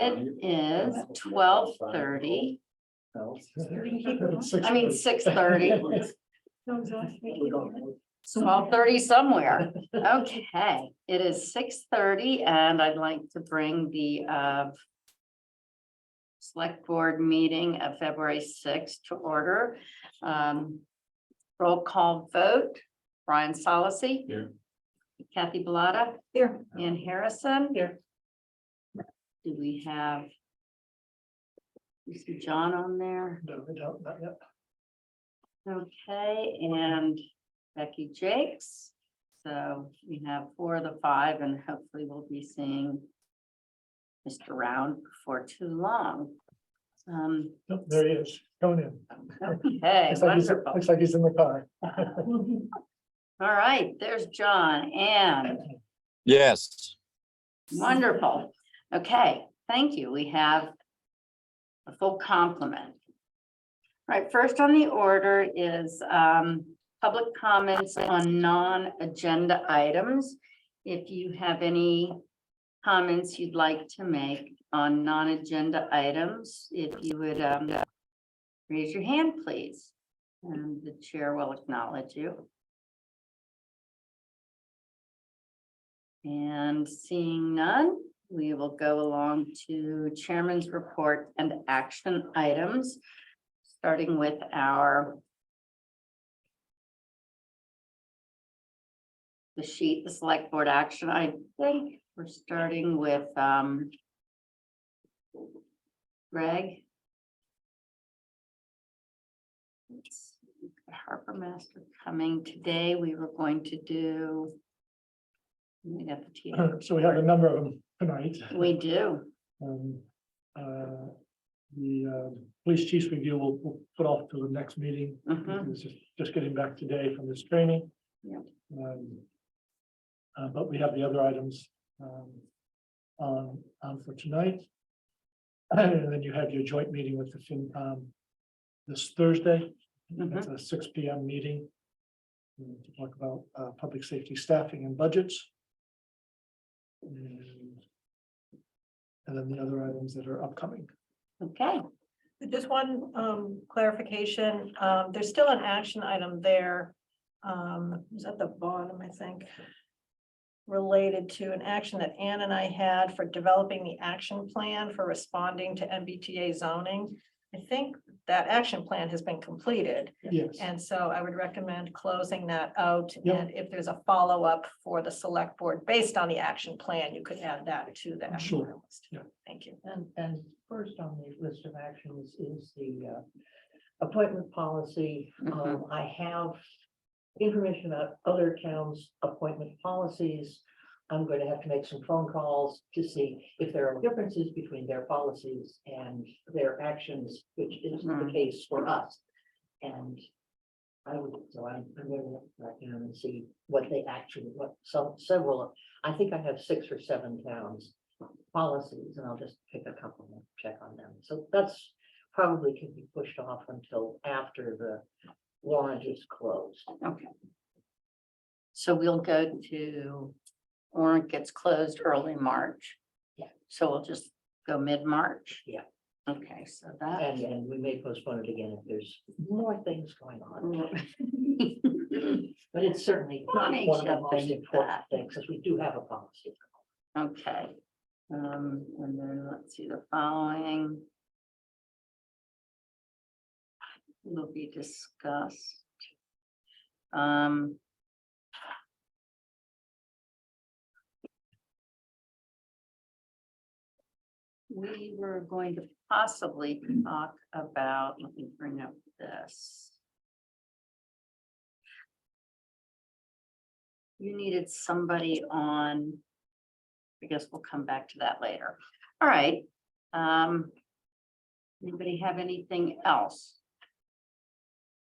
It is 12:30. I mean, 6:30. 12:30 somewhere. Okay, it is 6:30 and I'd like to bring the select board meeting of February 6th to order. Roll call vote. Brian Solacey. Here. Kathy Bellata. Here. Ann Harrison. Here. Do we have? You see John on there? No, I don't, not yet. Okay, and Becky Jakes. So we have 4 of the 5 and hopefully we'll be seeing Mr. Round before too long. Nope, there he is, coming in. Okay, wonderful. Looks like he's in the car. All right, there's John and Yes. wonderful. Okay, thank you. We have a full complement. All right, first on the order is public comments on non-agenda items. If you have any comments you'd like to make on non-agenda items, if you would raise your hand, please. And the chair will acknowledge you. And seeing none, we will go along to chairman's report and action items, starting with the sheet, the select board action. I think we're starting with Greg. Harbor Master coming today. We were going to do. We got the TA. So we have a number of them tonight. We do. The police chief's review will put off to the next meeting. Mhm. He was just getting back today from this training. Yeah. But we have the other items on for tonight. And then you have your joint meeting with the FinCom this Thursday. Mhm. It's a 6 p.m. meeting to talk about public safety staffing and budgets. And then the other items that are upcoming. Okay, Just one clarification, there's still an action item there. It's at the bottom, I think. Related to an action that Ann and I had for developing the action plan for responding to MBTA zoning. I think that action plan has been completed. Yes. And so I would recommend closing that out. Yep. And if there's a follow-up for the select board based on the action plan, you could add that to the action Sure. item list. Yeah. Thank you. And first on the list of actions is the appointment policy. Mhm. I have information about other towns' appointment policies. I'm going to have to make some phone calls to see if there are differences between their policies and their actions, which is the Mhm. case for us. And I'm going to look right now and see what they actually, several, I think I have 6 or 7 towns policies, and I'll just pick a couple and check on them. So that's probably can be pushed off until after the warrant is closed. okay. So we'll go to, warrant gets closed early March. Yeah. So we'll just go mid-March? Yeah. Okay, so that. And we may postpone it again if there's more things going on. But it's certainly one Makes of the you most think important that. things, because we do have a policy. Okay, and then let's see the following. Will be discussed. We were going to possibly talk about, let me bring up this. You needed somebody on. I guess we'll come back to that later. All right. Anybody have anything else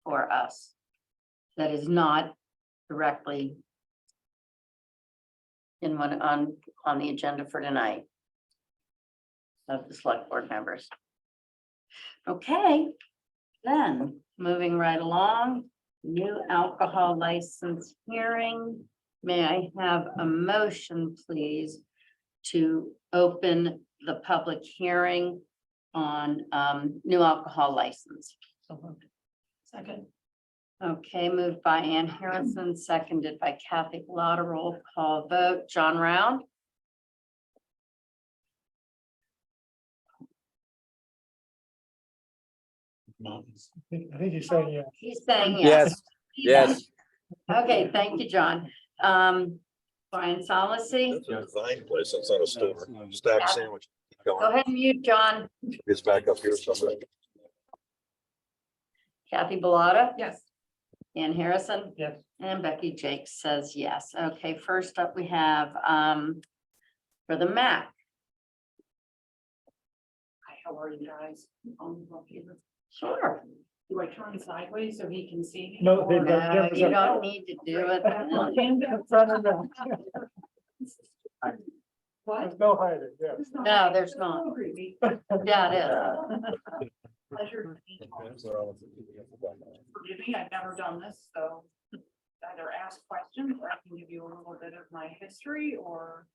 for us that is not directly in one on the agenda for tonight of the select board members? Okay, then moving right along, new alcohol license hearing. May I have a motion, please, to open the public hearing on new alcohol license. Second. Okay, moved by Ann Harrison, seconded by Kathy Bellata. Roll call vote. John Round, I think he's saying, yeah. he's saying yes. Yes. Okay, thank you, John. Brian Solacey, That's a design place, that's not a store, stack sandwich. Keep go going. ahead and mute John. It's back up here somewhere. Kathy Bellata. Yes. Ann Harrison. Yes. And Becky Jakes says yes. Okay, first up, we have for the MAC. Hi, how are you guys? Sure. Do I turn sideways so he can see me? No, they Or- don't. No, you don't need to do it. What? There's no hiding, yeah. No, there's not. So creepy. Yeah, it Pleasure to meet you. Forgive me, I've never done this, so either ask questions or I can give you a little bit of my history or.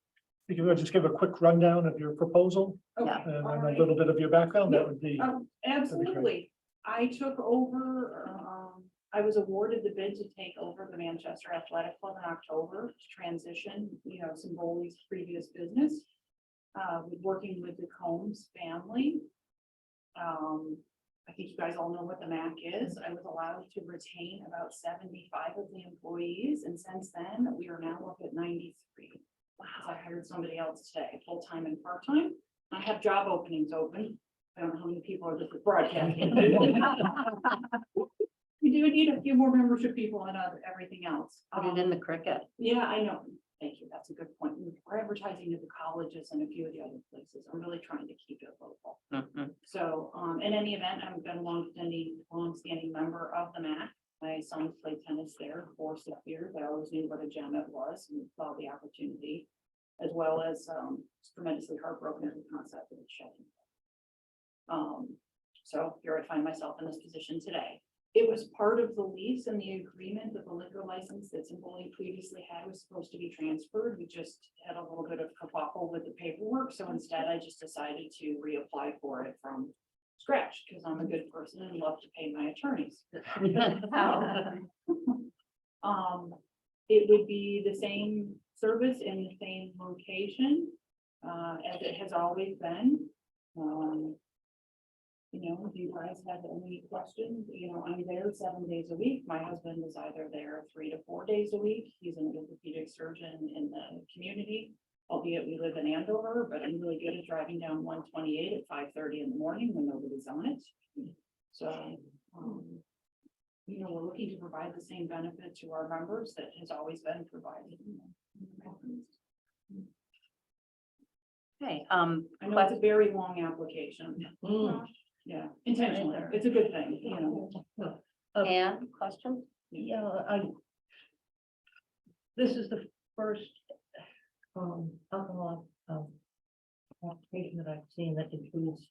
You can just give a quick rundown of your proposal Yeah. and All then a right. little bit of your background, that would be. Absolutely. I took over, I was awarded the bid to take over the Manchester Athletic Club in October to transition, some Bowley's previous business. Working with the Combs family. I think you guys all know what the MAC is. I was allowed to retain about 75 of the employees, and since then, we are now up at 93. Wow. I hired somebody else today, full-time and part-time. I have job openings open. I don't know how many people are just broadcasting. We do need a few more membership people and everything else. Put it in the cricket. Yeah, I know. Thank you. That's a good point. We're advertising to the colleges and a few of the other places. I'm really trying to keep it local. Mhm. So, in any event, I've been a long-standing member of the MAC. My son played tennis there for 6 years. I always knew what a gem it was and saw the opportunity, as well as, tremendously heartbroken at the concept of it shutting. So here I find myself in this position today. It was part of the lease and the agreement that the liquor license that Symboli previously had was supposed to be transferred. We just had a little bit of kerfuffle with the paperwork, so instead I just decided to reapply for it from scratch, because I'm a good person and love to pay my attorneys. It would be the same service in the same location, as it has always been. If you guys have any questions, I'm there 7 days a week. My husband is either there 3 to 4 days a week. He's an orthopedic surgeon in the community, albeit we live in Andover, but I'm really good at driving down 128 at 5:30 in the morning when nobody's on it. So, we're looking to provide the same benefit to our members that has always been provided. Okay, I know it's a very long application. Yeah, intentionally. It's a good thing, Ann, question? Yeah, this is the first, alcohol, application that I've seen that includes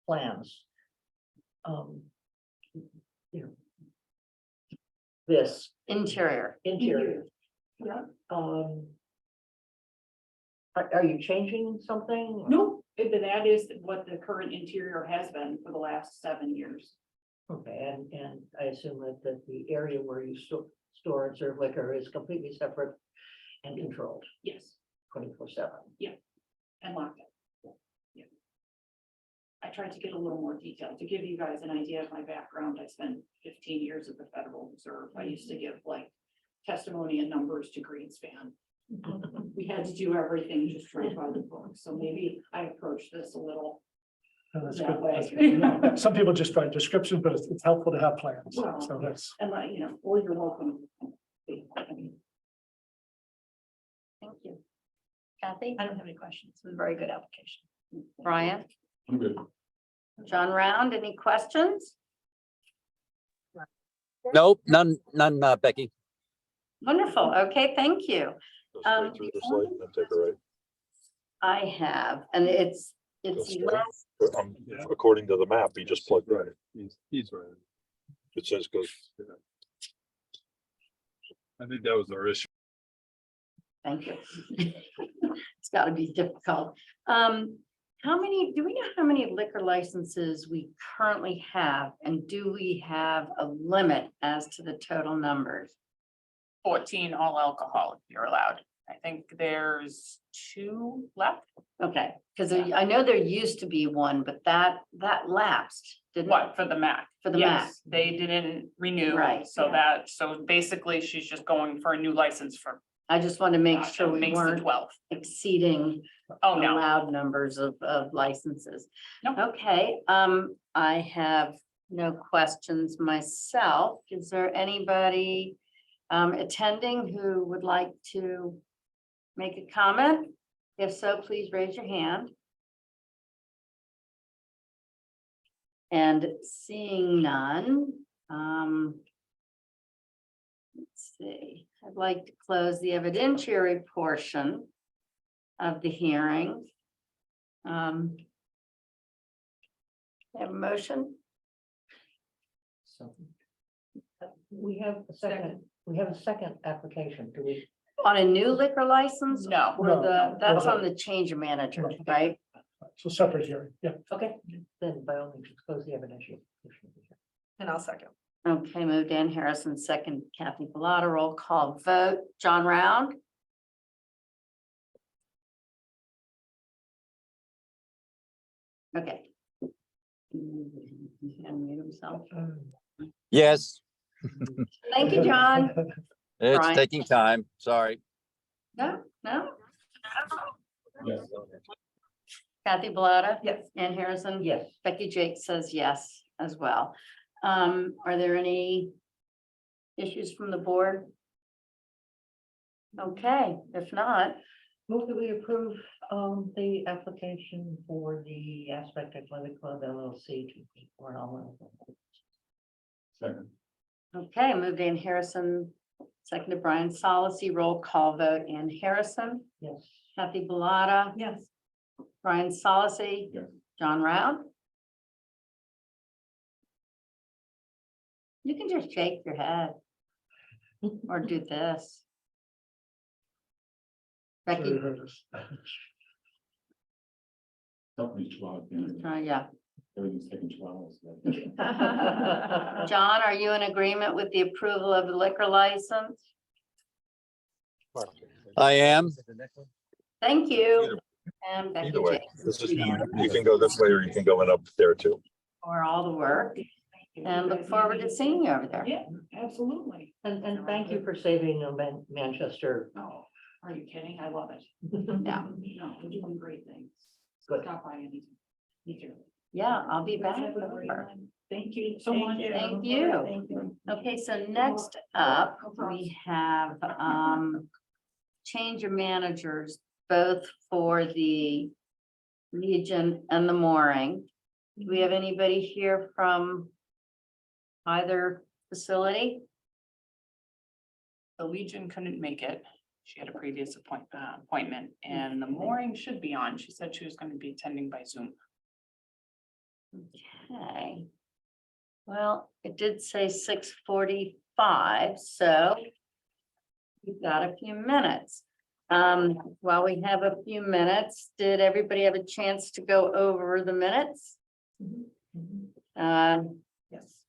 plans. This Interior. interior, Yeah. are you changing something? No, that is what the current interior has been for the last 7 years. Okay, and I assume that the area where you store and serve liquor is completely separate and controlled Yes, 24/7. and locked up. Yeah. I tried to get a little more detail to give you guys an idea of my background. I spent 15 years at the Federal Reserve. I used to give testimony and numbers to Greenspan. We had to do everything just right by the book. So maybe I approached this a little. That's That good. way. That's good. Some people just write description, but it's helpful to have plans. Well, So that's, And or you're welcome. Thank you. Kathy? I don't have any questions. It was a very good application. Brian? I'm good. John Round, any questions? Nope, none, Becky. Wonderful. Okay, thank you. Go straight through this light and then take a right. I have, and it's straight. less, According to the map, he just plugged right. He's right. It says go. I think that was our issue. Thank you. It's gotta be difficult. Do we know how many liquor licenses we currently have? And do we have a limit as to the total numbers? 14 all alcohol you're allowed. I think there's 2 left. Okay, because I know there used to be one, but that lapsed, didn't it? What, for the MAC? For the Yes, they didn't renew. Right, So yeah. so basically she's just going for a new license for. I just want to make sure we makes the weren't 12th. exceeding Oh, no. allowed numbers of licenses. Nope. Okay, I have no questions myself. Is there anybody attending who would like to make a comment? If so, please raise your hand. And seeing none, let's see, I'd like to close the evidentiary portion of the hearing. Have a motion? So. We have a second application, do we? On a new liquor license? No. Or that's No. on the change of manager, right? So separate hearing, yeah. Okay, then by all means, close the evidentiary. And I'll second. Okay, move Dan Harrison, second Kathy Bellata, roll call vote. John Round? Okay. He unmuted himself. Yes, Thank you, John. it's Brian. taking time. Sorry. No. Kathy Bellata? Yes. Ann Harrison? Yes. Becky Jake says yes as well. Are there any issues from the board? Okay, if not, Move that we approve the application for the Aspect Athletic Club LLC to be for an all. Second. okay, moved Ann Harrison, seconded Brian Solacey, roll call vote. Ann Harrison, Yes. Kathy Bellata, Yes. Brian Solacey. Yes. John Round. You can just shake your head. Or do this. Sure Becky, you heard us. Something's 12, yeah. everything's taking 12. John, are you in agreement with the approval of the liquor license? I am. Thank you. And Becky Either way, Jake, this is, you can go this way or you can go in up there too. for all the work, and look forward to seeing you over there. Yeah, absolutely. And thank you for saving Manchester. Oh, are you kidding? I love it. Yeah. No, we're doing great things. Good. Stop by anytime. Me too. Yeah, I'll be back. Have a great over. time. Thank you so much. Thank you. Thank you. Okay, so next up, we have change of managers, both for the Legion and the Mooring. Do we have anybody here from either facility? The Legion couldn't make it. She had a previous appointment and the mooring should be on. She said she was going to be attending by Zoom. Okay. Well, it did say 6:45, so we've got a few minutes. While we have a few minutes, did everybody have a chance to go over the minutes? Yes.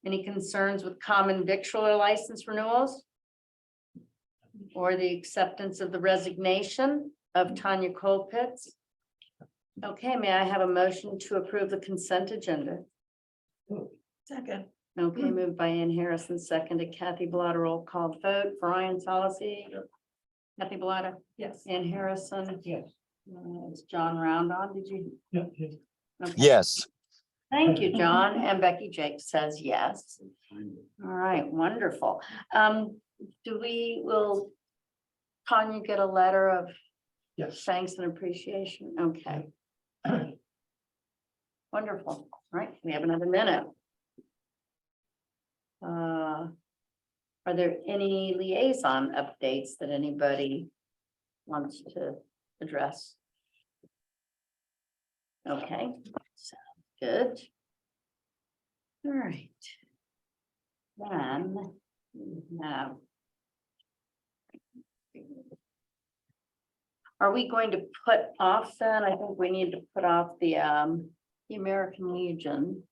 Any concerns with common victualler license renewals? Or the acceptance of the resignation of Tanya Colpitts? Okay, may I have a motion to approve the consent agenda? Second. Okay, moved by Ann Harrison, seconded Kathy Bellata, roll call vote. Brian Solacey. Kathy Bellata, Yes. Ann Harrison. Yes. It's John Round on, did you? Yeah, yeah. Okay. Yes. Thank you, John, and Becky Jake says yes. All right, wonderful. Will Tanya get a letter of Yes. thanks and appreciation? Okay. Wonderful. All right, we have another minute. Are there any liaison updates that anybody wants to address? Okay, sounds good. All right. Then we have Are we going to put off then? I think we need to put off the American Legion.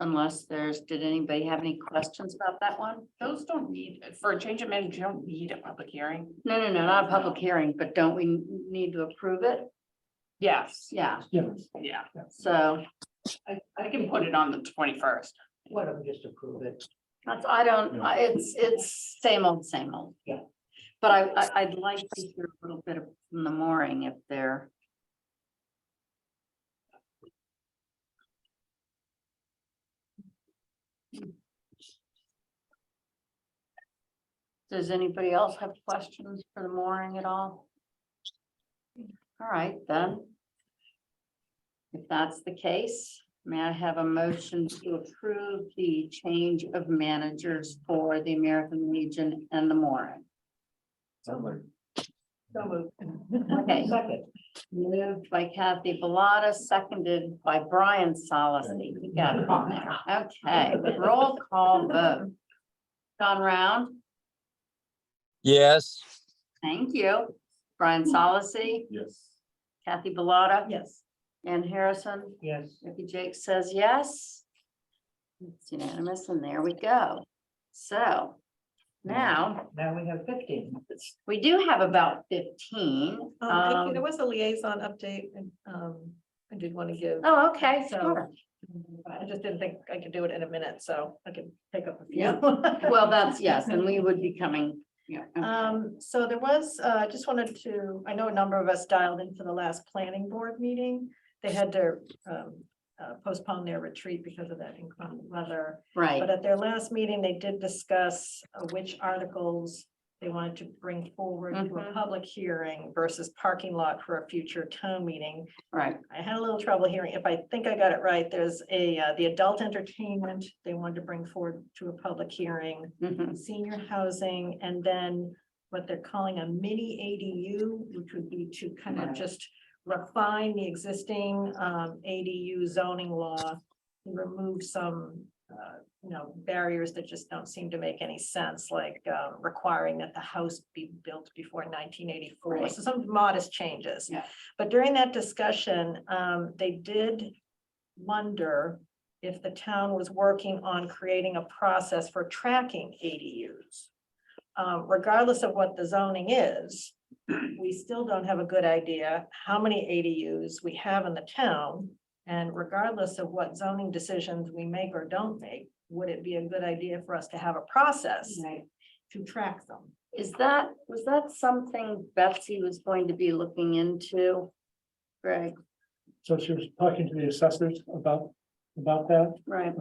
Unless did anybody have any questions about that one? Those don't need, for a change of manager, you don't need a public hearing. No, not a public hearing, but don't we need to approve it? Yes, Yeah, Yeah, yeah, so I can put it on the 21st. Why don't we just approve it? that's, it's same old, same old. Yeah. But I'd like to hear a little bit from the mooring if they're. Does anybody else have questions for the mooring at all? All right, then. If that's the case, may I have a motion to approve the change of managers for the American Legion and the mooring? So moved. Okay. Second. Moved by Kathy Bellata, seconded by Brian Solacey. You got it on there. Okay, roll call vote. Gone round. Yes. Thank you. Brian Solacey, Yes. Kathy Bellata. Yes. Ann Harrison, Yes. Vicky Jake says yes. It's unanimous, and there we go. So now Now we have 15. we do have about 15. There was a liaison update and, I did want to give. Oh, okay, So- sure. I just didn't think I could do it in a minute, so I could take up a few. Yeah. Well, that's, yes, and we would be coming, yeah. okay. So there was, just wanted to, I know a number of us dialed in for the last planning board meeting. They had to postpone their retreat because of that inclement weather. Right, But at their last meeting, they did discuss which articles they wanted to bring forward to a Mhm. public hearing versus parking lot for a future town meeting. right. I had a little trouble hearing. If I think I got it right, there's the adult entertainment they wanted to bring forward to a public hearing. Mhm. Senior housing, and then what they're calling a mini ADU, which would be to kind of Right. just refine the existing ADU zoning law. Remove some, barriers that just don't seem to make any sense, like requiring that the house be built before 1984. Right. So some modest changes. Yeah. But during that discussion, they did wonder if the town was working on creating a process for tracking ADUs. Regardless of what the zoning is, we still don't have a good idea how many ADUs we have in the town. And regardless of what zoning decisions we make or don't make, would it be a good idea for us to have a process Right. to track them? Was that something Betsy was going to be looking into? Greg, so she was talking to the assessors about that. right,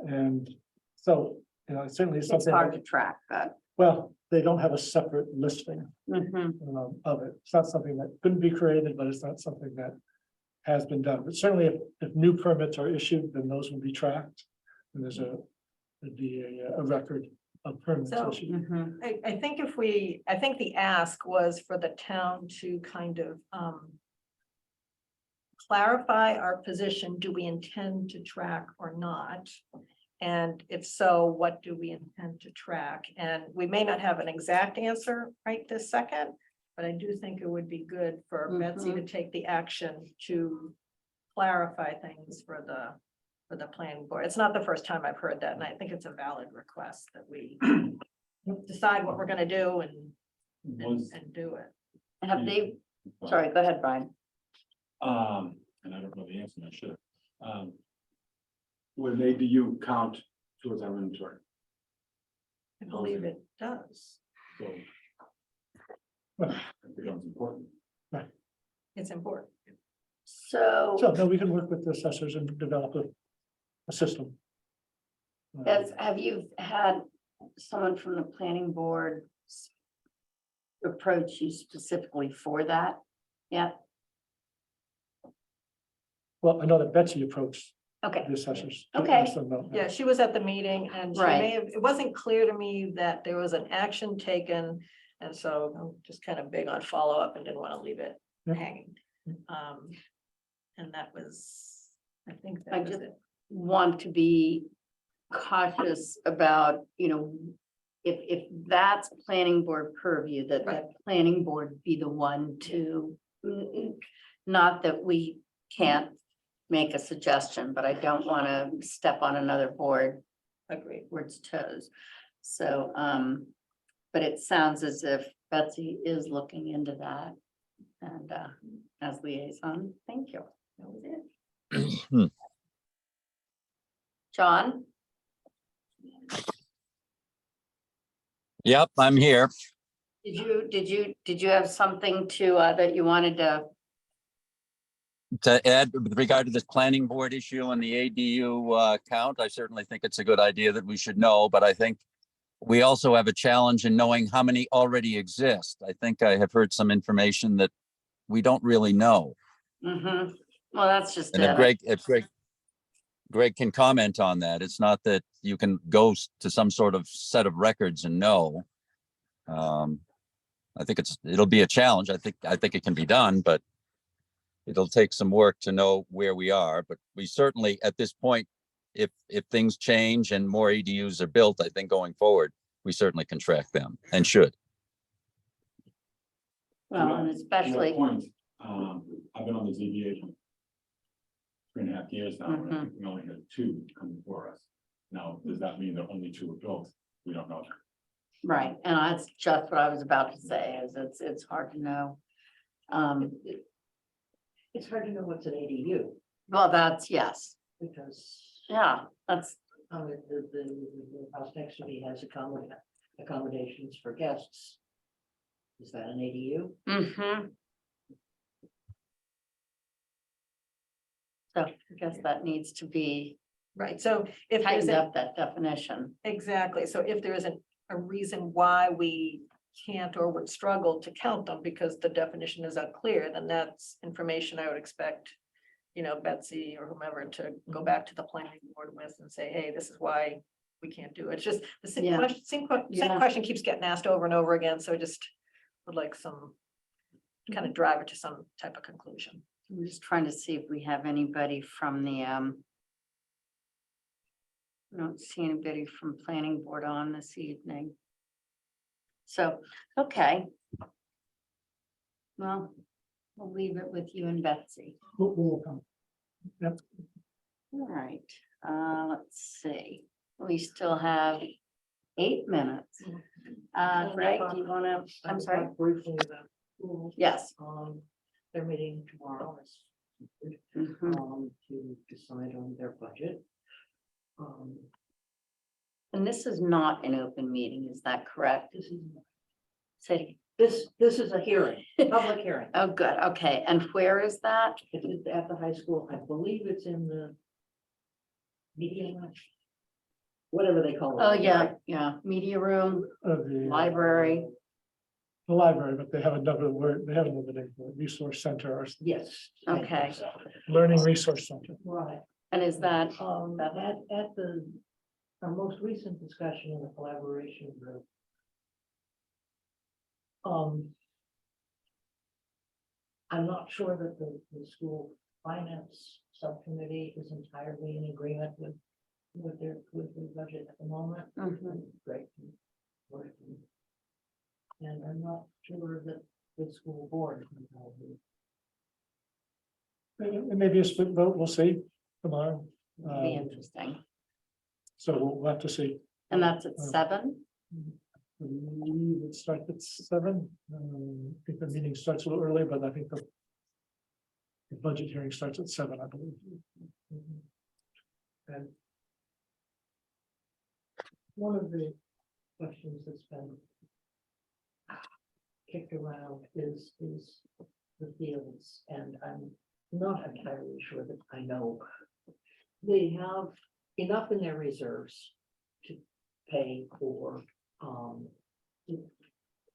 And so, it's certainly it's something, hard to track that. well, they don't have a separate listing Mhm. of it. It's not something that couldn't be created, but it's not something that has been done. But certainly if new permits are issued, then those will be tracked. And there'd be a record of permits So- issued. Mhm. I think I think the ask was for the town to kind of clarify our position. Do we intend to track or not? And if so, what do we intend to track? And we may not have an exact answer right this second, but I do think it would be good for Betsy to take the action to clarify things for the planning board. It's not the first time I've heard that, and I think it's a valid request that we decide what we're gonna do and do it. Have they, sorry, go ahead, Brian. And I don't know the answer, I should. Would an ADU count towards our inventory? I believe it does. So. It becomes important. It's important. So So, no, we can work with the assessors and develop a system. have you had someone from the planning board approach you specifically for that? Yeah, Well, I know that Betsy approached okay, the assessors. Okay. Yeah, she was at the meeting and she Right. may have, it wasn't clear to me that there was an action taken. And so I'm just kind of big on follow-up and didn't want to leave it Yeah. hanging. And that was, I think I that was just- it. want to be cautious about, if that's planning board purview, that planning board be the one to, not that we can't make a suggestion, but I don't want to step on another board Agreed. board's toes. So, but it sounds as if Betsy is looking into that. And, as liaison, thank you. That was it. John? Yep, I'm here. Did you have something to, that you wanted to? To add with regard to this planning board issue and the ADU count, I certainly think it's a good idea that we should know, but I think we also have a challenge in knowing how many already exist. I think I have heard some information that we don't really know. Mm-hmm. Well, that's just And it. if Greg can comment on that. It's not that you can go to some sort of set of records and know. I think it'll be a challenge. I think it can be done, but it'll take some work to know where we are. But we certainly, at this point, if things change and more ADUs are built, I think going forward, we certainly can track them and should. Well, and To especially, that point, I've been on the ZBA for 3.5 years now, and I think we only had 2 come before us. Now, does that mean that only 2 were built? We don't know. right, and that's just what I was about to say, is it's hard to know. It's hard to know what's an ADU, Well, that's, yes, because yeah, that's, the house next to me has accommodations for guests. Is that an ADU? mm-hmm. So I guess that needs to be Right, so if there's tightened a, up, that definition. exactly, so if there isn't a reason why we can't or would struggle to count them because the definition is unclear, then that's information I would expect, you know, Betsy or whomever to go back to the planning board with and say, hey, this is why we can't do it. It's just the same Yeah. question, same Yeah. question keeps getting asked over and over again, so I just would like some kind of drive it to some type of conclusion. I'm just trying to see if we have anybody from the, I don't see anybody from planning board on this evening. So, okay. Well, we'll leave it with you and Betsy. We'll come. Yep. All right, let's see, we still have 8 minutes. Greg, do you wanna, I'm sorry, Briefly about schools. yes. They're meeting tomorrow. Mhm. To decide on their budget. And this is not an open meeting, is that correct? Say, This is a hearing, public hearing. oh, good, okay, and where is that? It is at the high school. I believe it's in the media lounge. Whatever they call it. Oh, yeah, media room, The library, the library, but they have another word, they have another name for it, resource center or Yes. Okay. learning resource center. Right. and is that, At our most recent discussion in the collaboration group. I'm not sure that the school finance subcommittee is entirely in agreement with their budget at the moment. mhm. Great. And I'm not sure that the school board. is entirely. It may be a split vote, we'll see tomorrow. It'd be interesting, So we'll have to see. and that's at 7? I believe it starts at 7. I think the meeting starts a little early, but I think the budget hearing starts at 7, I believe. And one of the questions that's been kicked around is the fields, and I'm not entirely sure that I know. They have enough in their reserves to pay for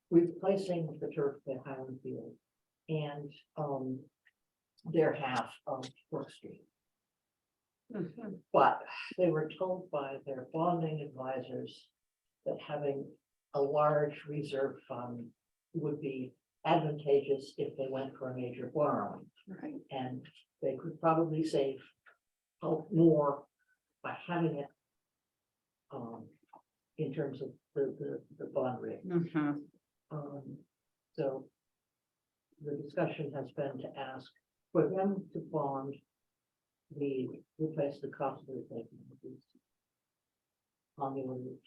replacing the turf at Highland Field and their half of Brook Street. Mhm. But they were told by their bonding advisors that having a large reserve fund would be advantageous if they went for a major borrowing. Right, And they could probably save more by having it in terms of the bond rate. Mhm. So the discussion has been to ask for them to bond replace the cost of the replacement on the order of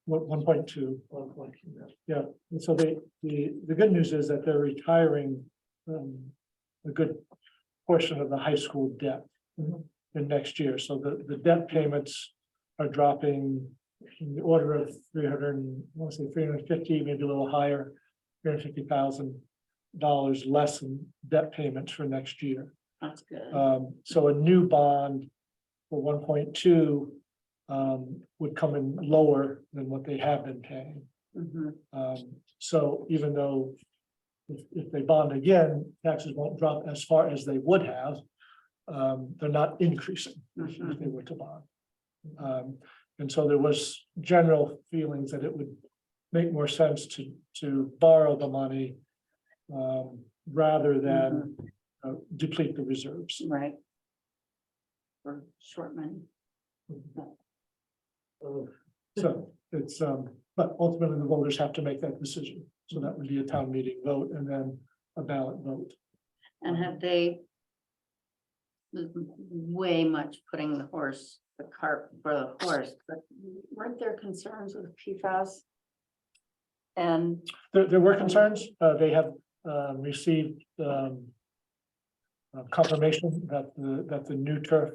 1.2. 1.2 million. Yeah, and so the good news is that they're retiring a good portion of the high school debt in next year. So the debt payments are dropping in the order of 300, I want to say 350, maybe a little higher, $350,000 less in debt payments for next year. That's good. So a new bond for 1.2 would come in lower than what they have been paying. Mhm. So even though if they bond again, taxes won't drop as far as they would have. They're not increasing if they were to bond. And so there was general feelings that it would make more sense to borrow the money rather than deplete the reserves. Right. For short money. So it's, but ultimately the voters have to make that decision. So that would be a town meeting vote and then a ballot vote. And have they way much putting the cart for the horse, but weren't there concerns with PFAS? And There were concerns. They have received confirmation that the new turf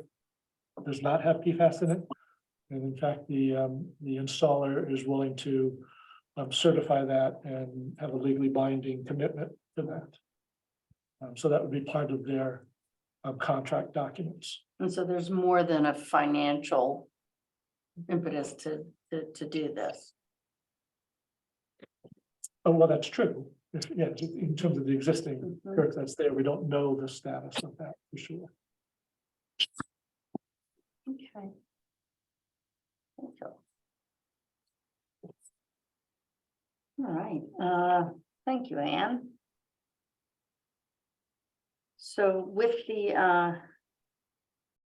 does not have PFAS in it. And in fact, the installer is willing to certify that and have a legally binding commitment to that. So that would be part of their contract documents. and so there's more than a financial impetus to do this. Oh, well, that's true. Yeah, in terms of the existing Mhm. turf that's there, we don't know the status of that for sure. Okay. Thank you. All right, thank you, Anne. So with the, I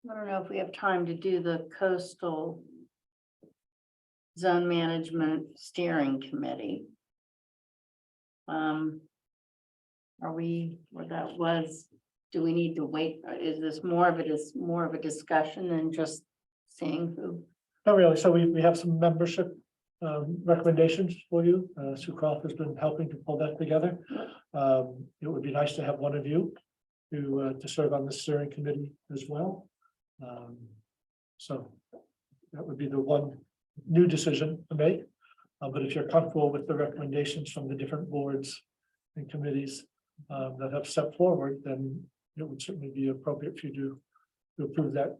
don't know if we have time to do the coastal zone management steering committee. Are we, where that was, do we need to wait? Is this more of a discussion than just seeing who? Not really. So we have some membership recommendations for you. Sue Croft has been helping to pull that together. It would be nice to have one of you to serve on the steering committee as well. So that would be the one new decision to make. But if you're comfortable with the recommendations from the different boards and committees that have stepped forward, then it would certainly be appropriate for you to approve that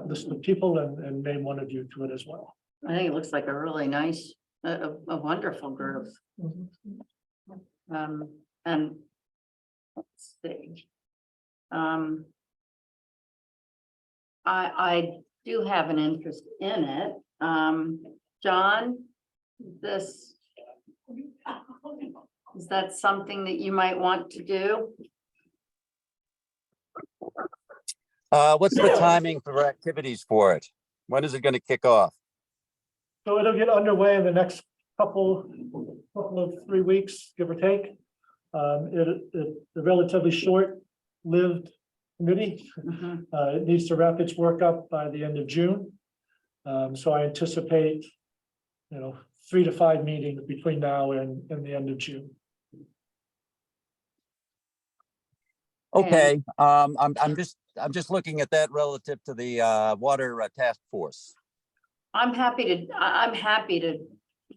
list of people and name one of you to it as well. I think it looks like a really nice, a wonderful group. And let's see. I do have an interest in it. John, is that something that you might want to do? What's the timing for activities for it? When is it going to kick off? So it'll get underway in the next couple of 3 weeks, give or take. It's a relatively short-lived committee. Mhm. It needs to wrap its work up by the end of June. So I anticipate, 3 to 5 meetings between now and the end of June. Okay, I'm just looking at that relative to the water task force. I'm happy to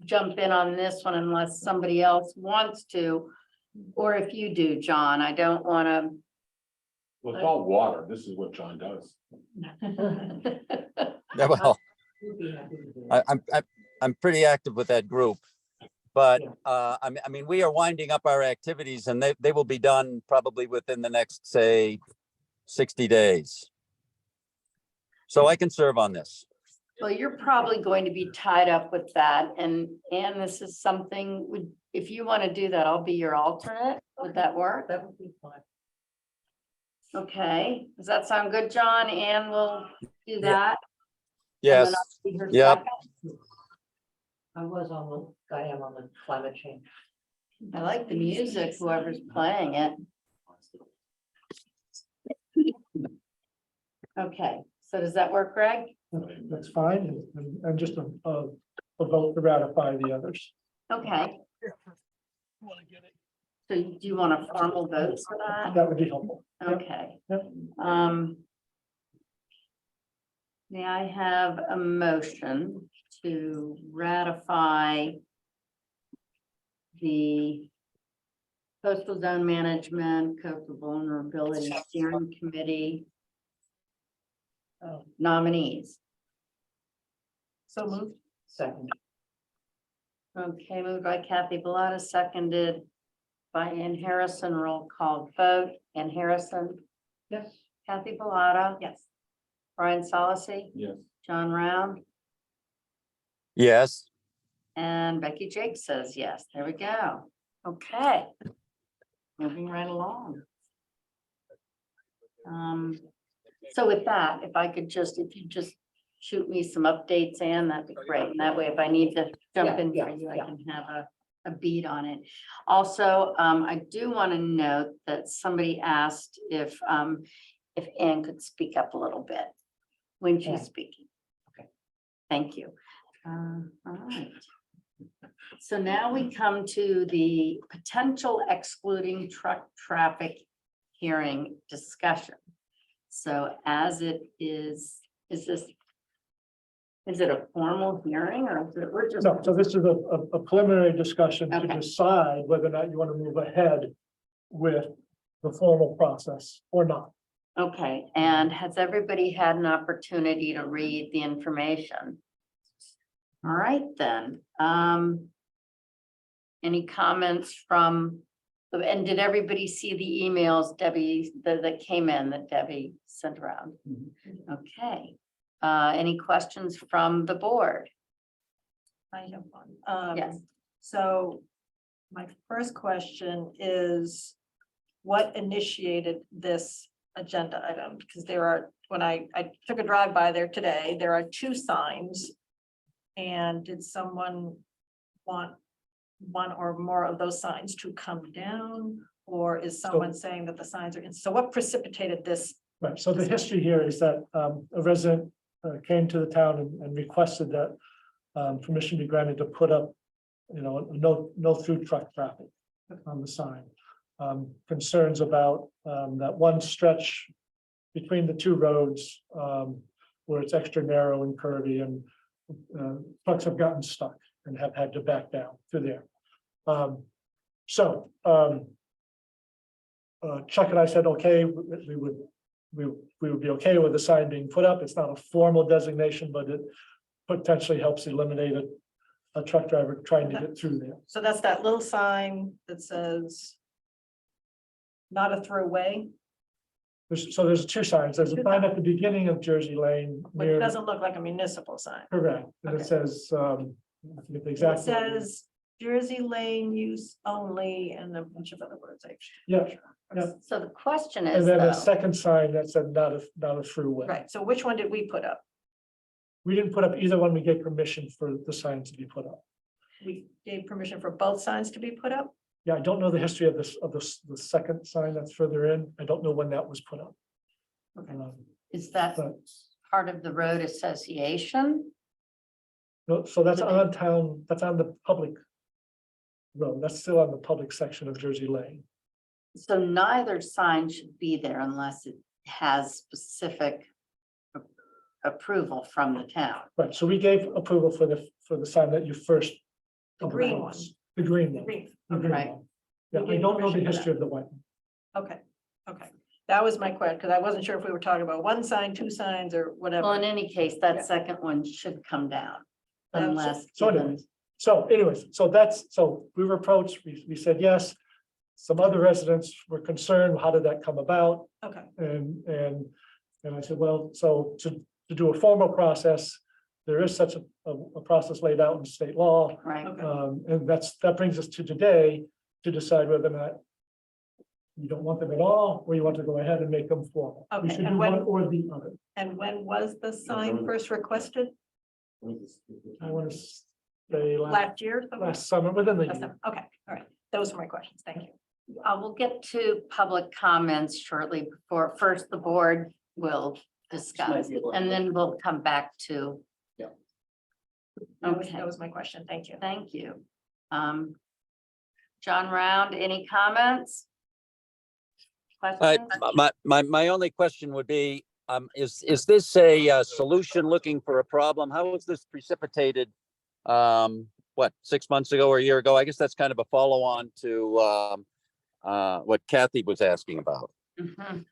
jump in on this one unless somebody else wants to. Or if you do, John, I don't want Well, it's all water. This is what John does. to. Yeah, well, We'd be happy to do that. I'm pretty active with that group. But I mean, we are winding up our activities and they will be done probably within the next, say, 60 days. So I can serve on this. Well, you're probably going to be tied up with that, and this is something, if you want to do that, I'll be your alternate. Would that work? That would be fine. Okay, does that sound good, John? Anne will do Yeah. that. and then Yes, I'll be her Yep. second. I am on the climate change. I like the music, whoever's playing it. Okay, so does that work, Greg? That's fine, and just a vote to ratify the others. Okay. So do you want a formal vote for that? That would be helpful. Yep. Okay. Yep. May I have a motion to ratify the Coastal Zone Management, Coastal Vulnerability Steering Committee nominees? So moved. Second, Okay, moved by Kathy Bellata, seconded by Ann Harrison. Roll call vote. Ann Harrison, yes. Kathy Bellata, Yes. Brian Solacey, Yes. John Round, Yes. and Becky Jake says yes. There we go. Okay. Moving right along. So with that, if I could just, if you just shoot me some updates, Ann, that'd be great. And that way, if I need to jump in for you, I can have a beat on it. Also, I do want to note that somebody asked if Ann could speak up a little bit when Yeah. she's speaking. Okay. Thank you. All right. So now we come to the potential excluding truck traffic hearing discussion. So as it is it a formal hearing or is it, we're just? No, so this is a preliminary discussion to Okay. decide whether or not you want to move ahead with the formal process or not. Okay, and has everybody had an opportunity to read the information? All right, then, any comments from, and did everybody see the emails Debbie, that came in that Debbie sent around? Okay, any questions from the board? I have one. Yes. So my first question is, what initiated this agenda item? Because there are, when I took a drive by there today, there are 2 signs. And did someone want one or more of those signs to come down? Or is someone saying that the signs are in? So what precipitated this? Right, so the history here is that a resident came to the town and requested that permission be granted to put up, no through truck traffic on the sign. Concerns about that one stretch between the 2 roads where it's extra narrow and curvy and trucks have gotten stuck and have had to back down through there. Chuck and I said, okay, we would be okay with the sign being put up. It's not a formal designation, but it potentially helps eliminate a truck driver trying to get through there. So that's that little sign that says not a throughway, There's 2 signs. There's a sign at the beginning of Jersey Lane. but it near- doesn't look like a municipal sign. Correct, and Okay. it says, I forget the It exact. says Jersey Lane use only and a bunch of other words. Yeah, yeah. So the question And is, then a though, second sign that said not a throughway. Right, so which one did we put up? We didn't put up either one. We gave permission for the signs to be put up. We gave permission for both signs to be put up? Yeah, I don't know the history of the second sign that's further in. I don't know when that was put up. Okay. is that But, part of the road association? no, so that's on town, that's on the public road. That's still on the public section of Jersey Lane. So neither sign should be there unless it has specific approval from the town. Right, so we gave approval for the sign that you first. The green one. The green The one. green, the green Right. one. Yeah, We I gave don't know the permission for history of the white one. okay, okay. That was my question, because I wasn't sure if we were talking about 1 sign, 2 signs, or Well, whatever. in any case, Yeah. that second one should come down Yeah, so- unless. So given- anyways, so we were approached, we said yes. Some other residents were concerned, how did that come about? Okay, And I said, well, so to do a formal process, there is such a process laid out in state law. Right, okay. And that brings us to today to decide whether or not you don't want them at all, or you want to go ahead and make them formal. We Okay, should and do when- one or the other. And when was the sign first requested? I want to, They last year? last summer, within the Last year. time. Okay, all right. Those are my questions. Thank you. We'll get to public comments shortly before, first the board will discuss, and then we'll come back to. Okay, That was my question. Thank you. thank you. John Round, any comments? Questions? My only question would be, is this a solution looking for a problem? How was this precipitated? What, 6 months ago or a year ago? I guess that's kind of a follow-on to what Kathy was asking about. Mhm.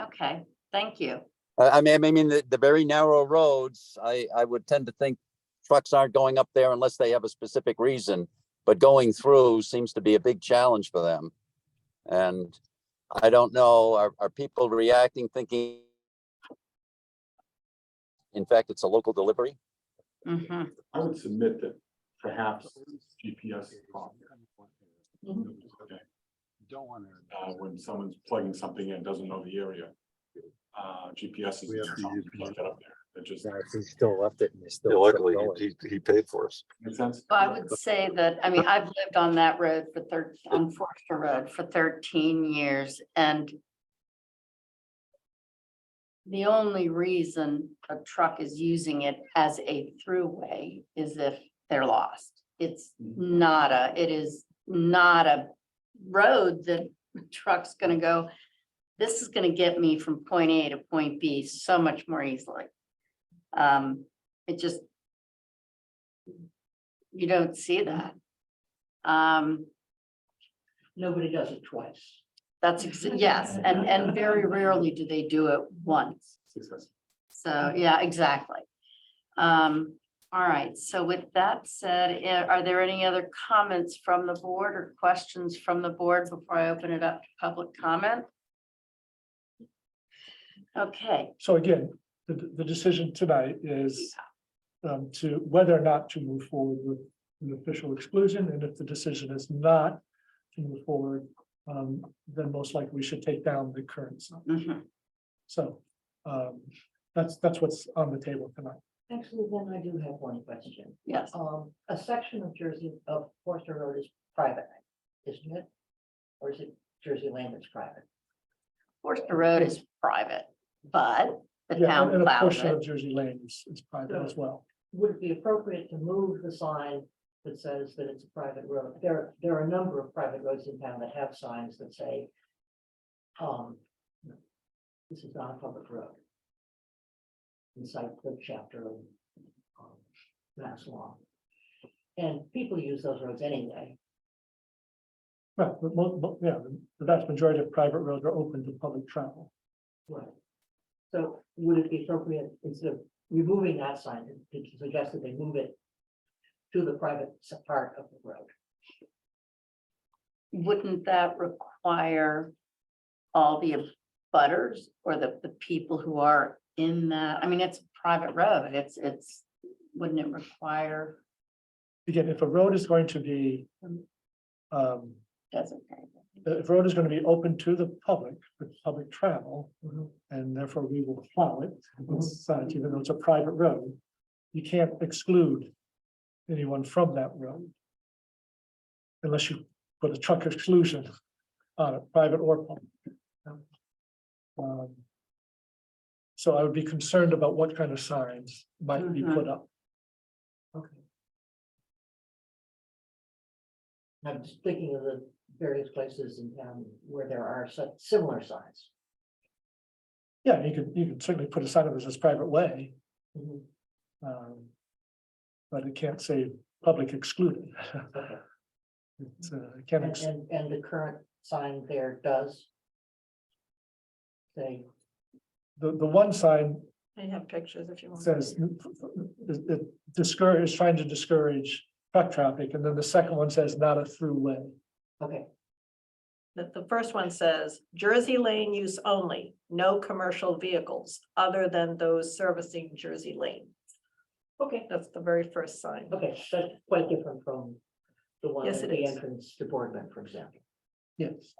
Okay, thank you. I mean, the very narrow roads, I would tend to think trucks aren't going up there unless they have a specific reason, but going through seems to be a big challenge for them. And I don't know, are people reacting, thinking, in fact, it's a local delivery? Mhm. I would submit that perhaps GPS is wrong. Okay. When someone's plugging something in, doesn't know the area. GPS is. We have to use Plug that up there. It just He still left it and he still. Luckily, he paid for us. makes sense. Well, I would say that, I mean, I've lived on that road on Forster Road for 13 years, and the only reason a truck is using it as a throughway is if they're lost. It is not a road that a truck's gonna go, this is gonna get me from point A to point B so much more easily. It just, you don't see that. Nobody does it twice. Yes, and very rarely do they do it once. Success. So, yeah, exactly. All right, so with that said, are there any other comments from the board or questions from the board before I open it up to public comment? Okay, So again, the decision tonight is to whether or not to move forward with an official exclusion, and if the decision is not to move forward, then most likely we should take down the current sign. mhm, So that's what's on the table tonight. Actually, then I do have one question. yes, A section of Forster Road is private, isn't it? Or is it Jersey Lane that's private? Forster Road is private, but the Yeah, town and a plows portion it. of Jersey Lane is private as well. Would it be appropriate to move the sign that says that it's a private road? There are a number of private roads in town that have signs that say, this is not a public road. Inside the chapter of Mass Law. And people use those roads anyway. Right, but the vast majority of private roads are open to public travel. Right. So would it be appropriate, instead of removing that sign, to suggest that they move it to the private part of the road? Wouldn't that require all the butters or the people who are in that? I mean, it's a private road. Wouldn't it require Again, if a road is going to be designated? if road is going to be open to the public, for public travel, and therefore we will plow it, even though it's a private road, you can't exclude anyone from that road. Unless you put a truck exclusion on it, private or public. So I would be concerned about what kind of signs might be put up. Okay. I'm just thinking of the various places in town where there are such similar signs. Yeah, you can certainly put a sign of this as private way. But it can't say public excluded. Okay. It can't And the current sign there does say, the one sign I have pictures if you want. says it trying to discourage truck traffic, and then the second one says not a through way. okay, The first one says Jersey Lane use only, no commercial vehicles other than those servicing Jersey Lane. okay, That's the very first sign. okay, that's quite different from the one Yes, at it the is. entrance to Boardman, for example. Yes.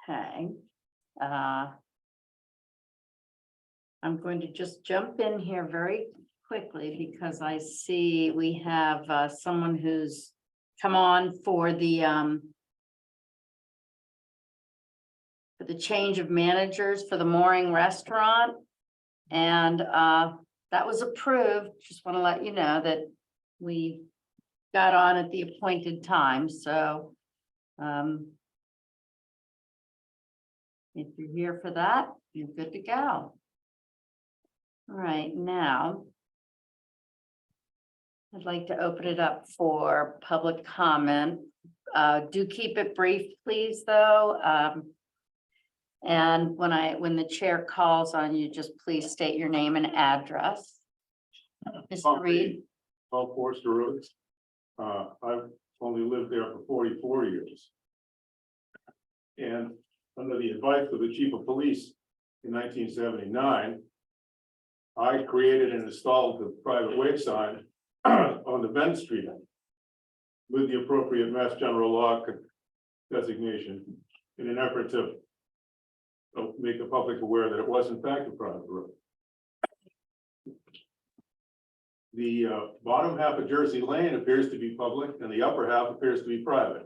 Okay. I'm going to just jump in here very quickly because I see we have someone who's come on for the change of managers for the Mooring Restaurant. And that was approved. Just want to let you know that we got on at the appointed time, so if you're here for that, you're good to go. All right, now I'd like to open it up for public comment. Do keep it brief, please, though. And when the chair calls on you, just please state your name and address. Mr. Reed, Paul Forster Road. I've only lived there for 44 years. And under the advice of the chief of police in 1979, I created and installed the private way sign on the Bend Street end with the appropriate Mass General Law designation in an effort to make the public aware that it was in fact a private road. The bottom half of Jersey Lane appears to be public and the upper half appears to be private.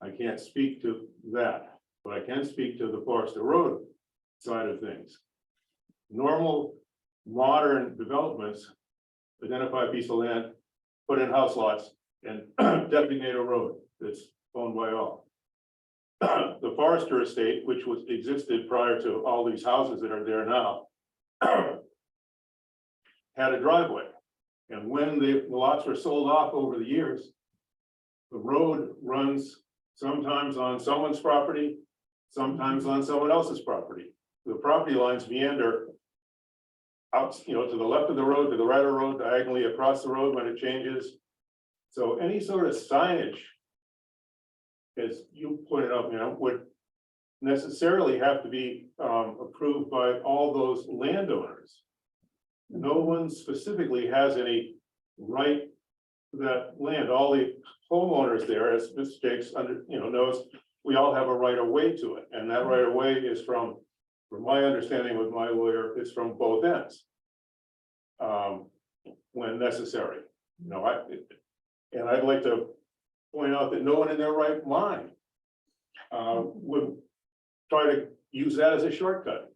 I can't speak to that, but I can speak to the Forester Road side of things. Normal modern developments identify a piece of land, put in house lots, and designate a road that's owned by all. The Forester Estate, which existed prior to all these houses that are there now, had a driveway. And when the lots were sold off over the years, the road runs sometimes on someone's property, sometimes on someone else's property. The property lines meander out, to the left of the road, to the right of the road, diagonally across the road when it changes. So any sort of signage, as you pointed out, would necessarily have to be approved by all those landowners. No one specifically has any right to that land. All the homeowners there, as Mr. Jakes knows, we all have a right of way to it. And that right of way is from my understanding with my lawyer, it's from both ends. When necessary, and I'd like to point out that no one in their right mind would try to use that as a shortcut.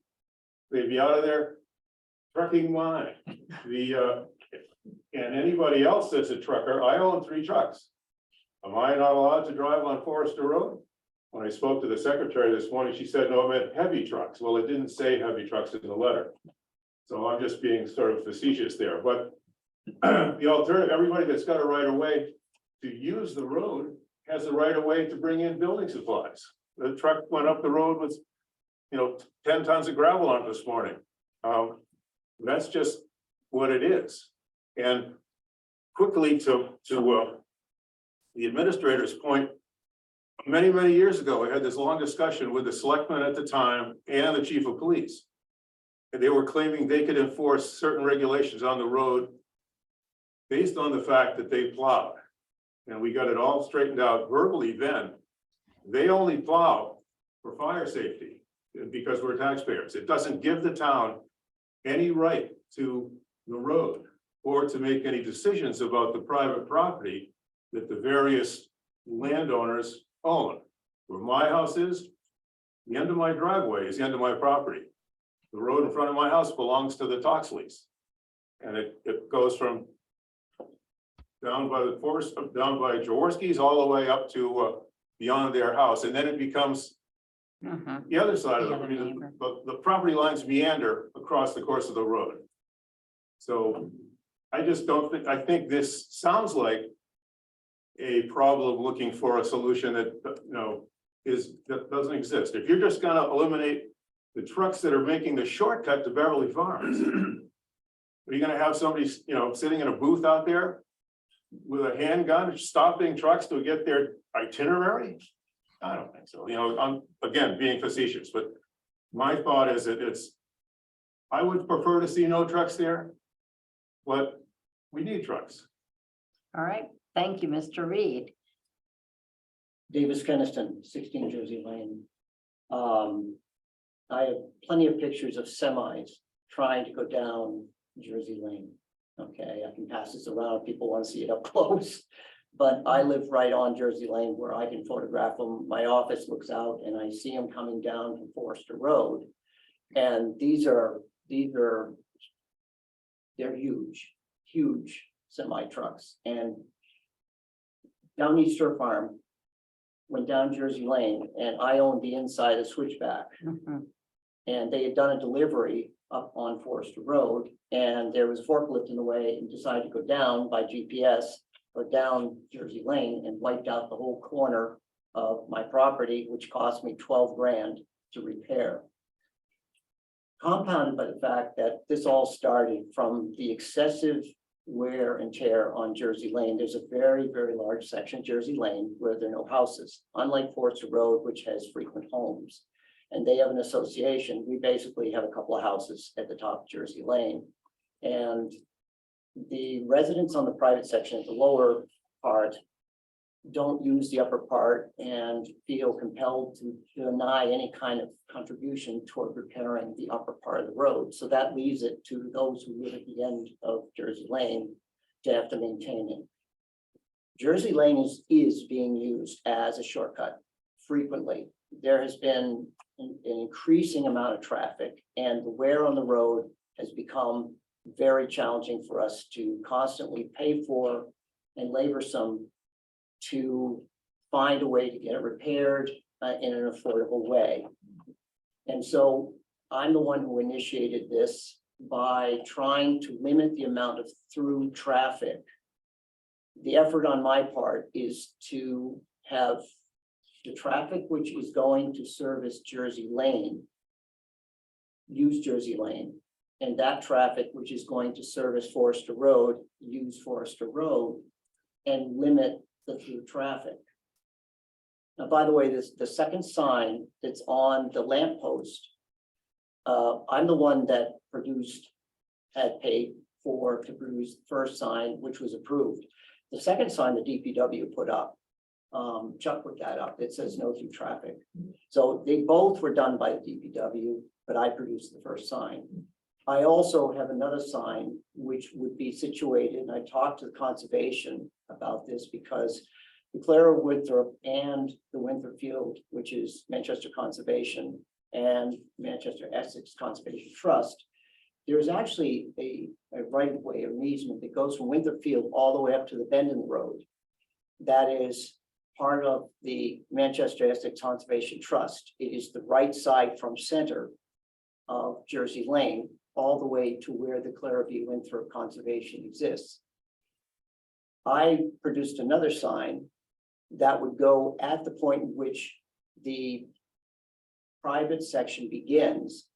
They'd be out of their trucking mind. And anybody else that's a trucker, I own 3 trucks. Am I not allowed to drive on Forester Road? When I spoke to the secretary this morning, she said, no, it meant heavy trucks. Well, it didn't say heavy trucks in the letter. So I'm just being sort of facetious there, but the alternative, everybody that's got a right of way to use the road has the right of way to bring in building supplies. The truck went up the road with, 10 tons of gravel on it this morning. That's just what it is. And quickly to the administrator's point, many, many years ago, I had this long discussion with the selectman at the time and the chief of police. And they were claiming they could enforce certain regulations on the road based on the fact that they plowed. And we got it all straightened out verbally then. They only plow for fire safety because we're taxpayers. It doesn't give the town any right to the road or to make any decisions about the private property that the various landowners own. Where my house is, the end of my driveway is the end of my property. The road in front of my house belongs to the Toxleys. And it goes from down by the forest, down by Jaworski's all the way up to beyond their house. And then it becomes the other side of the property lines meander across the course of the road. So I just don't think, I think this sounds like a problem looking for a solution that, that doesn't exist. If you're just gonna eliminate the trucks that are making the shortcut to Beverly Farms, are you gonna have somebody, sitting in a booth out there with a handgun stopping trucks to get their itinerary? I don't think so. I'm again being facetious, but my thought is that I would prefer to see no trucks there, but we need trucks. all right, thank you, Mr. Reed. Davis Keniston, 16 Jersey Lane. I have plenty of pictures of semis trying to go down Jersey Lane. Okay, I can pass this around if people want to see it up close. But I live right on Jersey Lane where I can photograph them. My office looks out and I see them coming down from Forester Road. And they're huge, huge semi trucks. And down Easter Farm, went down Jersey Lane and I owned the inside of Switchback. Mhm. And they had done a delivery up on Forester Road and there was a forklift in the way and decided to go down by GPS or down Jersey Lane and wiped out the whole corner of my property, which cost me 12 grand to repair. Compounded by the fact that this all started from the excessive wear and tear on Jersey Lane. There's a very, very large section of Jersey Lane where there are no houses, unlike Forester Road, which has frequent homes. And they have an association. We basically have a couple of houses at the top of Jersey Lane. And the residents on the private section at the lower part don't use the upper part and feel compelled to deny any kind of contribution toward repairing the upper part of the road. So that leaves it to those who live at the end of Jersey Lane to have to maintain it. Jersey Lane is being used as a shortcut frequently. There has been an increasing amount of traffic and the wear on the road has become very challenging for us to constantly pay for and labor some to find a way to get it repaired in an affordable way. And so I'm the one who initiated this by trying to limit the amount of through traffic. The effort on my part is to have the traffic which is going to service Jersey Lane use Jersey Lane, and that traffic which is going to service Forester Road use Forester Road and limit the through traffic. Now, by the way, the second sign that's on the lamppost, I'm the one that had paid to produce the first sign, which was approved. The second sign the DPW put up, Chuck put that up, it says no through traffic. So they both were done by the DPW, but I produced the first sign. I also have another sign which would be situated, and I talked to the conservation about this because the Clara Winthrop and the Winthrop Field, which is Manchester Conservation and Manchester Essex Conservation Trust, there's actually a right of way or an easement that goes from Winthrop Field all the way up to the bend in the road. That is part of the Manchester Essex Conservation Trust. It is the right side from center of Jersey Lane all the way to where the Clara V. Winthrop Conservation exists. I produced another sign that would go at the point in which the private section begins.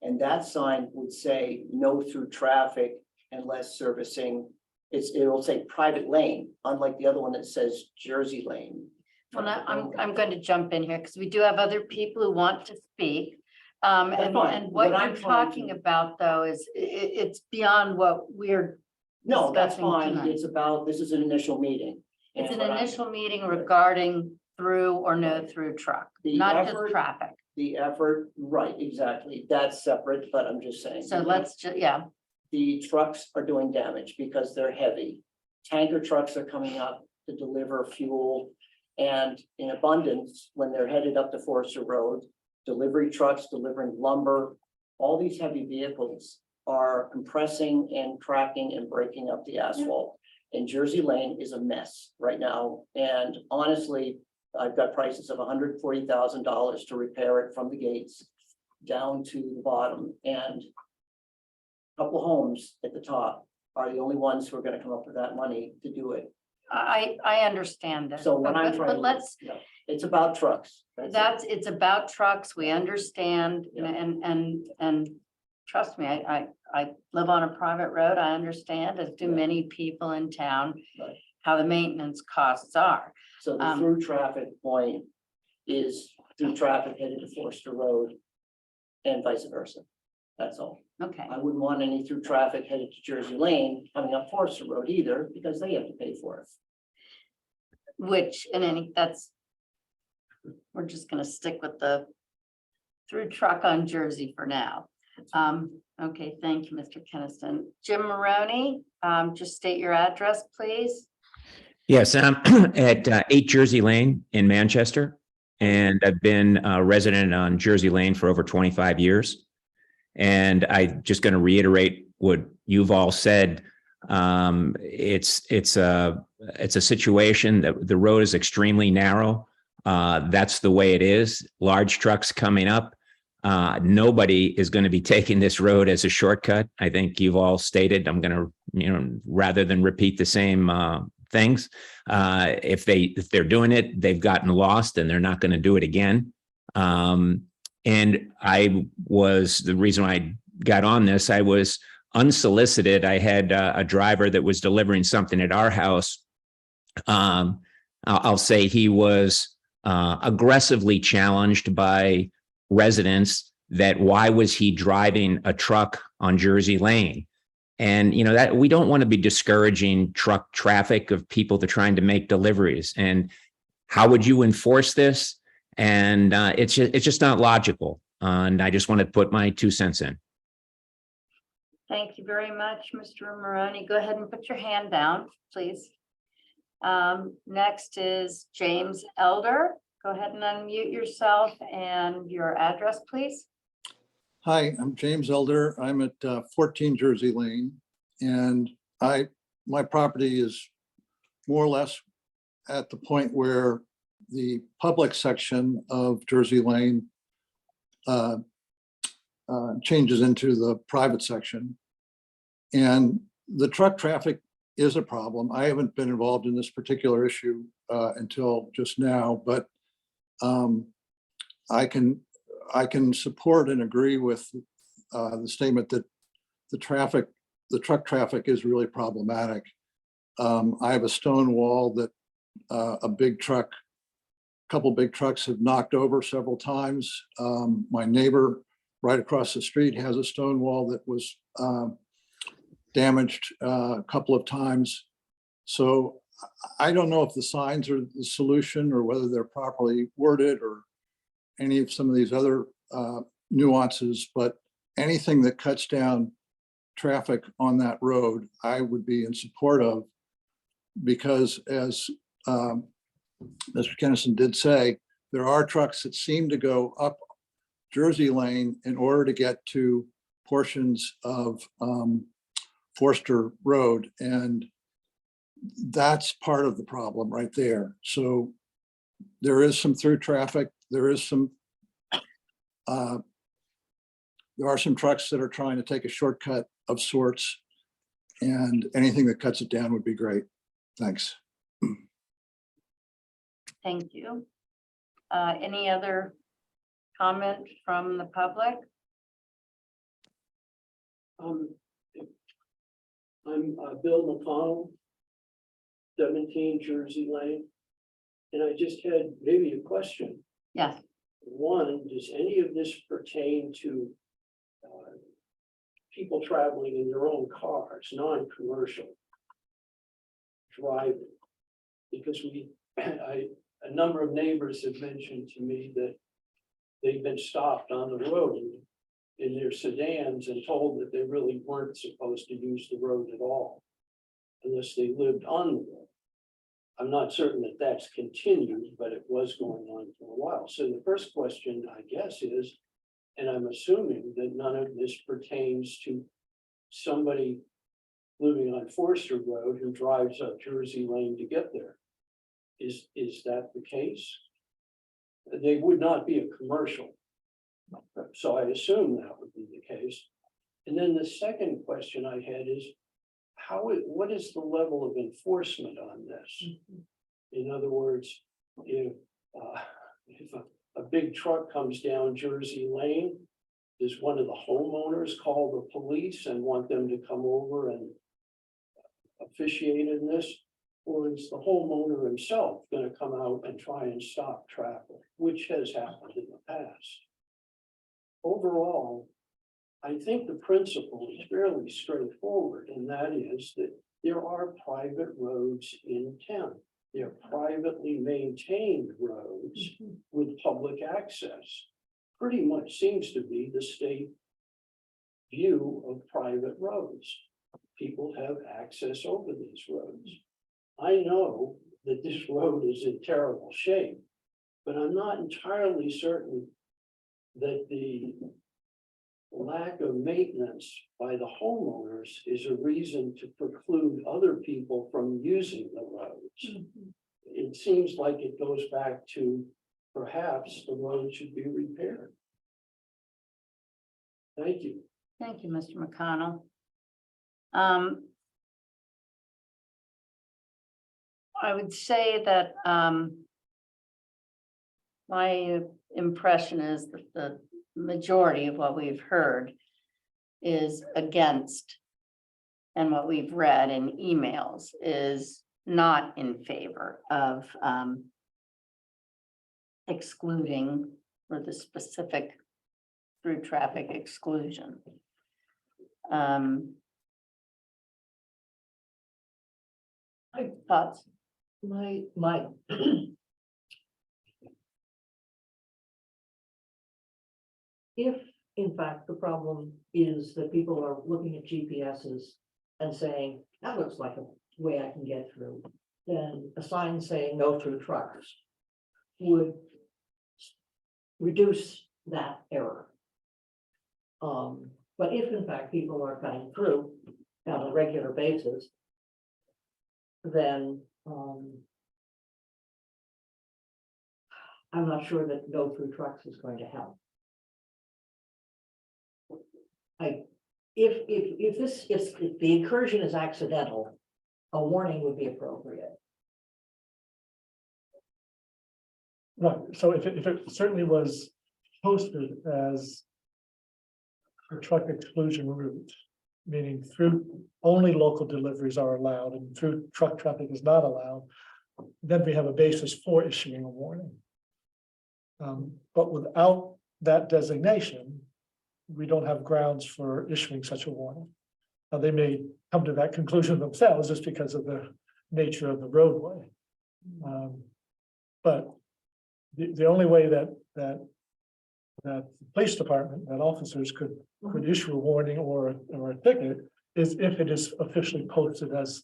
And that sign would say no through traffic unless servicing, it'll say private lane, unlike the other one that says Jersey Lane. Well, now I'm going to jump in here because we do have other people who want to speak. That's fine. And what What I'm you're trying talking to- about though is it's beyond what we're. No, that's discussing fine. tonight. It's about, this is an initial meeting. It's an And what I'm- initial meeting regarding through or no through truck, The not just effort- traffic. The effort, right, exactly. That's separate, but I'm just saying. So let's just, yeah, The trucks are doing damage because they're heavy. Tanker trucks are coming up to deliver fuel. And in abundance, when they're headed up to Forester Road, delivery trucks delivering lumber, all these heavy vehicles are compressing and cracking and breaking up the asphalt. And Jersey Lane is a mess right now. And honestly, I've got prices of $140,000 to repair it from the gates down to the bottom, and a couple homes at the top are the only ones who are gonna come up with that money to do it. I understand that. So what I'm But trying to. let's, you know, it's about trucks. That's it. it's about trucks. We understand Yeah. and trust me, I live on a private road. I understand, as do Yeah. many people in town, Right. how the maintenance costs are. So the through traffic point is through traffic headed to Forester Road and vice versa. That's all. Okay, I wouldn't want any through traffic headed to Jersey Lane coming up Forester Road either, because they have to pay for it. which we're just gonna stick with the through truck on Jersey for now. Okay, thank you, Mr. Keniston. Jim Maroney, just state your address, please. Yes, I'm at 8 Jersey Lane in Manchester, and I've been a resident on Jersey Lane for over 25 years. And I'm just going to reiterate what you've all said. It's a situation that the road is extremely narrow. That's the way it is. Large trucks coming up. Nobody is going to be taking this road as a shortcut. I think you've all stated. I'm going to, rather than repeat the same things, if they're doing it, they've gotten lost and they're not going to do it again. And the reason I got on this, I was unsolicited. I had a driver that was delivering something at our house. I'll say he was aggressively challenged by residents that why was he driving a truck on Jersey Lane? And, that we don't want to be discouraging truck traffic of people that are trying to make deliveries. And how would you enforce this? And it's just not logical. And I just want to put my 2 cents in. Thank you very much, Mr. Maroney. Go ahead and put your hand down, please. Next is James Elder. Go ahead and unmute yourself and your address, please. Hi, I'm James Elder. I'm at 14 Jersey Lane, and my property is more or less at the point where the public section of Jersey Lane changes into the private section. And the truck traffic is a problem. I haven't been involved in this particular issue until just now, but I can support and agree with the statement that the truck traffic is really problematic. I have a stone wall that a couple big trucks have knocked over several times. My neighbor right across the street has a stone wall that was damaged a couple of times. So I don't know if the signs are the solution or whether they're properly worded or any of some of these other nuances, but anything that cuts down traffic on that road, I would be in support of, because as Mr. Keniston did say, there are trucks that seem to go up Jersey Lane in order to get to portions of Forster Road, and that's part of the problem right there. So there is some through traffic. There are some trucks that are trying to take a shortcut of sorts, and anything that cuts it down would be great. Thanks. Thank you. Any other comment from the public? I'm Bill McConnell, 17 Jersey Lane. And I just had maybe a question. Yes. One, does any of this pertain to people traveling in their own cars, non-commercial driving? Because a number of neighbors have mentioned to me that they've been stopped on the road in their sedans and told that they really weren't supposed to use the road at all unless they lived on the road. I'm not certain that that's continued, but it was going on for a while. So the first question, I guess, is, and I'm assuming that none of this pertains to somebody living on Forster Road who drives up Jersey Lane to get there. Is that the case? They would not be a commercial. So I assume that would be the case. And then the second question I had is, what is the level of enforcement on this? In other words, if a big truck comes down Jersey Lane, does one of the homeowners call the police and want them to come over and officiate in this? Or is the homeowner himself going to come out and try and stop traffic, which has happened in the past? Overall, I think the principle is fairly straightforward, and that is that there are private roads in town. They're privately maintained roads with public access. Pretty much seems to be the state view of private roads. People have access over these roads. I know that this road is in terrible shape, but I'm not entirely certain that the lack of maintenance by the homeowners is a reason to preclude other people from using the roads. It seems like it goes back to perhaps the road should be repaired. Thank you. Thank you, Mr. McConnell. I would say that, my impression is that the majority of what we've heard is against, and what we've read in emails is not in favor of, excluding, or the specific through traffic exclusion. Thoughts? My, if in fact the problem is that people are looking at GPSs and saying, that looks like a way I can get through, then a sign saying no through trucks would reduce that error. But if in fact people are cutting through on a regular basis, then I'm not sure that no through trucks is going to help. If the incursion is accidental, a warning would be appropriate. Right, so if it certainly was posted as a truck exclusion route, meaning through only local deliveries are allowed and through truck traffic is not allowed, then we have a basis for issuing a warning. But without that designation, we don't have grounds for issuing such a warning. Now, they may come to that conclusion themselves just because of the nature of the roadway. But the only way that the police department, that officers could issue a warning or a ticket is if it is officially posted as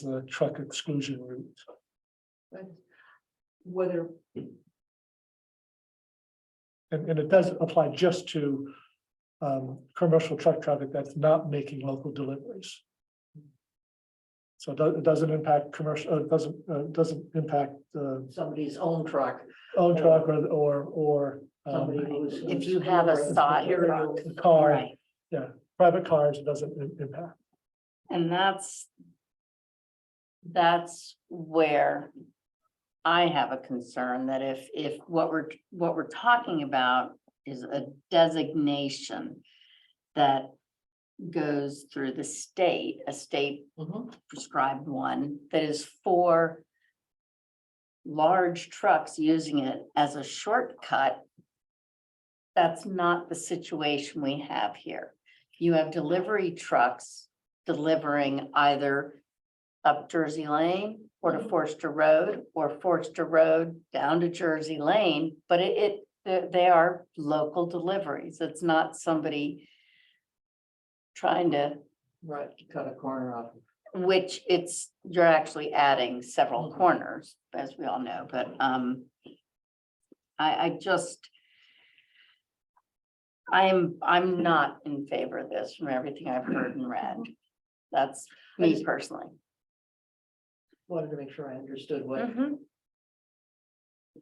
a truck exclusion route. Whether, And it does apply just to commercial truck traffic that's not making local deliveries. So it doesn't impact commercial, it doesn't impact somebody's own truck, own truck or somebody who's. If you have a side material- truck. car, Right. yeah, private cars, it doesn't impact. And that's where I have a concern that if what we're talking about is a designation that goes through the state, a state Mhm. prescribed one that is for large trucks using it as a shortcut, that's not the situation we have here. You have delivery trucks delivering either up Jersey Lane or to Forster Road, or Forster Road down to Jersey Lane, but they are local deliveries. It's not somebody trying to, Right, to cut a corner off. which you're actually adding several corners, as we all know, but I'm not in favor of this from everything I've heard and read. That's me personally. Wanted to make sure I understood what.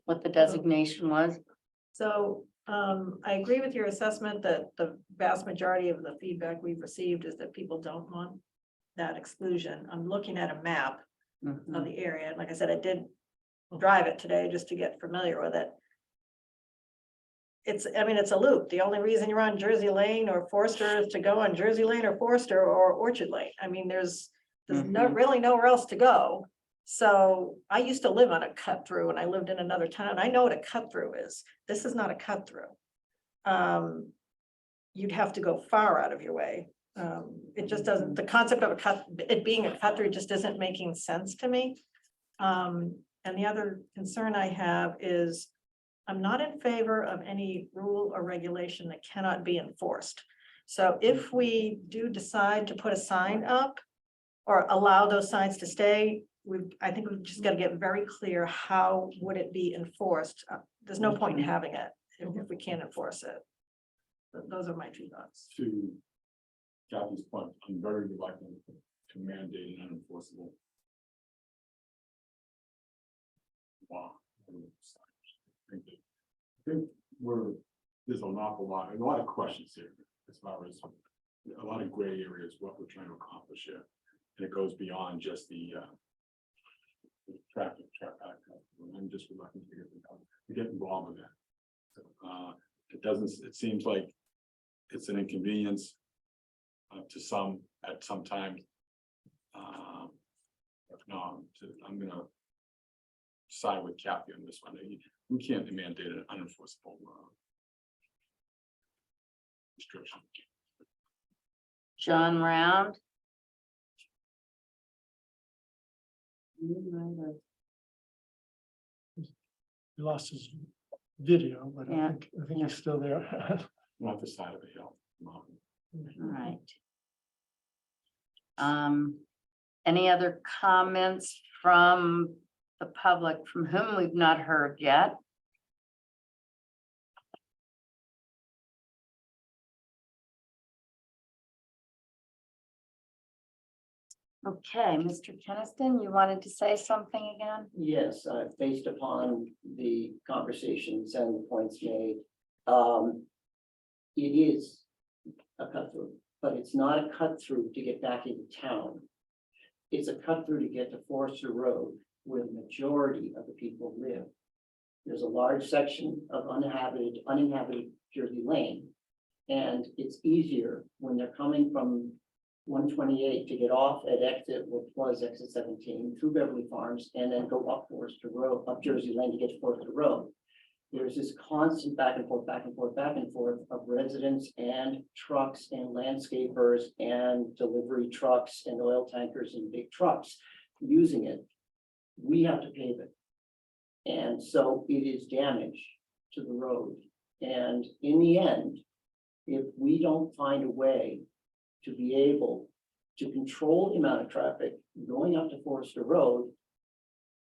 What the designation was. So I agree with your assessment that the vast majority of the feedback we've received is that people don't want that exclusion. I'm looking at a map of the area. Like I said, I did drive it today just to get familiar with it. It's a loop. The only reason you're on Jersey Lane or Forster is to go on Jersey Lane or Forster or Orchard Lane. I mean, there's no really nowhere else to go. So I used to live on a cut through and I lived in another town. I know what a cut through is. This is not a cut through. You'd have to go far out of your way. It just doesn't, the concept of it being a cut through just isn't making sense to me. And the other concern I have is I'm not in favor of any rule or regulation that cannot be enforced. So if we do decide to put a sign up or allow those signs to stay, I think we've just got to get very clear, how would it be enforced? There's no point in having it if we can't enforce it. Those are my two thoughts. To Kathy's point, I'm very reluctant to mandate an unenforceable. Wow. I think there's an awful lot, a lot of questions here as far as a lot of gray areas, what we're trying to accomplish here. And it goes beyond just the traffic. I'm just reluctant to get involved in that. It doesn't, it seems like it's an inconvenience to some at some time. No, I'm gonna side with Kathy on this one. We can't mandate an unenforceable restriction. John Round. He lost his video, but Yeah. I think he's still there. Not the side of the hill. Mountain. All right. Any other comments from the public from whom we've not heard yet? Okay, Mr. Keniston, you wanted to say something again? Yes, based upon the conversations and the points made, it is a cut through, but it's not a cut through to get back into town. It's a cut through to get to Forester Road, where the majority of the people live. There's a large section of uninhabited Jersey Lane. And it's easier when they're coming from 128 to get off at exit, what was exit 17, through Beverly Farms, and then go up Forester Road, up Jersey Lane to get to Forester Road. There's this constant back and forth, back and forth, back and forth of residents and trucks and landscapers and delivery trucks and oil tankers and big trucks using it. We have to pave it. And so it is damage to the road. And in the end, if we don't find a way to be able to control the amount of traffic going up to Forester Road,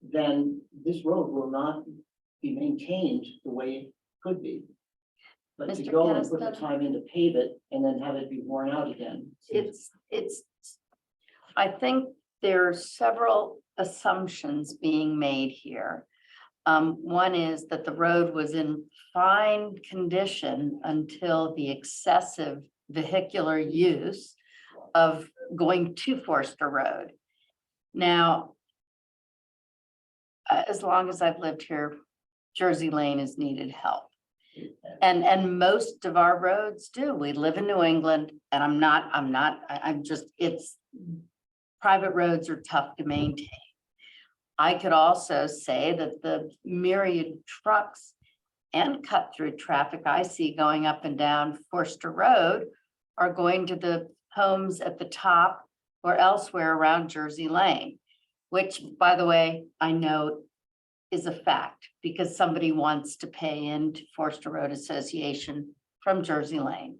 then this road will not be maintained the way it could be. But to Mr. go and put the Keniston? time in to pave it and then have it be worn out again. I think there are several assumptions being made here. One is that the road was in fine condition until the excessive vehicular use of going to Forster Road. Now, as long as I've lived here, Jersey Lane has needed help. And most of our roads do. We live in New England, and I'm just, private roads are tough to maintain. I could also say that the myriad trucks and cut through traffic I see going up and down Forster Road are going to the homes at the top or elsewhere around Jersey Lane, which, by the way, I know is a fact because somebody wants to pay into Forster Road Association from Jersey Lane.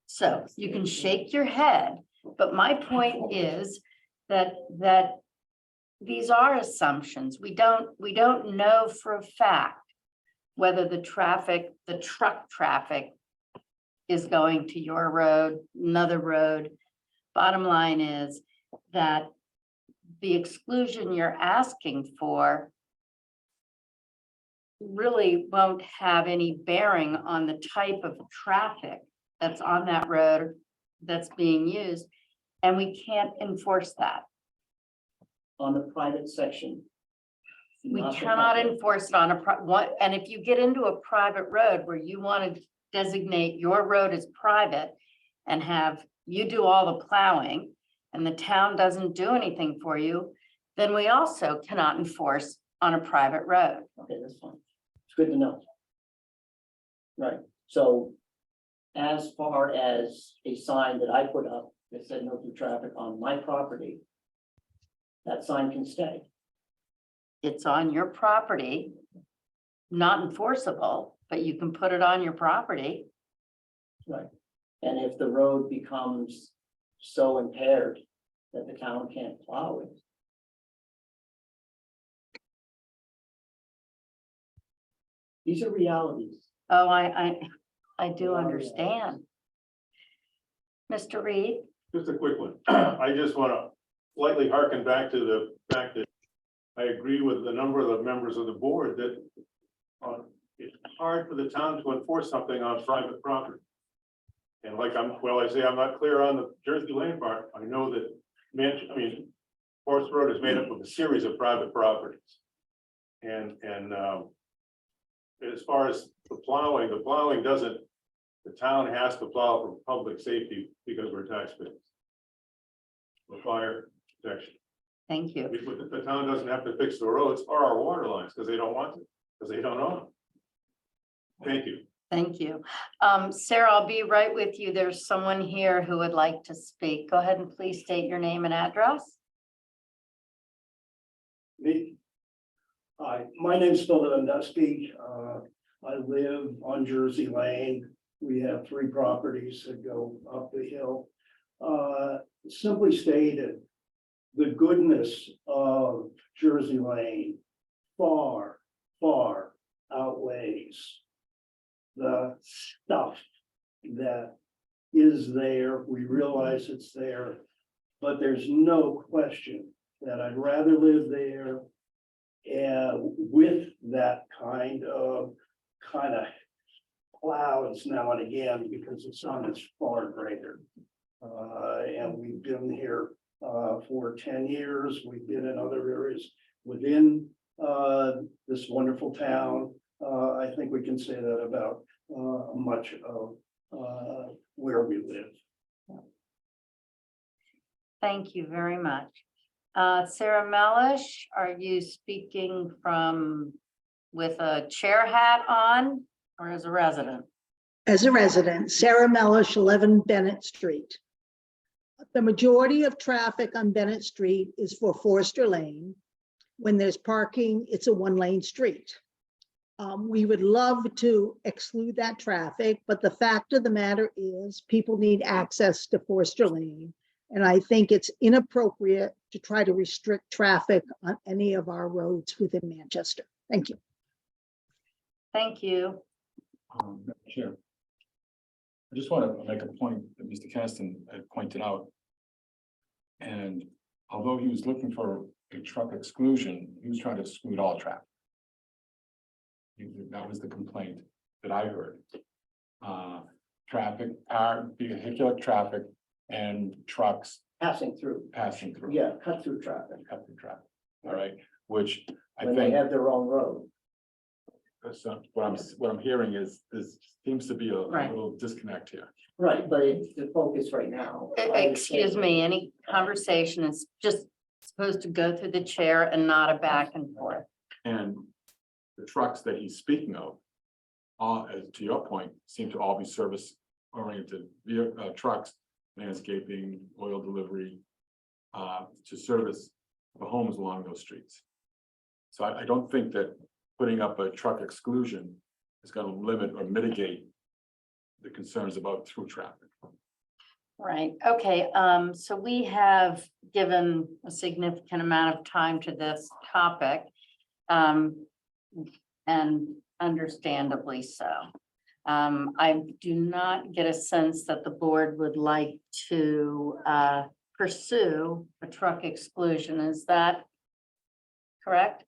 So you can shake your head, but my point is that these are assumptions. We don't know for a fact whether the truck traffic is going to your road, another road. Bottom line is that the exclusion you're asking for really won't have any bearing on the type of traffic that's on that road that's being used, and we can't enforce that. On the private section. We not the cannot public. enforce it on and if you get into a private road where you want to designate your road as private and have you do all the plowing and the town doesn't do anything for you, then we also cannot enforce on a private road. Okay, that's fine. It's good to know. Right, so as far as a sign that I put up that said no through traffic on my property, that sign can stay. It's on your property, not enforceable, but you can put it on your property. Right. And if the road becomes so impaired that the town can't plow it. These are realities. Oh, I do understand. Mr. Reed? Just a quick one. I just want to slightly harken back to the fact that I agree with a number of the members of the board that it's hard for the town to enforce something on private property. And like I'm not clear on the Jersey Lane part. I know that Forest Road is made up of a series of private properties. And as far as the plowing doesn't, the town has to plow for public safety because we're taxpayers. For fire protection. Thank you. The town doesn't have to fix the roads or our water lines because they don't want to, because they don't own them. Thank you. Thank you. Sarah, I'll be right with you. There's someone here who would like to speak. Go ahead and please state your name and address. Me. Hi, my name's Phil Andusky. I live on Jersey Lane. We have 3 properties that go up the hill. Simply stated, the goodness of Jersey Lane far, far outweighs the stuff that is there. We realize it's there, but there's no question that I'd rather live there with that kind of clouds now and again, because the sun is far greater. And we've been here for 10 years. We've been in other areas within this wonderful town. I think we can say that about much of where we live. Thank you very much. Sarah Melish, are you speaking with a chair hat on or as a resident? As a resident, Sarah Mellish, 11 Bennett Street. The majority of traffic on Bennett Street is for Forster Lane. When there's parking, it's a 1-lane street. We would love to exclude that traffic, but the fact of the matter is people need access to Forster Lane. And I think it's inappropriate to try to restrict traffic on any of our roads within Manchester. Thank you. Thank you. Chair. I just want to make a point that Mr. Caston had pointed out. And although he was looking for a truck exclusion, he was trying to exclude all traffic. That was the complaint that I heard. Traffic, vehicular traffic and trucks Passing through, yeah, cut through traffic Cut through traffic, all right, which I when they think. have their own road. So what I'm hearing is this seems to be a Right. little disconnect here. Right, but it's the focus right now. Excuse me, any conversation is just supposed to go through the chair and not a back and forth. And the trucks that he's speaking of, as to your point, seem to all be service oriented trucks, landscaping, oil delivery, to service the homes along those streets. So I don't think that putting up a truck exclusion is going to limit or mitigate the concerns about through traffic. Right, okay, so we have given a significant amount of time to this topic. And understandably so. I do not get a sense that the board would like to pursue a truck exclusion. Is that correct?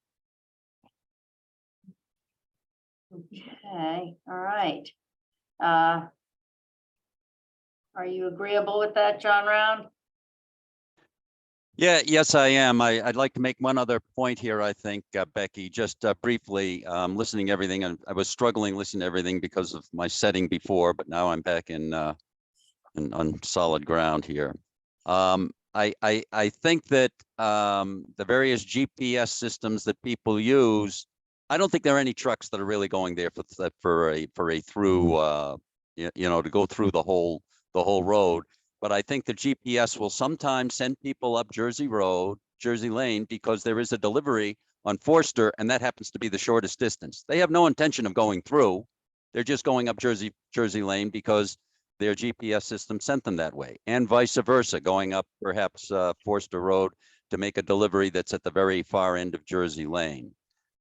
Okay, all right. Are you agreeable with that, John Round? Yeah, yes, I am. I'd like to make one other point here, I think, Becky, just briefly, listening to everything, and I was struggling listening to everything because of my setting before, but now I'm back on solid ground here. I think that the various GPS systems that people use, I don't think there are any trucks that are really going there for a through, to go through the whole road. But I think the GPS will sometimes send people up Jersey Lane, because there is a delivery on Forster, and that happens to be the shortest distance. They have no intention of going through. They're just going up Jersey Lane because their GPS system sent them that way, and vice versa, going up perhaps Forster Road to make a delivery that's at the very far end of Jersey Lane.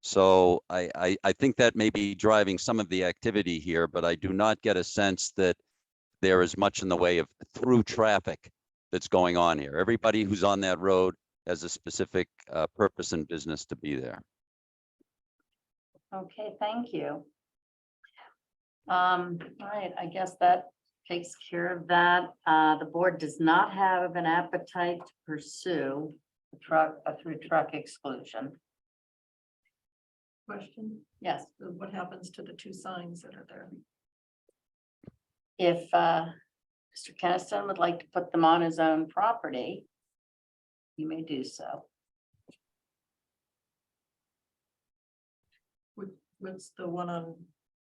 So I think that may be driving some of the activity here, but I do not get a sense that there is much in the way of through traffic that's going on here. Everybody who's on that road has a specific purpose and business to be there. Okay, thank you. All right, I guess that takes care of that. The board does not have an appetite to pursue a through truck exclusion. Question, Yes, what happens to the two signs that are there? if Mr. Keniston would like to put them on his own property, you may do so. What's the one on,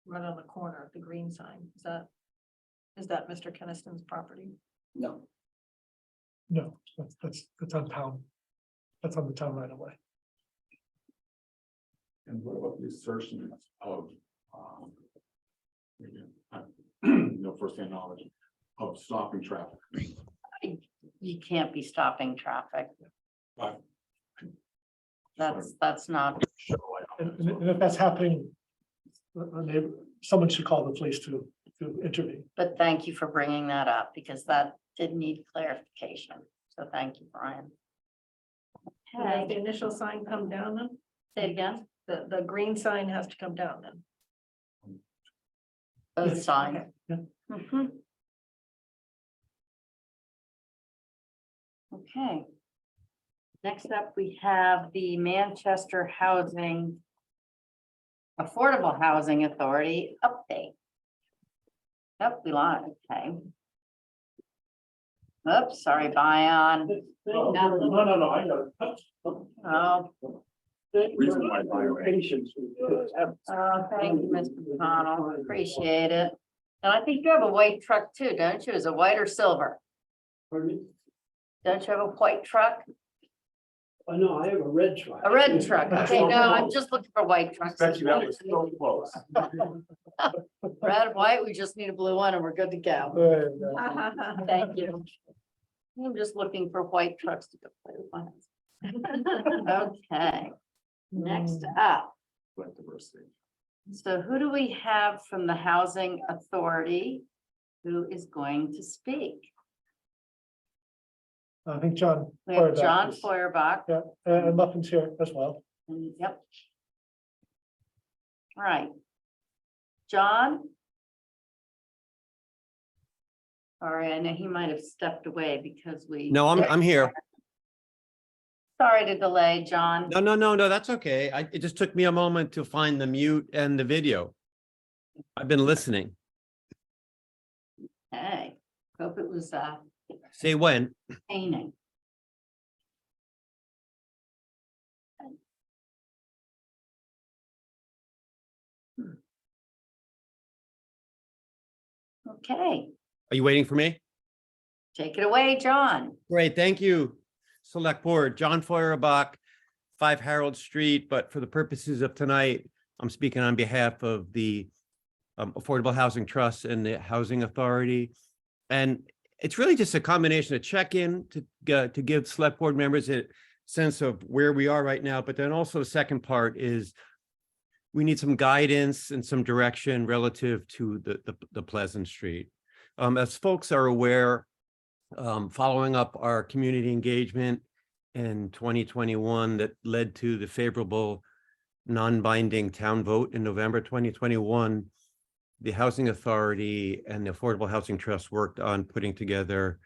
right on the corner, the green sign? Is that Mr. Keniston's property? No, No, that's on town. That's on the town right away. And what about the assertion of, no firsthand knowledge of stopping traffic? You can't be stopping traffic. But That's not, And if that's happening, someone should call the police to intervene. but thank you for bringing that up because that did need clarification. So thank you, Brian. Does Okay, the initial sign come down then? say it again, The green sign has to come down then? both Yes. signs. Yeah. Mhm. Okay. Next up, we have the Manchester Affordable Housing Authority update. Yep, we live, okay. Oops, sorry, Bion. No, I got it. Oh, Reason why Patience. thank you, Mr. McConnell, appreciate it. And I think you have a white truck too, don't you? Is it white or silver? Don't you have a white truck? Oh, no, I have a red truck. A red truck, okay, no, I'm just looking for white trucks. Bet you that was so close. Red, white, we just need a blue one and we're good to go. Thank you. I'm just looking for white trucks to go play with my husband. Okay, next up, Like diversity. so who do we have from the Housing Authority who is going to speak? I think John. We have Feuerbach John is- Feuerbach. Yeah, and Muffin's here as well. Yep. All right. John? Sorry, I know he might have stepped away because we. No, I'm here. Sorry to delay, John. No, that's okay. It just took me a moment to find the mute and the video. I've been listening. Hey, hope it was Say when. entertaining. Okay, Are you waiting for me? take it away, John. Great, thank you. Select Board, John Feuerbach, 5 Harold Street, but for the purposes of tonight, I'm speaking on behalf of the Affordable Housing Trust and the Housing Authority. And it's really just a combination of check-in to give Select Board members a sense of where we are right now, but then also the second part is we need some guidance and some direction relative to the Pleasant Street. As folks are aware, following up our community engagement in 2021 that led to the favorable non-binding town vote in November 2021, the Housing Authority and the Affordable Housing Trust worked on putting together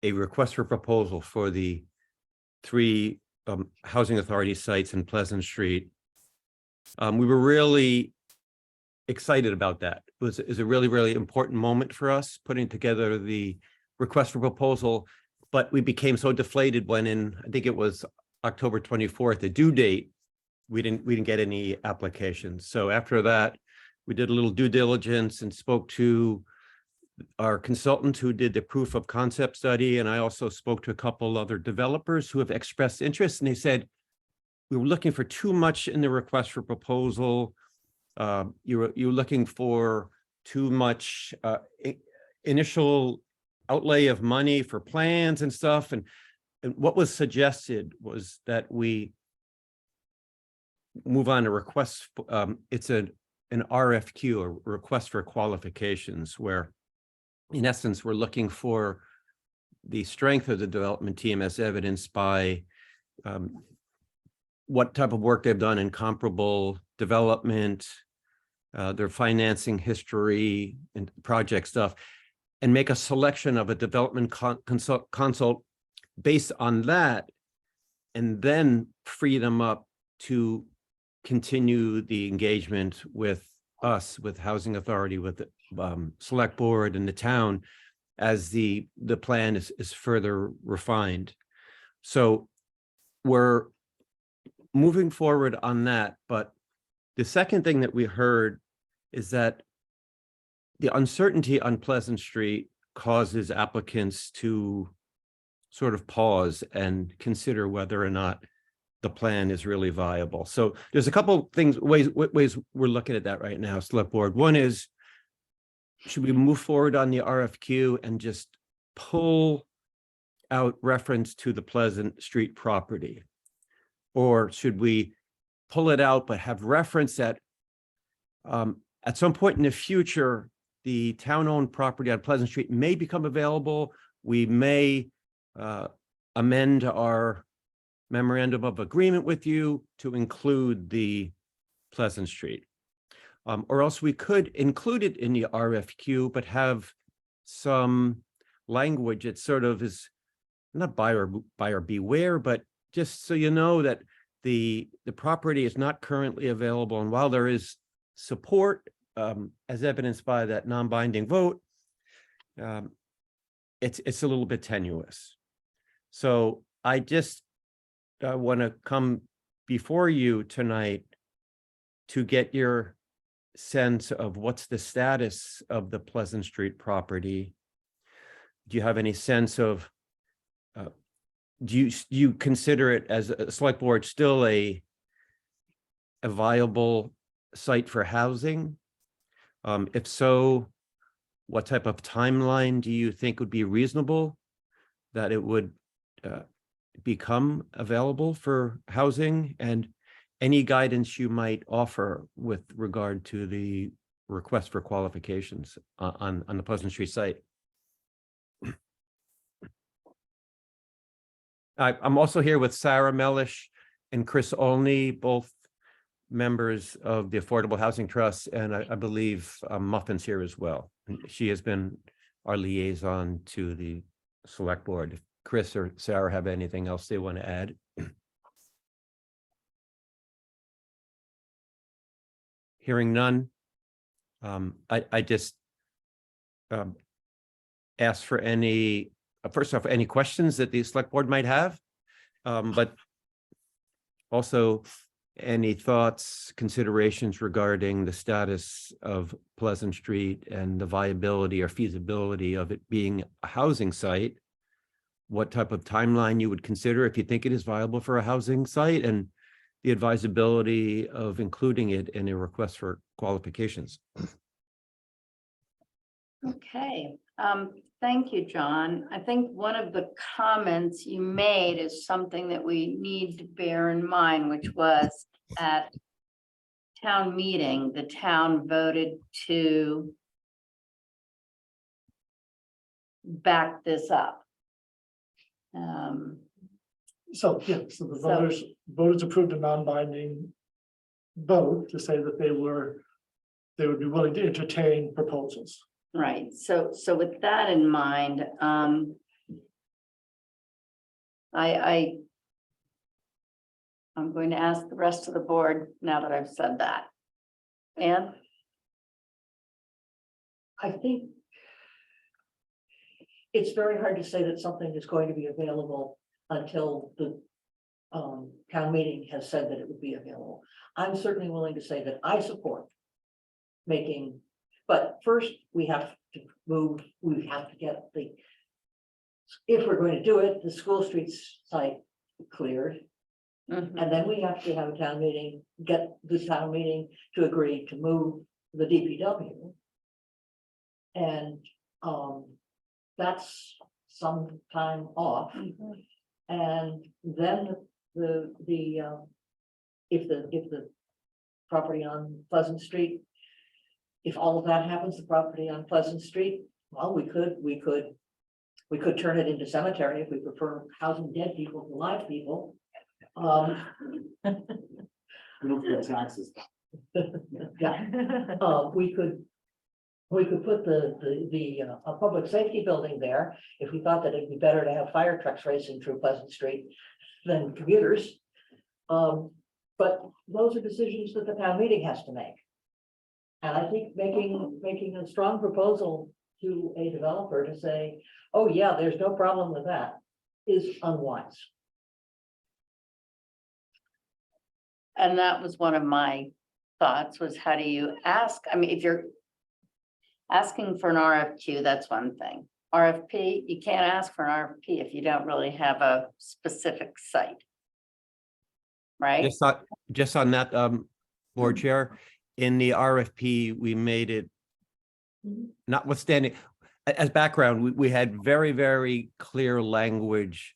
a request for proposal for the 3 housing authority sites in Pleasant Street. We were really excited about that. It was a really, really important moment for us, putting together the request for proposal, but we became so deflated when I think it was October 24th, the due date, we didn't get any applications. So after that, we did a little due diligence and spoke to our consultant who did the proof of concept study. And I also spoke to a couple other developers who have expressed interest, and they said, we were looking for too much in the request for proposal. You're looking for too much initial outlay of money for plans and stuff. And what was suggested was that we move on to requests. It's an RFQ, a request for qualifications, where in essence, we're looking for the strength of the development team as evidenced by what type of work they've done in comparable development, their financing history and project stuff, and make a selection of a development consult based on that, and then free them up to continue the engagement with us, with Housing Authority, with the Select Board and the town as the plan is further refined. So we're moving forward on that. But the second thing that we heard is that the uncertainty on Pleasant Street causes applicants to sort of pause and consider whether or not the plan is really viable. So there's a couple things, ways we're looking at that right now, Select Board. One is, should we move forward on the RFQ and just pull out reference to the Pleasant Street property? Or should we pull it out but have reference that at some point in the future, the town-owned property on Pleasant Street may become available? We may amend our memorandum of agreement with you to include the Pleasant Street. Or else we could include it in the RFQ, but have some language that sort of is not buyer beware, but just so you know that the property is not currently available. And while there is support, as evidenced by that non-binding vote, it's a little bit tenuous. So I just want to come before you tonight to get your sense of what's the status of the Pleasant Street property. Do you have any sense of, do you consider it as a Select Board still a viable site for housing? If so, what type of timeline do you think would be reasonable that it would become available for housing? And any guidance you might offer with regard to the request for qualifications on the Pleasant Street site. I'm also here with Sarah Mellish and Chris Olney, both members of the Affordable Housing Trust, and I believe Muffin's here as well. She has been our liaison to the Select Board. If Chris or Sarah have anything else they want to add. Hearing none, I just ask for any, first off, any questions that the Select Board might have, but also any thoughts, considerations regarding the status of Pleasant Street and the viability or feasibility of it being a housing site. What type of timeline you would consider if you think it is viable for a housing site, and the advisability of including it in a request for qualifications. Okay, thank you, John. I think one of the comments you made is something that we need to bear in mind, which was at town meeting, the town voted to back this up. So, yeah, so the voters approved a non-binding vote to say that they would be willing to entertain proposals. Right, so with that in mind, I'm going to ask the rest of the board now that I've said that. Ann? I think it's very hard to say that something is going to be available until the town meeting has said that it would be available. I'm certainly willing to say that I support making, but first we have to get if we're going to do it, the School Street site cleared. Mhm. And then we have to have a town meeting, get the town meeting to agree to move the DPW. And That's some time off. And then if the property on Pleasant Street, if all of that happens, the property on Pleasant Street, well, we could turn it into cemetery if we prefer housing dead people to live people. We don't get taxes. Yeah, we could put a public safety building there if we thought that it'd be better to have fire trucks racing through Pleasant Street than commuters. But those are decisions that the town meeting has to make. And I think making a strong proposal to a developer to say, oh yeah, there's no problem with that, is unwise. And that was one of my thoughts, was how do you ask? I mean, if you're asking for an RFQ, that's one thing. RFP, you can't ask for an RFP if you don't really have a specific site. Right? Just on that, Board Chair, in the RFP, we made it notwithstanding, as background, we had very, very clear language,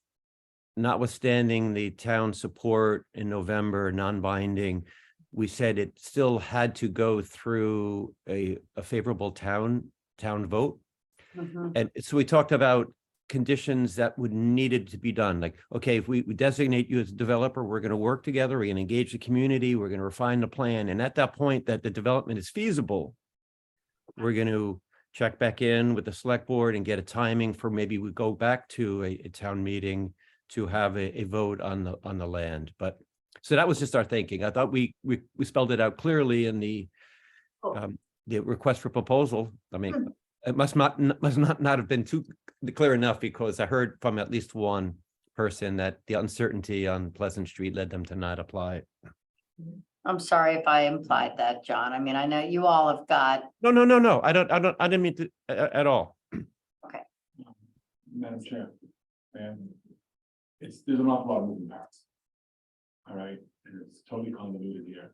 notwithstanding the town support in November, non-binding. We said it still had to go through a favorable town vote. Mhm. And so we talked about conditions that would needed to be done. Like, okay, if we designate you as a developer, we're going to work together, we're going to engage the community, we're going to refine the plan. And at that point that the development is feasible, we're going to check back in with the select board and get a timing for maybe we go back to a town meeting to have a vote on the land. But so that was just our thinking. I thought we spelled it out clearly in the request for proposal. I mean, it must not have been too clear enough, because I heard from at least one person that the uncertainty on Pleasant Street led them to not apply. I'm sorry if I implied that, John. I mean, I know you all have got, No. I didn't mean to at all. Madam Chair, and there's an awful lot of moving parts. All right, and it's totally convoluted here.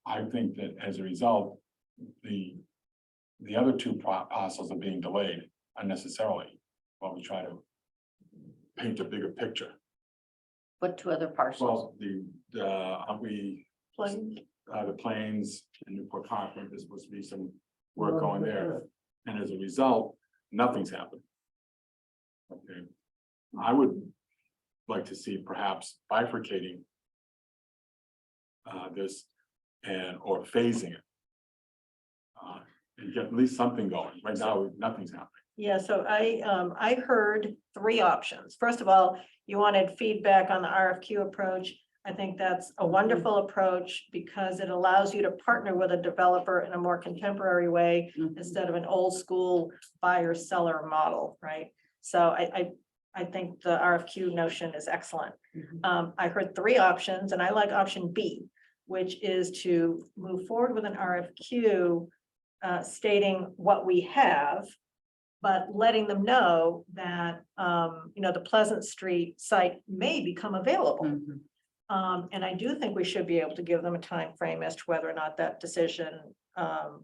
I think that as a result, the other two parcels are being delayed unnecessarily while we try to paint a bigger picture. what two other parcels? Well, the Plains and Newport Conference, there's supposed to be some work going there. And as a result, nothing's happened. Okay, I would like to see perhaps bifurcating this or phasing it. And get at least something going. Right now, nothing's happening. Yeah, so I heard three options. First of all, you wanted feedback on the RFQ approach. I think that's a wonderful approach because it allows you to partner with a developer in a more contemporary way instead of an old school buyer seller model, right? So I think the RFQ notion is excellent. I heard three options and I like option B, which is to move forward with an RFQ stating what we have, but letting them know that, the Pleasant Street site may become available. And I do think we should be able to give them a time frame as to whether or not that decision,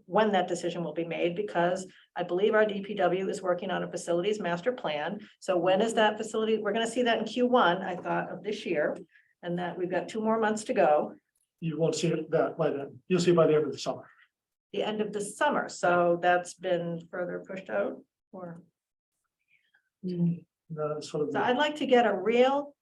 when that decision will be made, because I believe our DPW is working on a facilities master plan. So when is that facility? We're going to see that in Q1, I thought, of this year, and that we've got 2 more months to go. You won't see it that by then. You'll see it by the end of the summer. The end of the summer, so that's been further pushed out, or? Sort of. So I'd like to get a real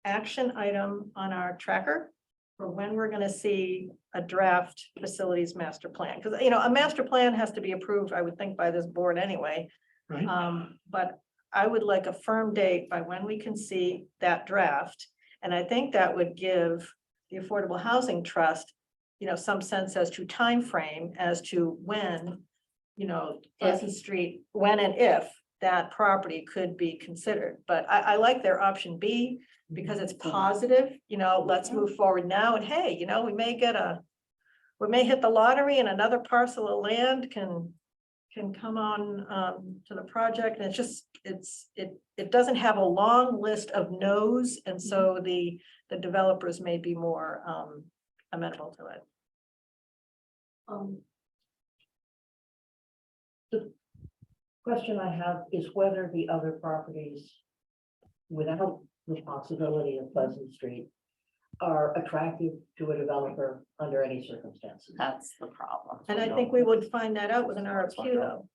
action item on our tracker for when we're gonna see a draft facilities master plan. Because, a master plan has to be approved, I would think, by this board anyway. Right. But I would like a firm date by when we can see that draft. And I think that would give the Affordable Housing Trust, some sense as to time frame as to when, Pleasant Street, when and if that property could be considered. But I like their option B because it's positive, let's move forward now. And hey, we may hit the lottery and another parcel of land can come on to the project. And it doesn't have a long list of no's. And so the developers may be more amenable to it. Question I have is whether the other properties without the possibility of Pleasant Street are attractive to a developer under any circumstances. That's the problem. And I think we would find that out with an RFQ though.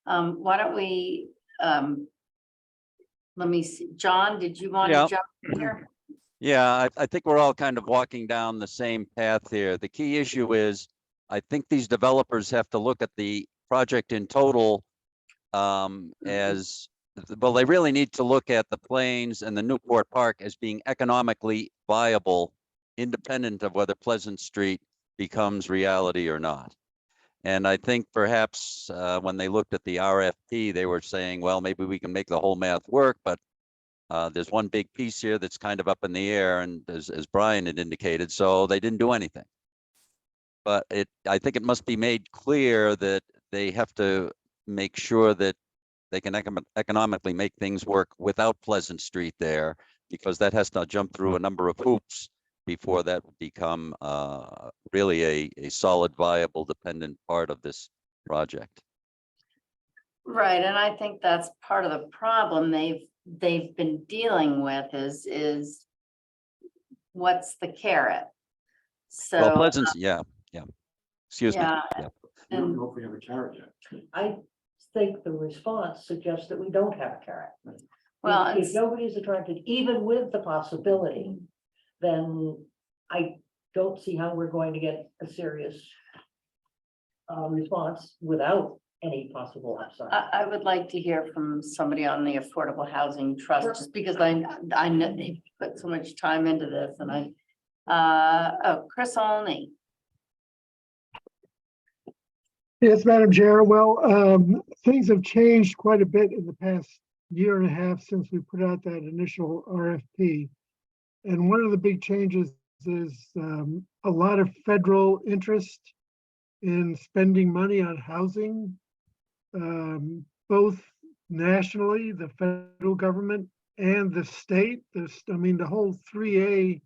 Why don't we, let me see, John, did you want Yeah. to jump in here? Yeah, I think we're all kind of walking down the same path here. The key issue is, I think these developers have to look at the project in total as, well, they really need to look at the Plains and the Newport Park as being economically viable, independent of whether Pleasant Street becomes reality or not. And I think perhaps when they looked at the RFP, they were saying, well, maybe we can make the whole math work, but there's one big piece here that's kind of up in the air, and as Brian had indicated, so they didn't do anything. But I think it must be made clear that they have to make sure that they can economically make things work without Pleasant Street there, because that has to jump through a number of hoops before that would become really a solid, viable, dependent part of this project. Right, and I think that's part of the problem they've been dealing with is what's the carrot? Well, So, Pleasant, yeah. Excuse me. yeah, Yeah. I don't and know if we have a carrot yet. I think the response suggests that we don't have a carrot. well, If it's- nobody's attracted, even with the possibility, then I don't see how we're going to get a serious response without any possible upside. I would like to hear from somebody on the Affordable Housing Trust, just because I know they put so much time into this and Chris Olney. Yes, Madam Chair. Well, things have changed quite a bit in the past year and a half since we put out that initial RFP. And one of the big changes is a lot of federal interest in spending money on housing, both nationally, the federal government and the state. I mean, the whole 3A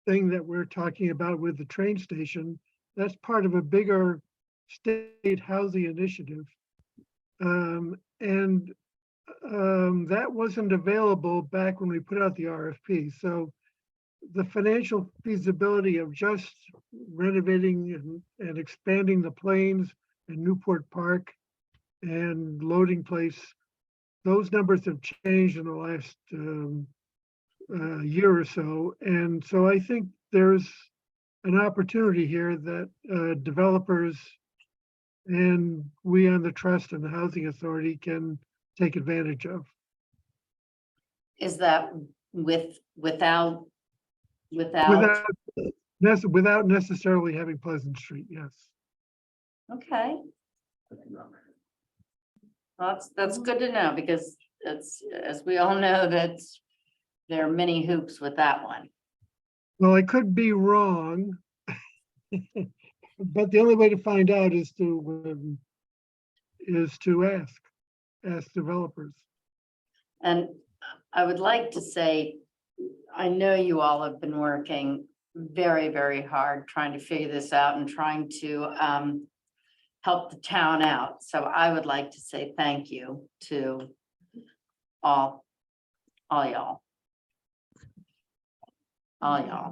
thing that we're talking about with the train station, that's part of a bigger state housing initiative. That wasn't available back when we put out the RFP. So the financial feasibility of just renovating and expanding the Plains and Newport Park and Loading Place, those numbers have changed in the last year or so. And so I think there's an opportunity here that developers and we on the trust and the Housing Authority can take advantage of. Is that without Without necessarily having Pleasant Street, yes. okay, that's good to know, because it's, as we all know, that there are many hoops with that one. Well, I could be wrong. But the only way to find out is to ask developers. And I would like to say, I know you all have been working very, very hard trying to figure this out and trying to help the town out. So I would like to say thank you to all y'all. All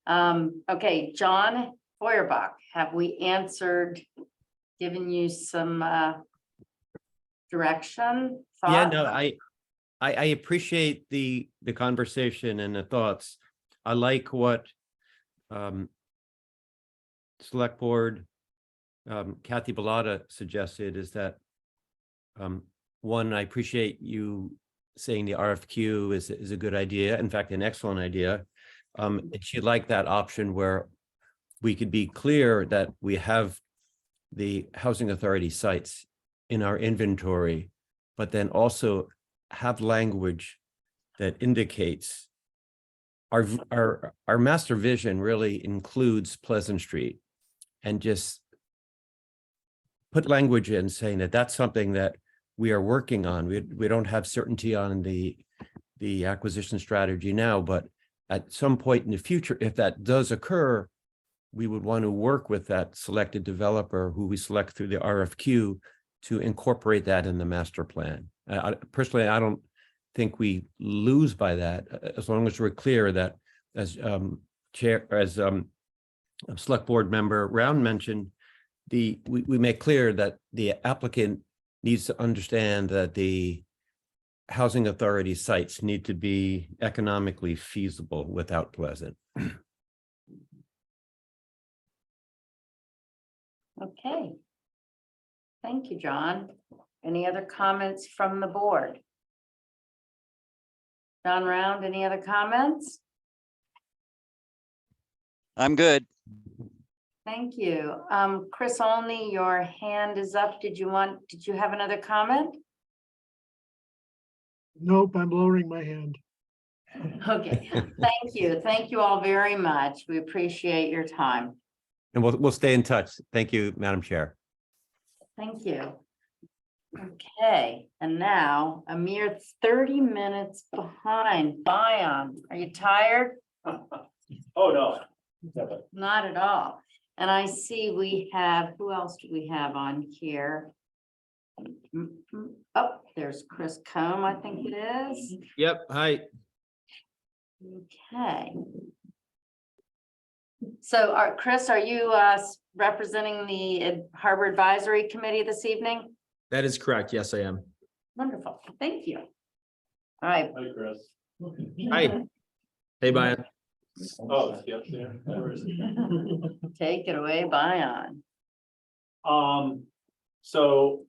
y'all. Okay, John Feuerbach, have we answered, given you some direction? Yeah, thought? no, I appreciate the conversation and the thoughts. I like what Select Board Kathy Bellata suggested, is that one, I appreciate you saying the RFQ is a good idea, in fact, an excellent idea. And she'd like that option where we could be clear that we have the Housing Authority sites in our inventory, but then also have language that indicates our master vision really includes Pleasant Street, and just put language in saying that that's something that we are working on. We don't have certainty on the acquisition strategy now, but at some point in the future, if that does occur, we would want to work with that selected developer who we select through the RFQ to incorporate that in the master plan. Personally, I don't think we lose by that, as long as we're clear that as Select Board Member Round mentioned, we make clear that the applicant needs to understand that the housing authority sites need to be economically feasible without Pleasant. Okay. Thank you, John. Any other comments from the board? John Round, any other comments? I'm good. Thank you. Chris Olney, your hand is up. Did you have another comment? Nope, I'm lowering my hand. Okay, thank you. Thank you all very much. We appreciate your time. And we'll stay in touch. Thank you, Madam Chair. Thank you. Okay, and now a mere 30 minutes behind. Bion, are you tired? Oh, no. Not at all. And I see we have, who else do we have on here? Oh, there's Chris Combe, I think it is. Yep, hi. Okay. So, Chris, are you representing the Harbor Advisory Committee this evening? That is correct. Yes, I am. Wonderful, thank you. All right. Hi, Chris. Hi. Hey, Brian. Oh, yep, there. Where is it? Take it away, Bion. So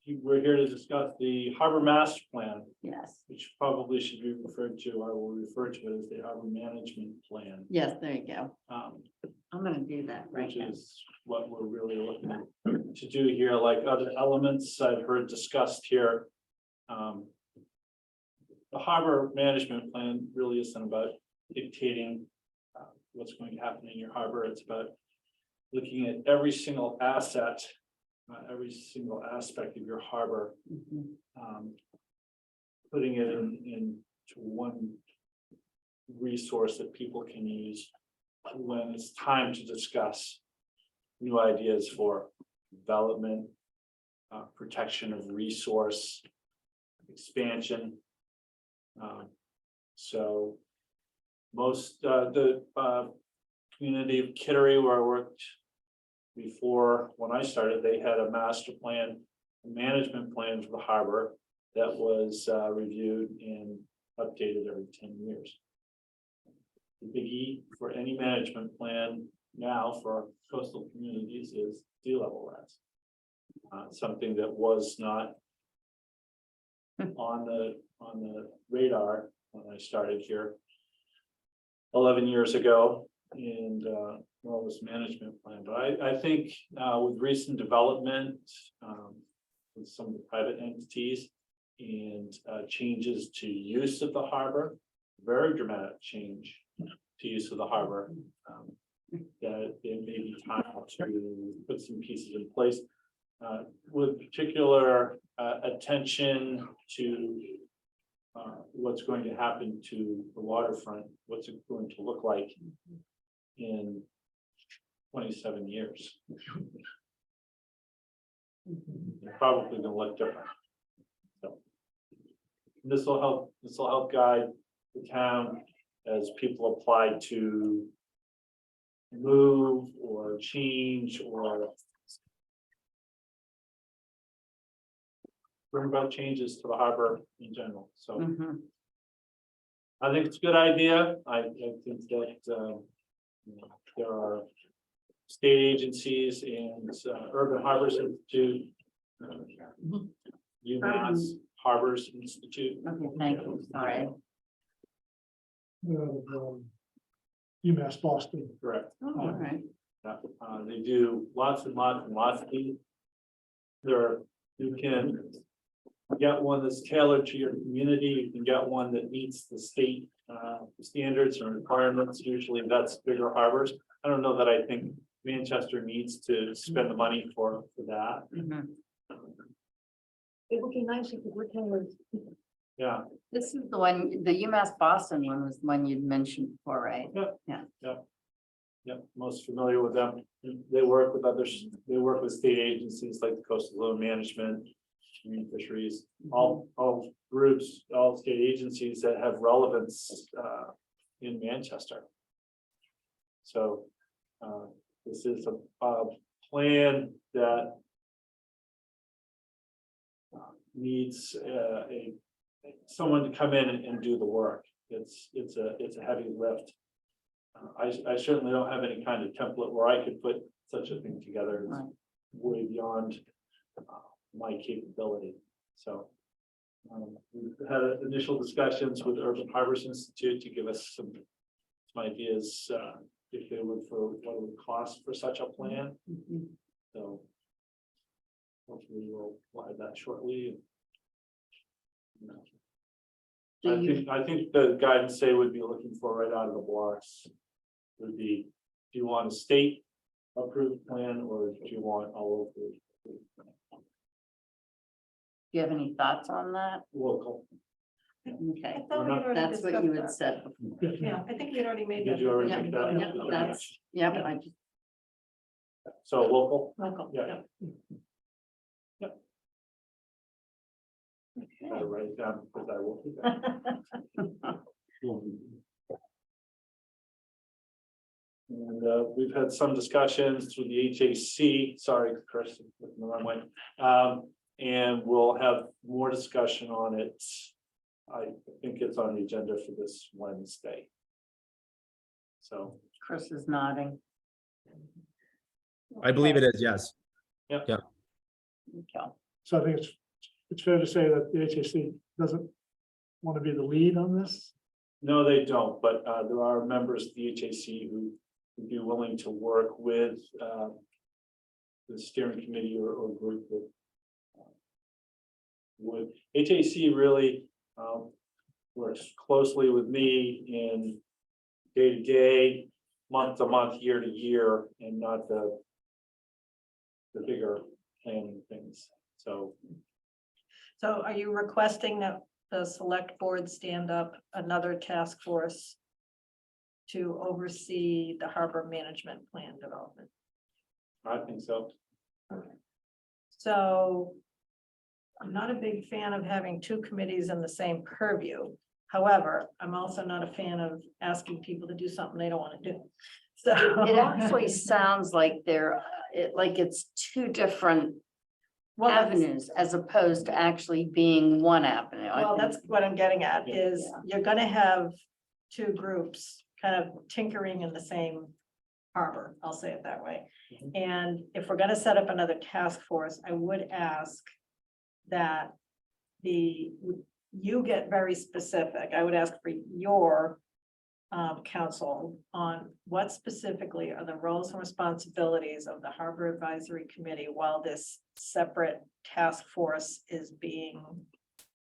we're here to discuss the harbor master plan, Yes, which probably should be referred to, I will refer to it as the harbor management plan. yes, there you go. Um, I'm gonna do that right which now. is what we're really looking to do here, like other elements I've heard discussed here. The harbor management plan really isn't about dictating what's going to happen in your harbor. It's about looking at every single asset, every single aspect of your harbor, Mhm. putting it into one resource that people can use when it's time to discuss new ideas for development, protection of resource, expansion. So most, the community of Kittery, where I worked before, when I started, they had a master plan, a management plan for the harbor that was reviewed and updated every 10 years. The big E for any management plan now for coastal communities is sea level rise. Something that was not on the radar when I started here 11 years ago, and well, this management plan. But I think with recent development with some of the private entities and changes to use of the harbor, very dramatic change to use of the harbor, that it may be time to put some pieces in place with particular attention to what's going to happen to the waterfront, what's it going to look like in 27 years. They're probably gonna look different. So this will help guide the town as people apply to move or change or bring about changes to the harbor in general. So Mhm. I think it's a good idea. I think that there are state agencies and Urban Harbors Institute, UMass Harbors Institute. Okay, thank you, sorry. UMass Boston. Correct. Oh, all right. They do lots and lots and lots of these. You can get one that's tailored to your community. You can get one that meets the state standards and requirements. Usually that's bigger harbors. I don't know that I think Manchester needs to spend the money for that. Mhm. It would be nice if it were tailored. Yeah, This is the one, the UMass Boston one was the one you'd mentioned before, right? yep, most familiar with them. They work with others, they work with state agencies like the Coastal Zone Management, Marine Fisheries, all groups, all state agencies that have relevance in Manchester. So this is a plan that needs someone to come in and do the work. It's a heavy lift. I certainly don't have any kind of template where I could put such a thing together. It's way beyond my capability. So we've had initial discussions with Urban Harbors Institute to give us some ideas if they would, for what it would cost for such a plan. So hopefully we'll have that shortly. I think the guidance they would be looking for right out of the blocks would be, do you want a state approved plan or do you want all of the Do you have any thoughts on that? local? Okay, I thought we'd already that's what you had discussed said. that. Yeah, I think we'd already made that. Did you already Yeah, make that? yeah, that's, yep, I just, So local, Local, yeah. I'll write it down because I will keep that. And we've had some discussions through the HAC, sorry, Chris, looking the wrong way. And we'll have more discussion on it. I think it's on the agenda for this Wednesday. So, Chris is nodding. I believe it is, yes. Okay. So I think it's fair to say that the HAC doesn't want to be the lead on this. no, they don't, but there are members of the HAC who would be willing to work with the steering committee or group that would. HAC really works closely with me in day-to-day, month-to-month, year-to-year, and not the bigger planning things. So are you requesting that the select board stand up another task force to oversee the harbor management plan development? I think so. So I'm not a big fan of having two committees in the same purview. However, I'm also not a fan of asking people to do something they don't want to do. So It actually sounds like it's two different well, that's- avenues as opposed to actually being one avenue. I Well, think. that's what I'm getting at is Yeah. you're gonna have two groups kind of tinkering in the same harbor, I'll say it that way. And if we're gonna set up another task force, I would ask that you get very specific. I would ask for your counsel on what specifically are the roles and responsibilities of the Harbor Advisory Committee while this separate task force is being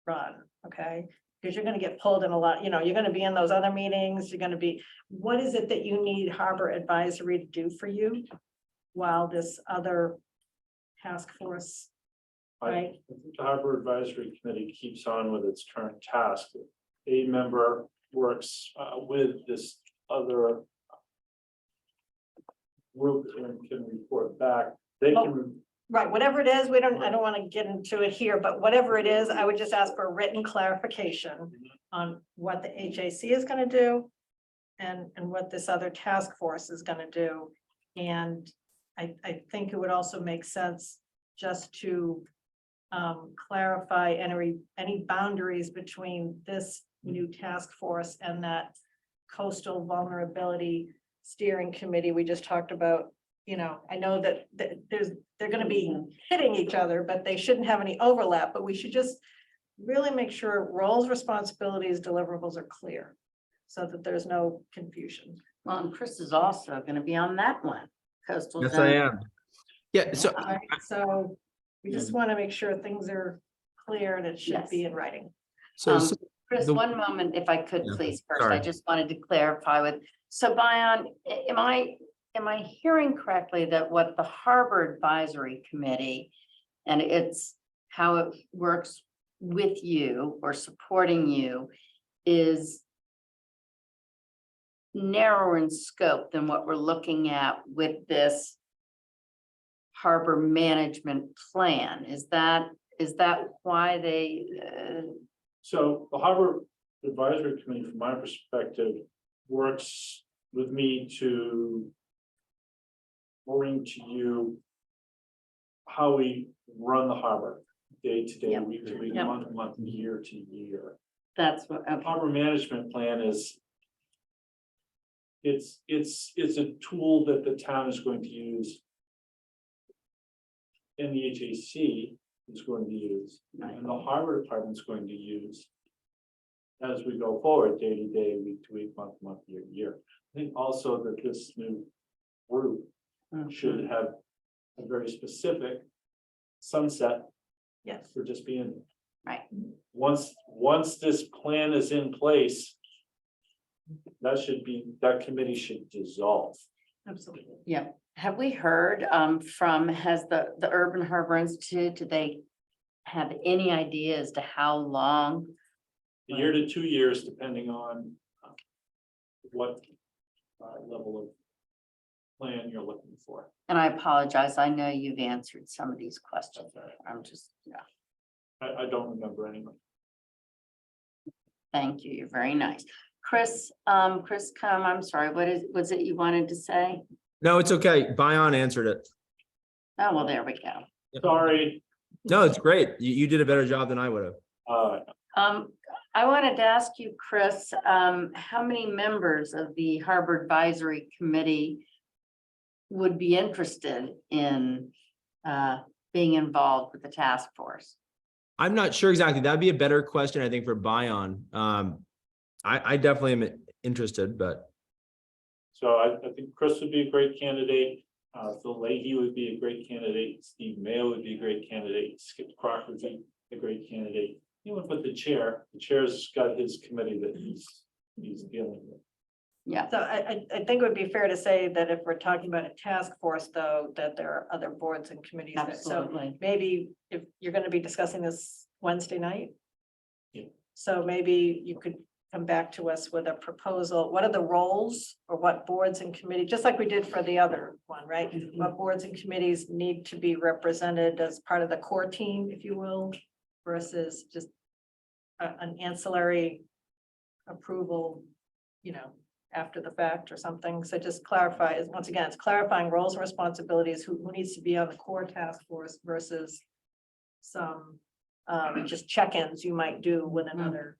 run, okay? Because you're gonna get pulled in a lot, you're gonna be in those other meetings, what is it that you need Harbor Advisory to do for you while this other task force, I right? think the Harbor Advisory Committee keeps on with its current task. A member works with this other group and can report back. They can, Right, whatever it is, I don't want to get into it here, but whatever it is, I would just ask for written clarification on what the HAC is gonna do and what this other task force is gonna do. And I think it would also make sense just to clarify any boundaries between this new task force and that coastal vulnerability steering committee we just talked about. I know that they're gonna be hitting each other, but they shouldn't have any overlap, but we should just really make sure roles, responsibilities, deliverables are clear so that there's no confusion. Well, and Chris is also gonna be on that one, coastal. Yes, I zone. am. Yeah, so All right, so we just want to make sure things are clear and it should Yes. be in writing. so Chris, the- one moment, if I could, Yeah, please, first, I sorry. just wanted to clarify so Bion, am I hearing correctly that what the Harbor Advisory Committee and it's how it works with you or supporting you is narrower in scope than what we're looking at with this harbor management plan. Is that why they, So the Harbor Advisory Committee, from my perspective, works with me to bring to you how we run the harbor day to day, Yep. week to week, Yep. month to month, year to year. that's what, okay, Harbor management plan is it's a tool that the town is going to use. And the HAC is going to use, and the harbor department's going to use. As we go forward, day to day, week to week, month to month, year to year. I think also that this new group should have a very specific sunset Yes. for just being. Right. Once this plan is in place. That committee should dissolve. Absolutely. yeah. Have we heard has the Urban Harbor Institute, do they have any idea as to how long? A year to 2 years, depending on what level of plan you're looking for. And I apologize, I know you've answered some of these questions. I'm just, yeah, I don't remember anyone. thank you. You're very nice. Chris, I'm sorry, was it you wanted to say? No, it's okay. Bion answered it. Oh, well, there we go. Sorry. No, it's great. You did a better job than I would have. I wanted to ask you, Chris, how many members of the Harbor Advisory Committee would be interested in being involved with the task force? I'm not sure exactly. That'd be a better question, I think, for Bion. I definitely am interested, but So I think Chris would be a great candidate. Phil Leahy would be a great candidate. Steve Mayo would be a great candidate. Skip Crocker would be a great candidate. Even with the chair's got his committee that he's dealing with. Yeah, So I think it would be fair to say that if we're talking about a task force, though, that there are other boards and committees. So absolutely. maybe if you're gonna be discussing this Wednesday night. Yeah. So maybe you could come back to us with a proposal. What are the roles or what boards and committees, just like we did for the other one, right? What boards and committees need to be represented as part of the core team, if you will, versus just an ancillary approval, after the fact or something. So just clarify, once again, it's clarifying roles and responsibilities, who needs to be on the core task force versus some just check-ins you might do with another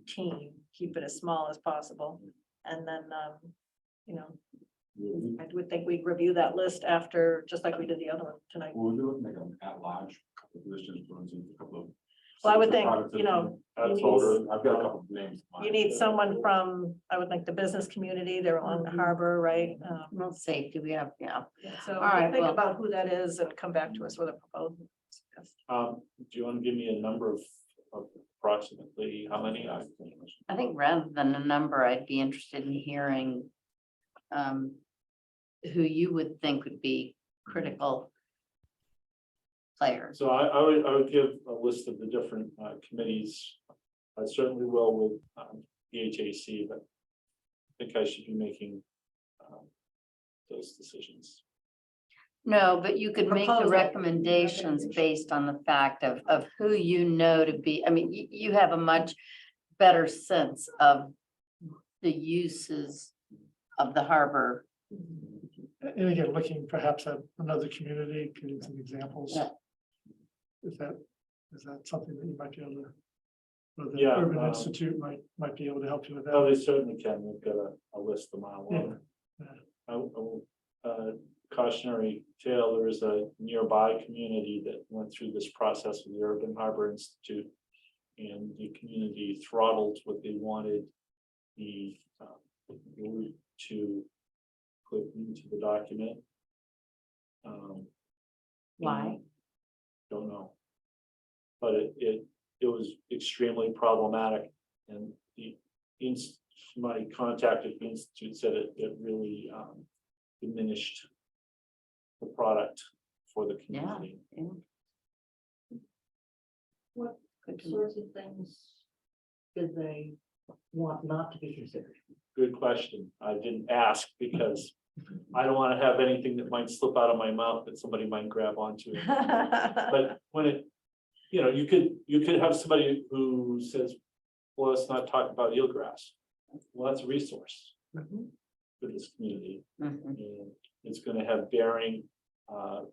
team, keep it as small as possible. And then, I would think we'd review that list after, just like we did the other one tonight. We'll do it, make them at large, couple of positions, for instance, a couple of. Well, I would think, That's you all. I've got a couple of names. in You mind. need someone from, I would think, the business community, they're along the harbor, right? Well, safety, we have, yeah. So All right, think well- about who that is and come back to us with a proposal. Do you want to give me a number of approximately how many? I think rather than a number, I'd be interested in hearing who you would think would be critical players. So I would give a list of the different committees. I certainly will with the HAC, but I think I should be making those decisions. No, but you could make the Proposal. recommendations based on the fact of who you know to be, I mean, you have a much better sense of the uses of the harbor. And again, looking perhaps at another community, getting some examples. Yeah. Is that something that you might be able to? Or the Yeah, Urban Institute might be able to help you with Oh, that. they certainly can. We've got a list a mile long. Cautionary tale, there is a nearby community that went through this process with the Urban Harbor Institute. And the community throttled what they wanted the route to put into the document. Why? Don't know. But it was extremely problematic and somebody contacted the institute, said it really diminished the product for the Yeah. community. What Good to know. sorts of things did they want not to be considered? Good question. I didn't ask because I don't want to have anything that might slip out of my mouth that somebody might grab onto. But when it, you could have somebody who says, well, let's not talk about eelgrass. Well, that's a resource for this community. Mhm. And it's gonna have bearing,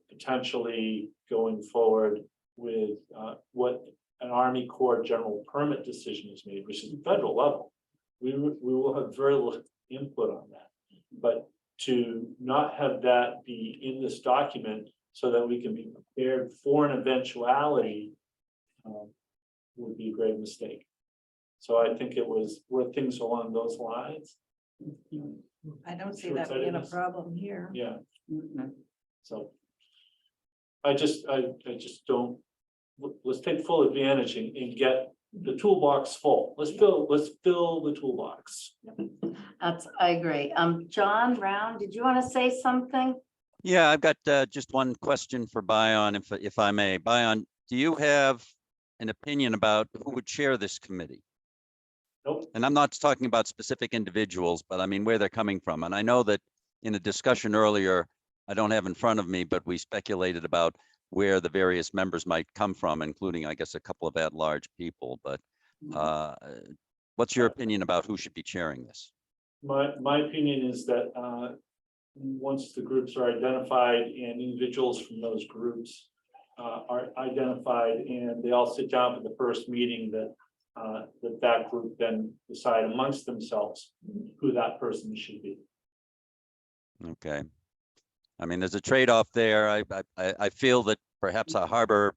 potentially going forward with, what an Army Corps general permit decision is made, which is the federal level. We will have very little input on that. But to not have that be in this document so that we can be prepared for an eventuality would be a great mistake. So I think it was were things along those lines. I don't see that being a problem here. Yeah, Mhm. so. I just don't, let's take full advantage and get the toolbox full. Let's fill the toolbox. I agree. John Round, did you want to say something? Yeah, I've got just one question for Bion, if I may. Bion, do you have an opinion about who would chair this committee? Nope. And I'm not talking about specific individuals, but I mean where they're coming from. And I know that in a discussion earlier, I don't have in front of me, but we speculated about where the various members might come from, including, I guess, a couple of at-large people. But what's your opinion about who should be chairing this? My opinion is that once the groups are identified and individuals from those groups are identified and they all sit down for the first meeting, that that group then decide amongst themselves who that person should be. Okay. I mean, there's a trade-off there. I feel that perhaps a harbor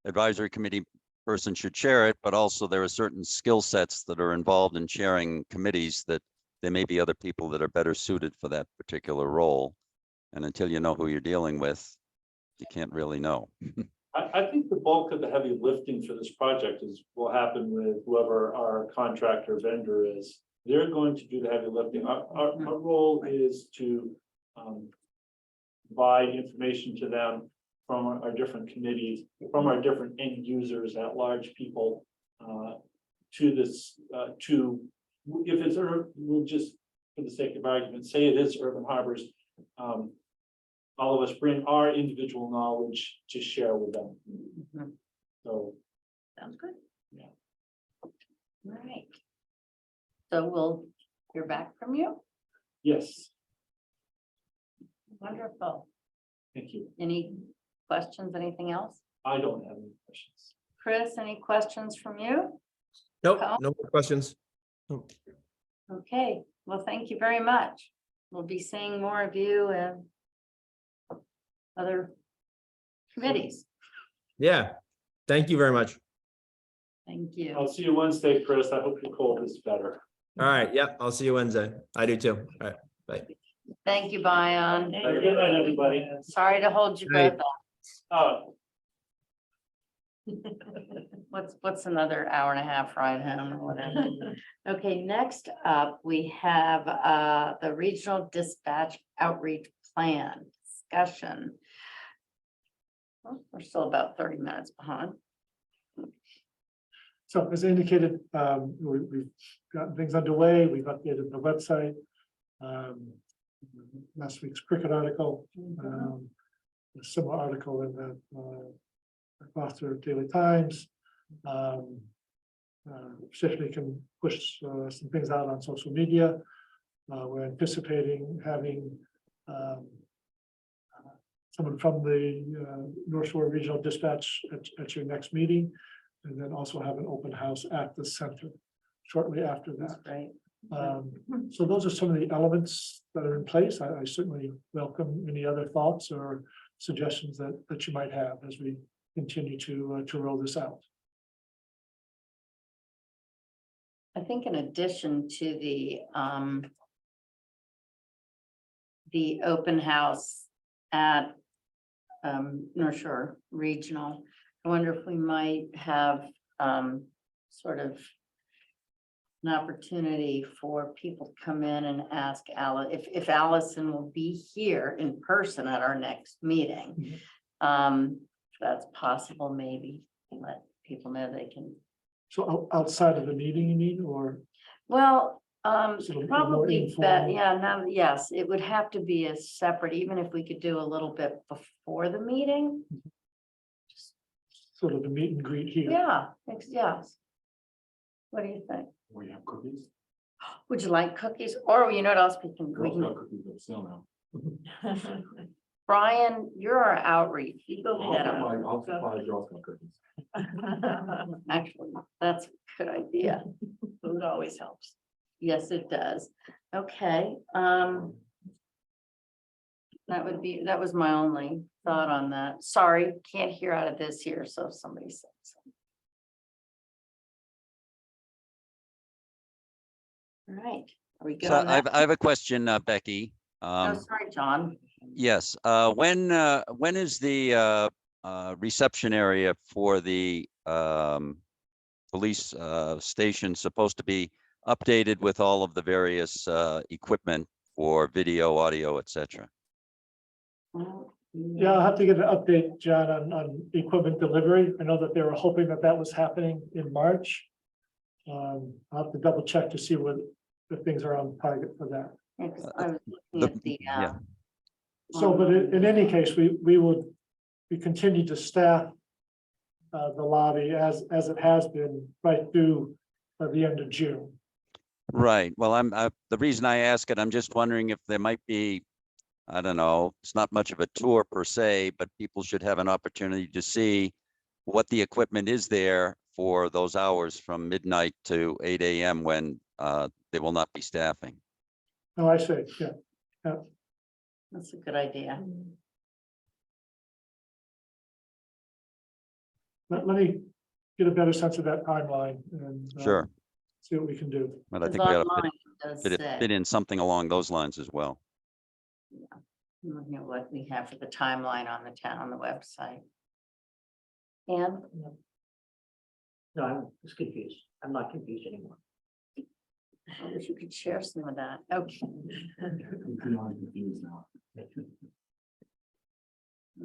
advisory committee person should chair it, but also there are certain skill sets that are involved in chairing committees that there may be other people that are better suited for that particular role. And until you know who you're dealing with, you can't really know. I think the bulk of the heavy lifting for this project will happen with whoever our contractor vendor is. They're going to do the heavy lifting. Our role is to provide information to them from our different committees, from our different end users, at large people, to this, if it's, we'll just, for the sake of argument, say it is Urban Harbors. All of us bring our individual knowledge to share with them. Mhm. So, Sounds good. Yeah. All right. So we'll hear back from you. yes, Wonderful. thank you. Any questions, anything else? I don't have any questions. Chris, any questions from you? Nope, Kyle? no more questions. Nope. Okay, well, thank you very much. We'll be seeing more of you and other committees. Yeah, thank you very much. Thank you. I'll see you Wednesday, Chris. I hope your cold is better. All right, yep, I'll see you Wednesday. I do too. All right, bye. Thank you, Bion. Have a good night, everybody. Sorry to hold you Night. both up. What's another hour and a half ride home or whatever? Okay, next up, we have the regional dispatch outreach plan discussion. Well, we're still about 30 minutes behind. So as indicated, we've gotten things underway. We've updated the website. Last week's cricket article, a similar article in the Gloucester Daily Times. Certainly can push some things out on social media. We're anticipating having someone from the North Shore Regional Dispatch at your next meeting, and then also have an open house at the center shortly after that. Right. So those are some of the elements that are in place. I certainly welcome any other thoughts or suggestions that you might have as we continue to roll this out. I think in addition to the open house at North Shore Regional, I wonder if we might have sort of an opportunity for people to come in and ask Alice, if Allison will be here in person at our next meeting. If that's possible, maybe let people know they can. So outside of the meeting, you mean, or? Well, Sort of more Probably, informal. yeah, no, yes, it would have to be a separate, even if we could do a little bit before the meeting. Sort of a meet and greet here. Yeah, yes. What do you think? We have cookies. Would you like cookies? Or you know what else we can, Girl Scout cookies are still now. Brian, you're our outreach. You go get them. I'll supply Girl Scout cookies. Actually, that's a good idea. Food always helps. Yes, it does. Okay, that was my only thought on that. Sorry, can't hear out of this here, so if somebody says. something. All right, are we good So on I that? have a question, Becky. Oh, sorry, John. Yes, when is the reception area for the police station supposed to be updated with all of the various equipment for video, audio, etc.? Yeah, I'll have to get an update, John, on equipment delivery. I know that they were hoping that that was happening in March. I'll have to double check to see what the things are on target for that. Yeah, 'cause I was looking at the, yeah. So, but in any case, we continue to staff the lobby as it has been right through the end of June. Right. Well, the reason I ask it, I'm just wondering if there might be, I don't know, it's not much of a tour per se, but people should have an opportunity to see what the equipment is there for those hours from midnight to 8 AM when they will not be staffing. Oh, I see, yeah. that's a good idea. Let me get a better sense of that timeline and Sure. see what we can do. But I Because think we ought online to it does fit say, in something along those lines as well. you know, what we have for the timeline on the website. And No, I'm just confused. I'm not confused anymore. I wish you could share some of that. Okay, I'm feeling confused now.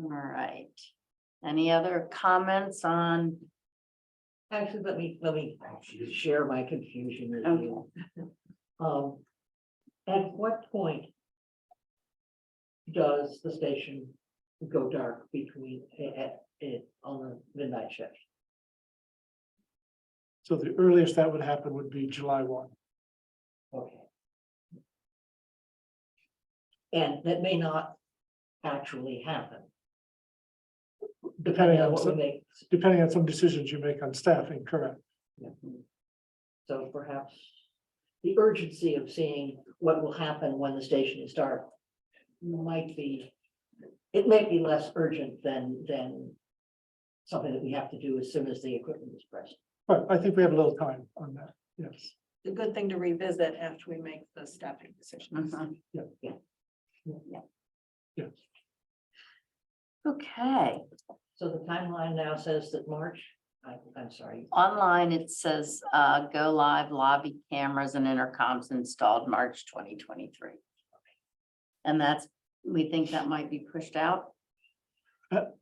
all right. Any other comments on? Actually, let me share my confusion with you. At what point does the station go dark on the midnight shift? So the earliest that would happen would be July 1. Okay. And that may not actually happen. Depending on what we some, make. depending on some decisions you make on staffing, correct? So perhaps the urgency of seeing what will happen when the station is dark might be, it may be less urgent than something that we have to do as soon as the equipment is present. But I think we have a little time on that, yes. A good thing to revisit after we make the staffing decisions. Mhm. Yes. Okay, So the timeline now says that March, I'm sorry, online it says, go live, lobby cameras and intercoms installed March 2023. And we think that might be pushed out.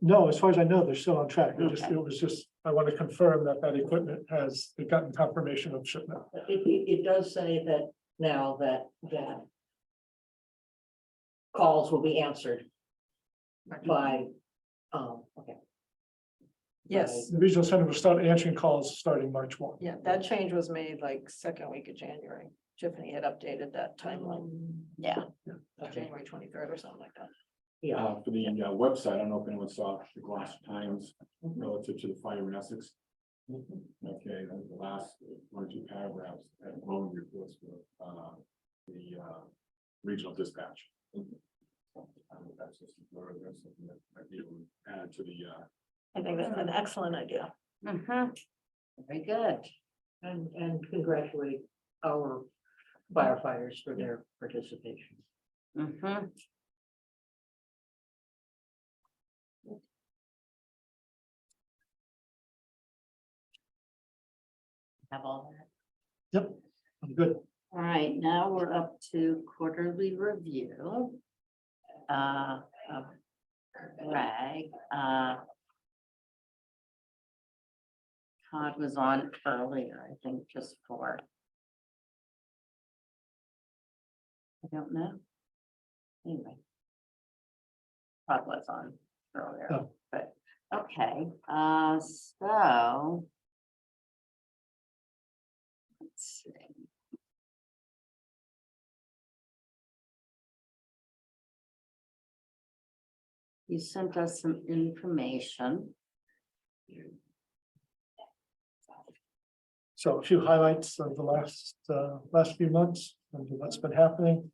No, as far as I know, they're still on track. Okay. It was just, I want to confirm that equipment they've gotten confirmation of shipment. it does say that now that calls will be answered by, okay. Yes, The regional center will start answering calls starting March 1. yeah, that change was made like second week of January. Tiffany had updated that timeline, Yeah, January 23rd or something like that. Yeah, For the website, I don't know if anyone saw the Gloucester Times relative to the fire in Essex. Okay, the last 1 or 2 paragraphs had glowing reports for the regional dispatch. That's just something that might be able to add to the I think that's an excellent idea. very good. and congratulate our firefighters for their participation. Have all that. Yep, I'm good. All right, now we're up to quarterly review. Of Greg, Todd was on earlier, I think, just for don't know. Anyway. Probably was on earlier, Oh. but, okay, so. Let's see. You sent us some information. So a few highlights of the last few months and what's been happening.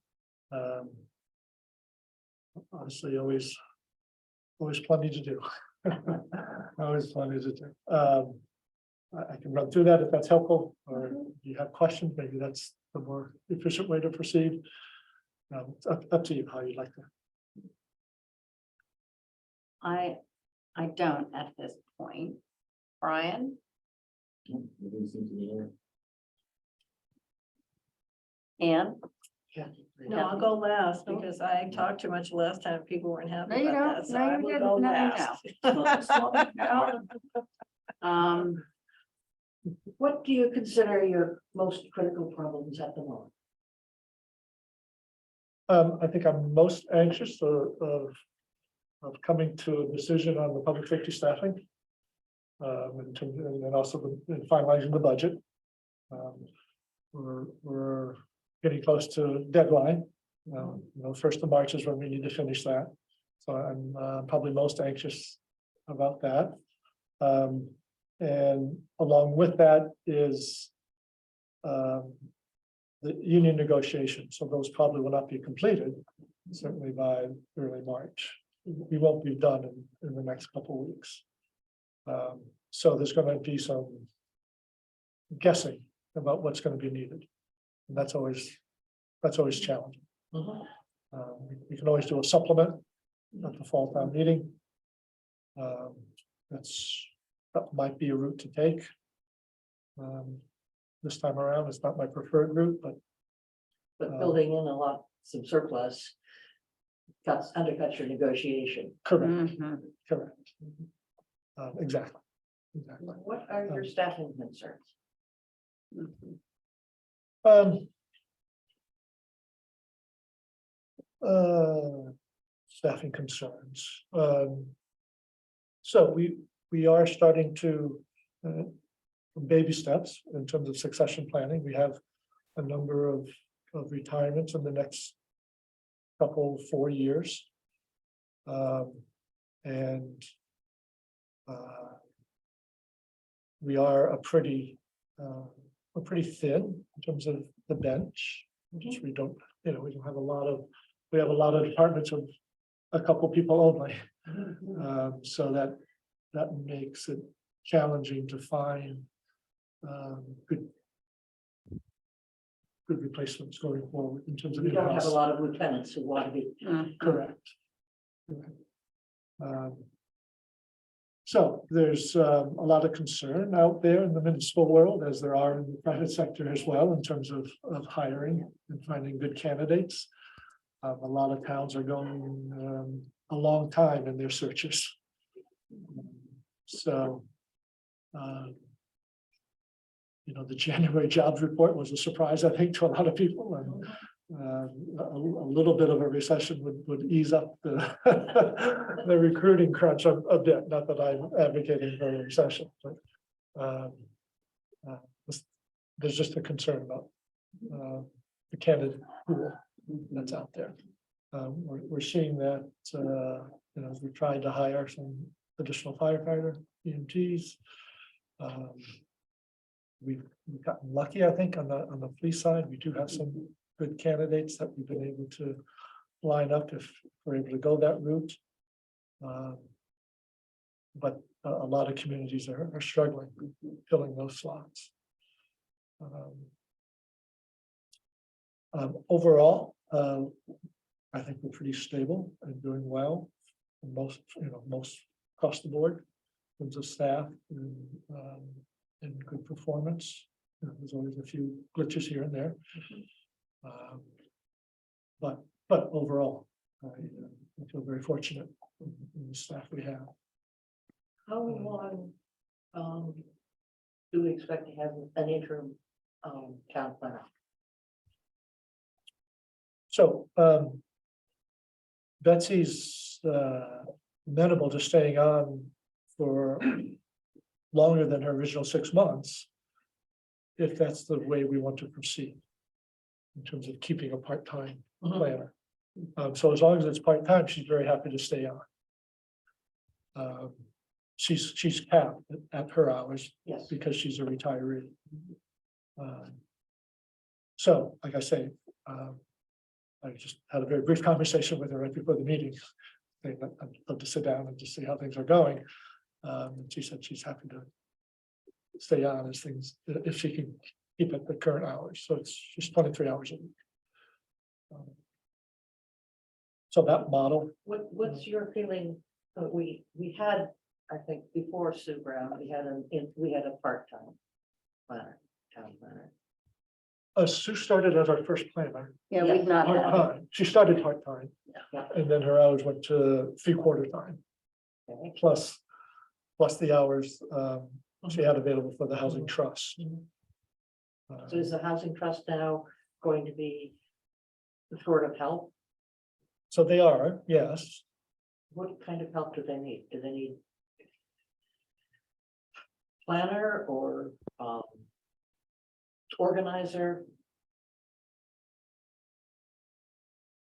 Honestly, always plenty to do. Always plenty to do. I can run through that if that's helpful, or if you have questions, maybe that's the more efficient way to proceed. It's up to you how you'd like to. I don't at this point. Brian, Ann? No, I'll go last because I talked too much last time. People weren't No, happy you about don't. that, so No, I you will didn't. go No, you last. What do you consider your most critical problems at the moment? I think I'm most anxious of coming to a decision on the public safety staffing. And then also in finalizing the budget. We're getting close to deadline. First of March is when we need to finish that. So I'm probably most anxious about that. And along with that is the union negotiations. So those probably will not be completed, certainly by early March. We won't be done in the next couple of weeks. So there's going to be some guessing about what's going to be needed. And that's always challenging. We can always do a supplement at the fall town meeting. That might be a route to take. This time around, it's not my preferred route, but Building in some surplus undercuts your negotiation. correct, correct. Exactly. What are your staffing concerns? Staffing concerns. So we are starting to baby steps in terms of succession planning. We have a number of retirements in the next 4 years. And we are pretty thin in terms of the bench. We don't have a lot of, we have a lot of departments of a couple people only. So that makes it challenging to find good replacements going forward in terms of. You don't have a in-house. lot of lieutenants who want to be. Correct. So there's a lot of concern out there in the municipal world, as there are in the private sector as well, in terms of hiring and finding good candidates. A lot of towns are going a long time in their searches. So, the January jobs report was a surprise, I think, to a lot of people, and a little bit of a recession would ease up the the recruiting crunch a bit. Not that I'm advocating for a recession, but there's just a concern about the candidate pool that's out there. We're seeing that as we tried to hire some additional firefighter EMTs. We've gotten lucky, I think, on the police side. We do have some good candidates that we've been able to line up if we're able to go that route. But a lot of communities are struggling filling those slots. Overall, I think we're pretty stable and doing well. Most across the board, in terms of staff and good performance. There's always a few glitches here and there. But overall, I feel very fortunate in the staff we have. How long do we expect to have an interim town planner? So, Betsy's, amenable to staying on for longer than her original 6 months, if that's the way we want to proceed in terms of keeping a part-time planner. So as long as it's part-time, she's very happy to stay on. She's capped at her hours Yes. because she's a retiree. So, like I say, I just had a very brief conversation with her right before the meeting. Saying that I'd love to sit down and just see how things are going. And she said she's happy to stay on as things, if she can keep at the current hours. So it's just 23 hours a week. So that model, What's your feeling? We had, I think, before Sue Brown, we had a part-time planner, town planner. Sue started as our first planner. Yeah, we've not had. Part-time. She started part-time Yeah. and then her hours went to 3/4 time Okay. plus the hours she had available for the housing trust. So is the housing trust now going to be short of help? So they are, yes. What kind of help do they need? Do they need planner or organizer?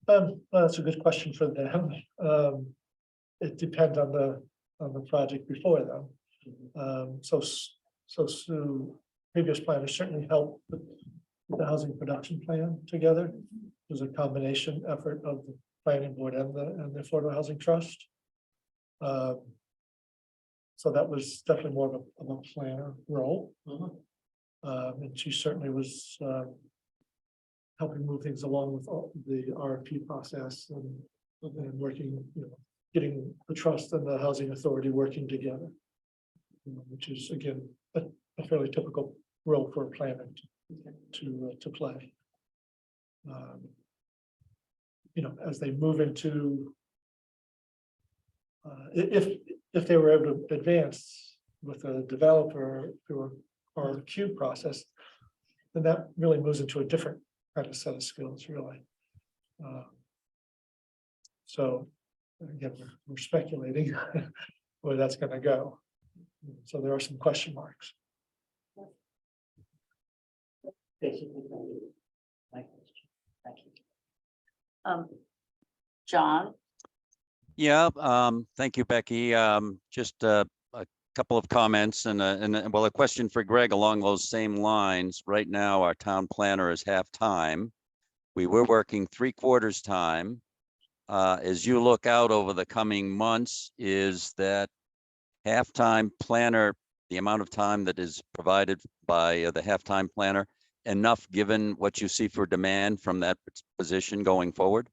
Well, that's a good question for them. It depends on the project before them. So Sue, previous planners certainly helped with the housing production plan together. It was a combination effort of the planning board and the Affordable Housing Trust. So that was definitely more of a planner role. And she certainly was helping move things along with the RFP process and working, getting the trust and the housing authority working together. Which is again, a fairly typical role for a planner to play. As they move into if they were able to advance with a developer through a RFQ process, then that really moves into a different kind of set of skills, really. So again, we're speculating where that's going to go. So there are some question marks. Basically, my question. Thank you. John, Yeah, thank you, Becky. Just a couple of comments and a question for Greg along those same lines. Right now, our town planner is half-time. We were working 3/4 time. As you look out over the coming months, is that half-time planner, the amount of time that is provided by the half-time planner, enough given what you see for demand from that position going forward?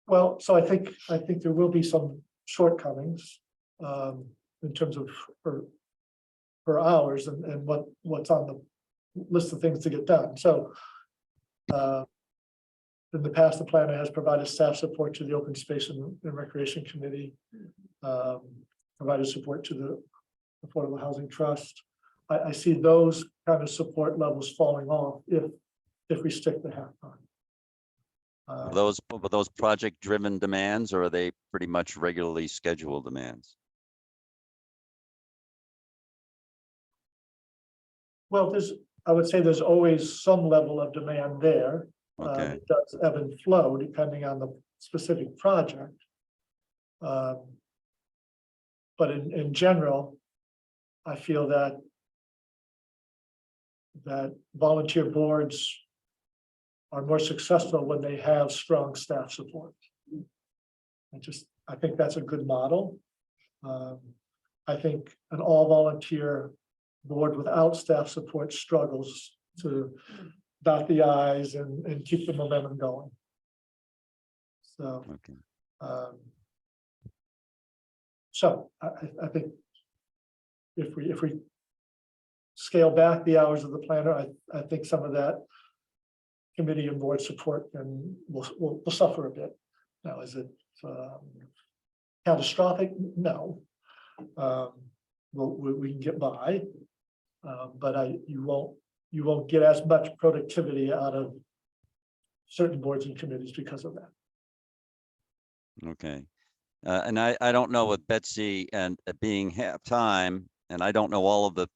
Well, so I think there will be some shortcomings in terms of her hours and what's on the list of things to get done. So in the past, the planner has provided staff support to the Open Space and Recreation Committee, provided support to the Affordable Housing Trust. I see those kind of support levels falling off if we stick to half-time. Are those project-driven demands, or are they pretty much regularly scheduled demands? Well, I would say there's always some level of demand there. Okay. It does ebb and flow depending on the specific project. But in general, I feel that volunteer boards are more successful when they have strong staff support. I think that's a good model. I think an all-volunteer board without staff support struggles to dot the i's and keep the momentum going. So, Okay. So I think if we scale back the hours of the planner, I think some of that committee and board support and will suffer a bit. Now, is it catastrophic? No. We can get by, but you won't get as much productivity out of certain boards and committees because of that. Okay. And I don't know with Betsy and being half-time, and I don't know all of the,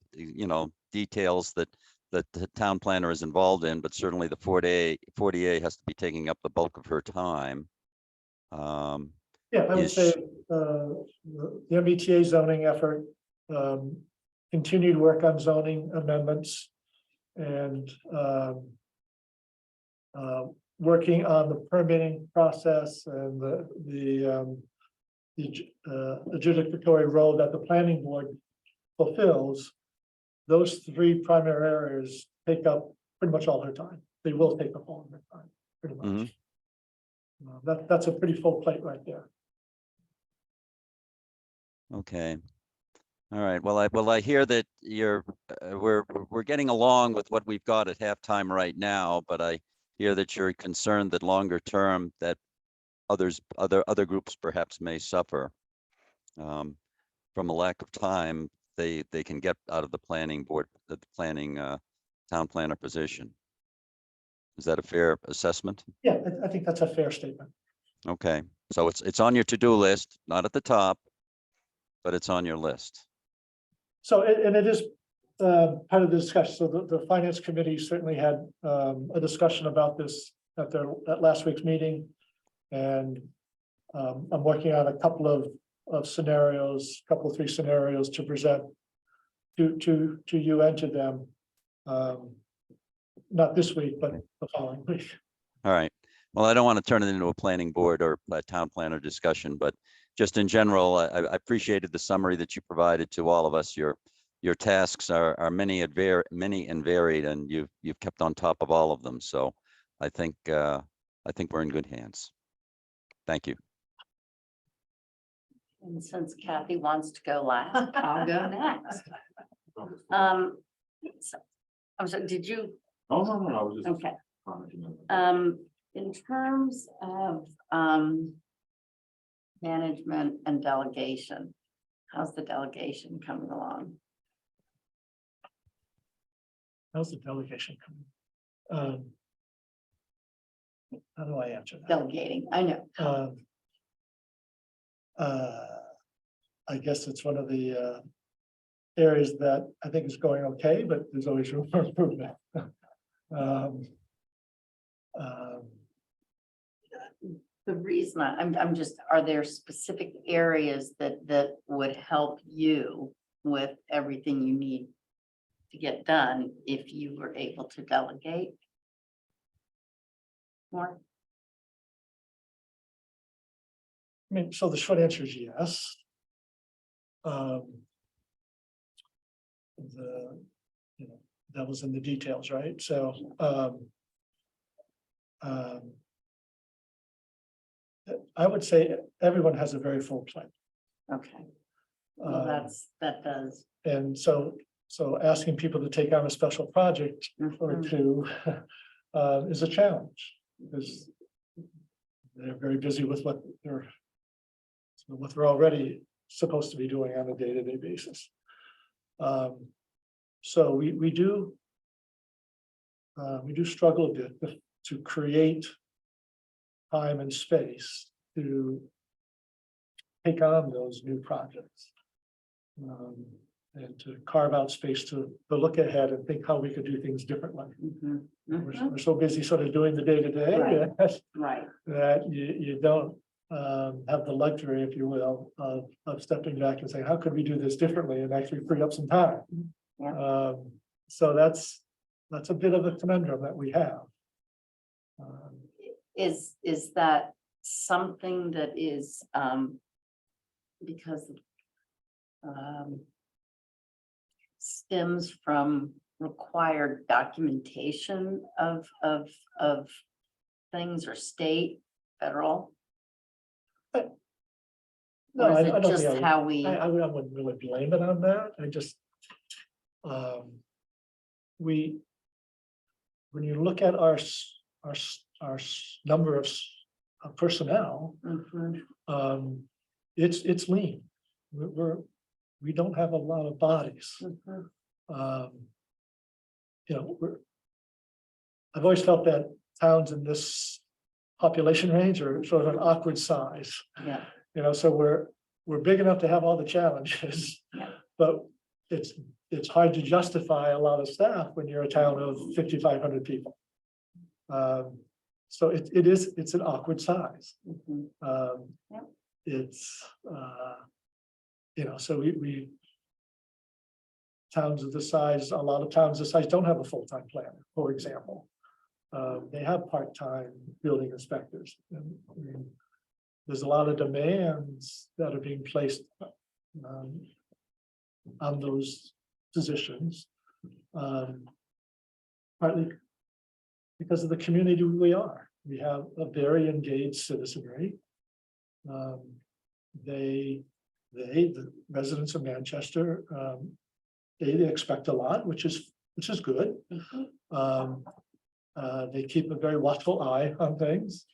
details that the town planner is involved in, but certainly the 40A has to be taking up the bulk of her time. Yeah, I would Is- say, the MBTA zoning effort, continued work on zoning amendments and, working on the permitting process and the adjudicatory role that the planning board fulfills. Those three primary areas take up pretty much all her time. They will take up all of her time, pretty much. That's a pretty full plate right there. Okay. All right. Well, I hear that we're getting along with what we've got at halftime right now, but I hear that you're concerned that longer term that other groups perhaps may suffer from a lack of time they can get out of the planning board, the planning town planner position. Is that a fair assessment? Yeah, I think that's a fair statement. Okay, so it's on your to-do list, not at the top, but it's on your list. So, and it is part of the discussion. So the finance committee certainly had a discussion about this at last week's meeting. And I'm working on a couple of scenarios, three scenarios to present to you and to them. Not this week, but the following week. All right. Well, I don't want to turn it into a planning board or a town planner discussion, but just in general, I appreciated the summary that you provided to all of us. Your tasks are many and varied, and you've kept on top of all of them. So I think we're in good hands. Thank you. And since Kathy wants to go last, I'll go next. I'm sorry, did you? Oh, no, I was just Okay. commenting on that. In terms of management and delegation, how's the delegation coming along? How's the delegation coming? How do I answer that? Delegating, I know. I guess it's one of the areas that I think is going okay, but there's always room for improvement. The reason I'm just, are there specific areas that would help you with everything you need to get done if you were able to delegate more? I mean, so the short answer is yes. That was in the details, right? So, I would say everyone has a very full plate. Okay. Well, that does. And so asking people to take on a special project or Mhm. two is a challenge because they're very busy with what they're already supposed to be doing on a day-to-day basis. So we do struggle a bit to create time and space to take on those new projects. And to carve out space to look ahead and think how we could do things differently. Mhm. We're so busy sort of doing the day-to-day Right. that you don't have the luxury, if you will, of stepping back and saying, how could we do this differently and actually free up some time? Yeah. So that's a bit of a conundrum that we have. Is that something that is, because stems from required documentation of things or state, federal? No, Or is I it don't just think how we? I wouldn't really blame it on that. I just, when you look at our number of personnel, Mhm, it's lean. We don't have a lot of bodies. mhm. I've always felt that towns in this population range are sort of an awkward size. Yeah. You know, so we're big enough to have all the challenges. Yeah. But it's hard to justify a lot of staff when you're a town of 5,500 people. So it's an awkward size. Mhm. Yep. It's, you know, so we towns of the size, a lot of towns this size don't have a full-time planner, for example. They have part-time building inspectors. And, I mean, there's a lot of demands that are being placed on those positions. Partly because of the community we are. We have a very engaged citizenry. The residents of Manchester, they expect a lot, which is good. They keep a very watchful eye on things,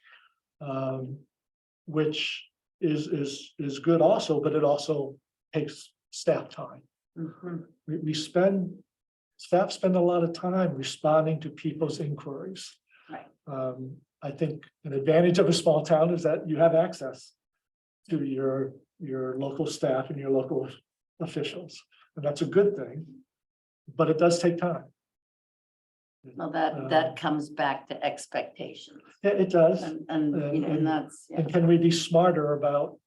which is good also, but it also takes staff time. Mhm. Staff spend a lot of time responding to people's inquiries. Right. I think an advantage of a small town is that you have access to your local staff and your local officials, and that's a good thing, but it does take time. Well, that comes back to expectations Yeah, it does. and, you know, and that's, yeah, And can we be smarter about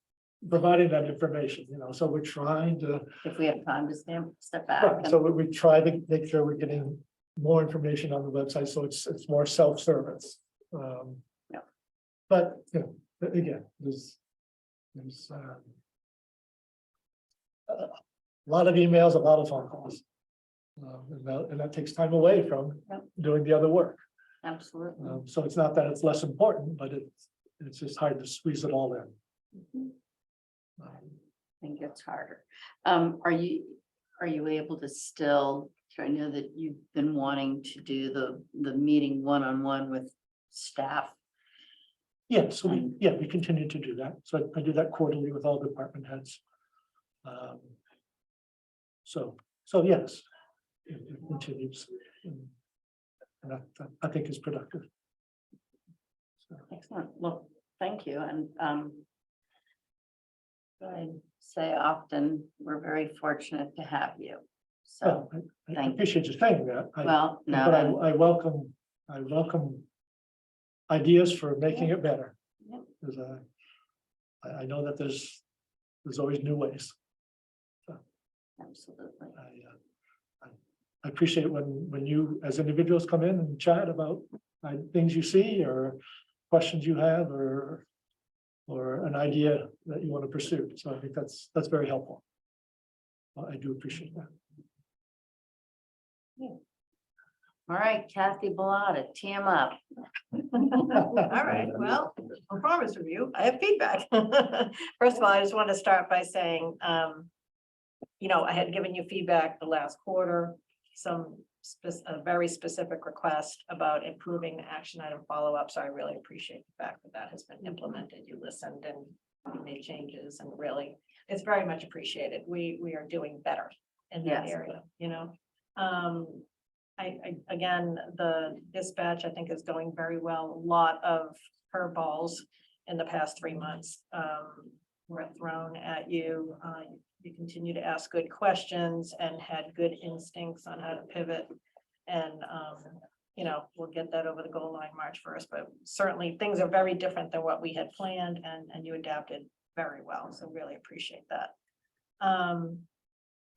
providing that information, you know, so we're trying to, if we have time to step back. right, and- so we try to make sure we're getting more information on the website, so it's more self-service. Yeah. But, you know, again, there's a lot of emails, a lot of phone calls. And that takes time away from Yep. doing the other work. Absolutely. So it's not that it's less important, but it's just hard to squeeze it all in. Mhm. I think it's harder. Are you able to still, I know that you've been wanting to do the meeting one-on-one with staff. Yeah, so we continue to do that. So I do that quarterly with all department heads. So yes, it continues. And that I think is productive. Excellent. Well, thank you. And I say often, we're very fortunate to have you. So, Oh, I thank you. appreciate you saying that. well, But no, I welcome ideas for making it better. Yep. Because I know that there's always new ways. absolutely. I appreciate when you, as individuals, come in and chat about things you see or questions you have or an idea that you want to pursue. So I think that's very helpful. I do appreciate that. All right, Kathy Bellata, tee 'em up. All right, well, performance review, I have feedback. First of all, I just want to start by saying, I had given you feedback the last quarter, a very specific request about improving the action item follow-up. So I really appreciate the fact that has been implemented. You listened and you made changes, and really, it's very much appreciated. We are doing better in that Yes. area, Again, the dispatch, I think, is going very well. A lot of curveballs in the past 3 months were thrown at you. You continue to ask good questions and had good instincts on how to pivot. And, we'll get that over the goal line March 1st, but certainly things are very different than what we had planned, and you adapted very well. So really appreciate that.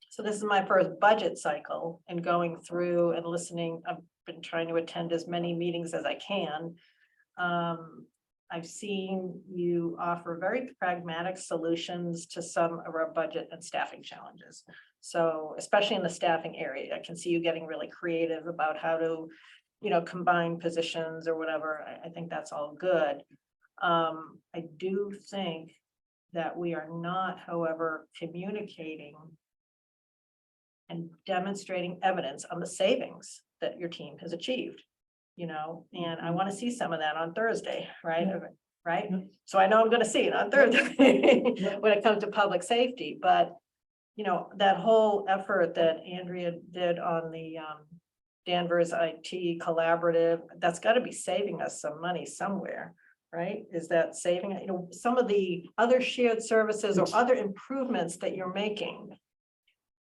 So this is my first budget cycle, and going through and listening. I've been trying to attend as many meetings as I can. I've seen you offer very pragmatic solutions to some of our budget and staffing challenges. So especially in the staffing area, I can see you getting really creative about how to, combine positions or whatever. I think that's all good. I do think that we are not, however, communicating and demonstrating evidence on the savings that your team has achieved. And I want to see some of that on Thursday, right? Right? Yeah. So I know I'm going to see it on Thursday when it comes to public safety, but that whole effort that Andrea did on the Danvers IT Collaborative, that's got to be saving us some money somewhere, right? Is that saving, you know, some of the other shared services or other improvements that you're making?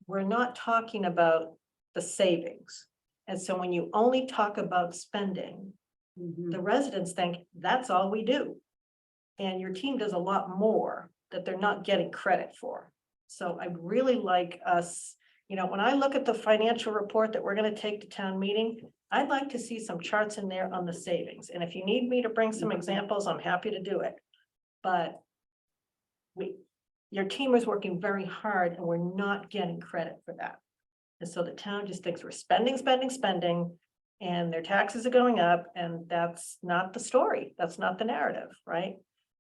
We're not talking about the savings. And so when you only talk about spending, the residents think that's all we do. And your team does a lot more that they're not getting credit for. So I'd really like us, you know, when I look at the financial report that we're going to take to town meeting, I'd like to see some charts in there on the savings. And if you need me to bring some examples, I'm happy to do it. But your team is working very hard and we're not getting credit for that. And so the town just thinks we're spending, and their taxes are going up, and that's not the story. That's not the narrative, right?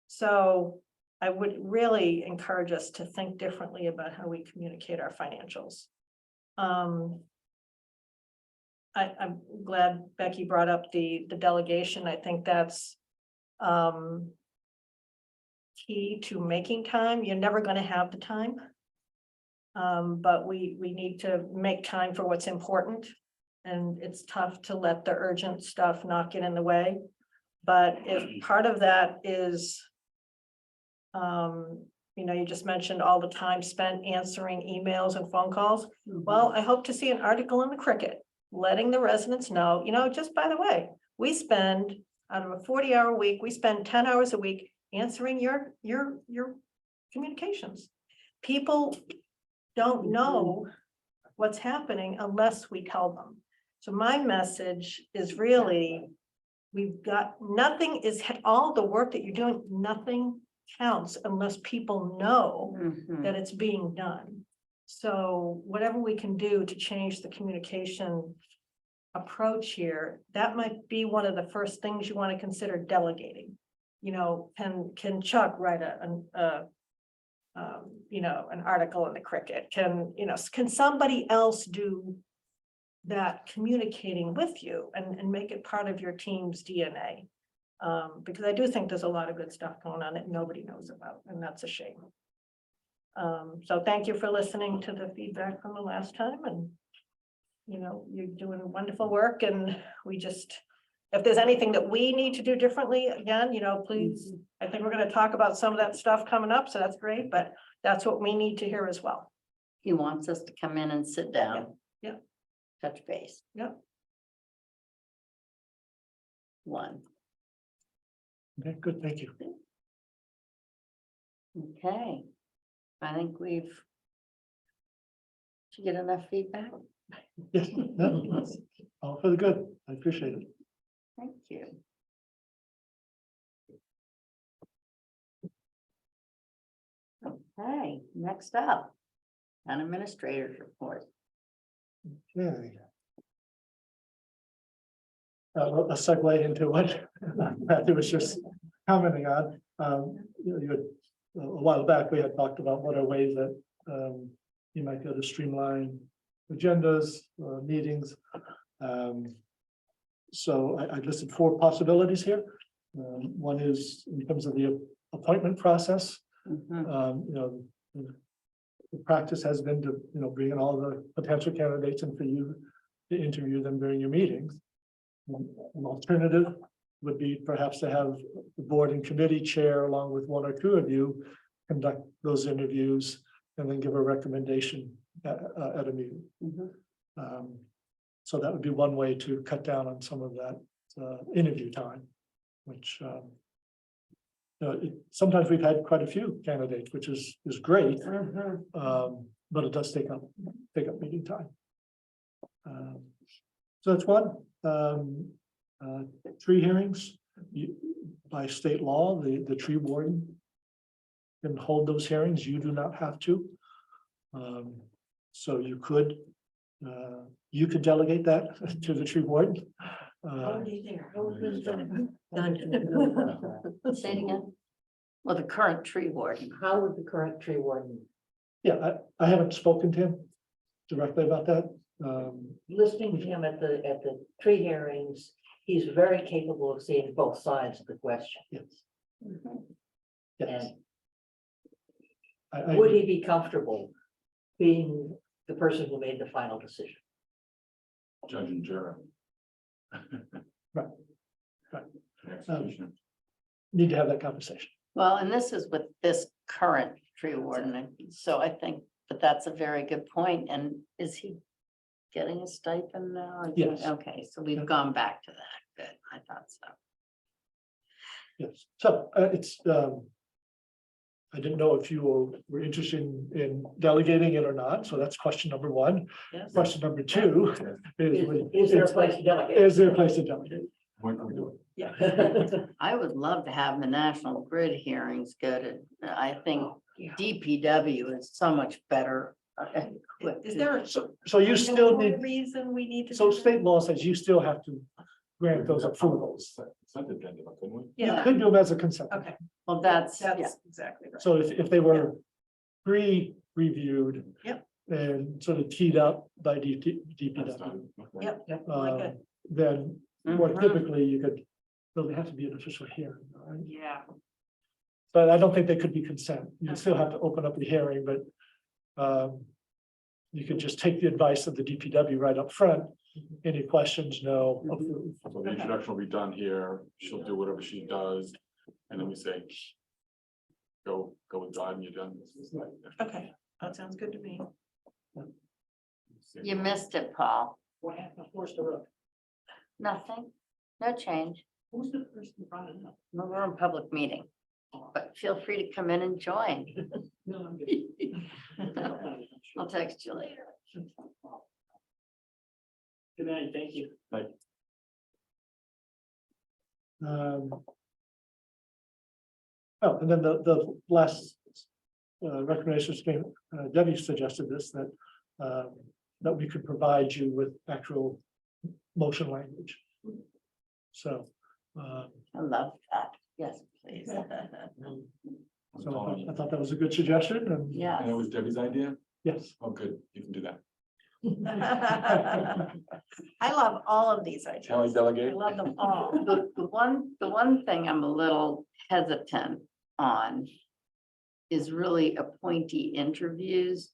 So I would really encourage us to think differently about how we communicate our financials. I'm glad Becky brought up the delegation. I think that's key to making time. You're never going to have the time. But we need to make time for what's important. And it's tough to let the urgent stuff not get in the way. But if part of that is, you know, you just mentioned all the time spent answering emails and phone calls. Well, I hope to see an article in the Cricket, letting the residents know, you know, just by the way, we spend out of a 40-hour week, we spend 10 hours a week answering your communications. People don't know what's happening unless we tell them. So my message is really, we've got, nothing is, all the work that you're doing, nothing counts unless people know that it's being done. So whatever we can do to change the communication approach here, that might be one of the first things you want to consider delegating. You know, can Chuck write you know, an article in the Cricket? Can somebody else do that communicating with you and make it part of your team's DNA? Because I do think there's a lot of good stuff going on that nobody knows about, and that's a shame. So thank you for listening to the feedback from the last time, and you know, you're doing wonderful work, and we just, if there's anything that we need to do differently, again, you know, please, I think we're going to talk about some of that stuff coming up, so that's great, but that's what we need to hear as well. He wants us to come in and sit down. Yeah. Touch base. Yep. One. Okay, good, thank you. Okay. I think did you get enough feedback? Yes, no, that's all for the good. I appreciate it. Thank you. Okay, next up, an administrator's report. Okay. A segue into what Matthew was just commenting on. A while back, we had talked about what are ways that you might be able to streamline agendas, meetings. So I listed 4 possibilities here. One is in terms of the appointment process. The practice has been to, bring in all the potential candidates and for you to interview them during your meetings. An alternative would be perhaps to have the board and committee chair, along with 1 or 2 of you, conduct those interviews and then give a recommendation at a meeting. So that would be one way to cut down on some of that interview time, which sometimes we've had quite a few candidates, which is great, but it does take up meeting time. So that's one. Tree hearings, by state law, the tree warden can hold those hearings. You do not have to. So you could delegate that to the tree warden. Say it again. Well, the current tree warden. How would the current tree warden, Yeah, I haven't spoken to him directly about that. listening to him at the tree hearings, he's very capable of seeing both sides of the question. Yes. Yes. And would he be comfortable being the person who made the final decision? Judge and juror. Right, right. Executioner. Need to have that conversation. Well, and this is with this current tree warden, so I think that that's a very good point. And is he getting a stipend now? Yes. Okay, so we've gone back to that. Good, I thought so. Yes, so it's, I didn't know if you were interested in delegating it or not, so that's question number one. Yes. Question number two Is there a place to delegate? Is there a place to delegate? When can we do it? Yeah. I would love to have the National Grid hearings go to, I think DPW is so much better. equipped Is to- there So you still a need, reason we need to? so do that? state law says you still have to grant those approvals. Consent agenda, couldn't we? You Yeah, could do them as a consent. okay, Well, that's, yeah, that's exactly right. So if they were pre-reviewed. Yep. And sort of teed up by That's DPW, done. Okay. Yep, like uh, it. then more Mhm. typically you could, really have to be an official hearing, right? Yeah. But I don't think they could be consent. You still have to open up the hearing, but you could just take the advice of the DPW right up front. Any questions, no, approve. So the introduction will be done here. She'll do whatever she does. And then we say, go with God and you're done. Okay, that sounds good to me. you missed it, Paul. What happened, Forster Road? Nothing, no change. Who's the person brought it up? No, we're in public meeting, but feel free to come in and join. No, I'm good. I'll text you later. Good night, thank you. Oh, and then the last recommendation came, Debbie suggested this, that we could provide you with actual motion language. So, I love that. Yes, please. so I thought that was a good suggestion, and Yeah. And it was Debbie's idea? yes. Oh, good. You can do that. I love all of these ideas. Shall I I delegate? love them all. The one thing I'm a little hesitant on is really appointee interviews.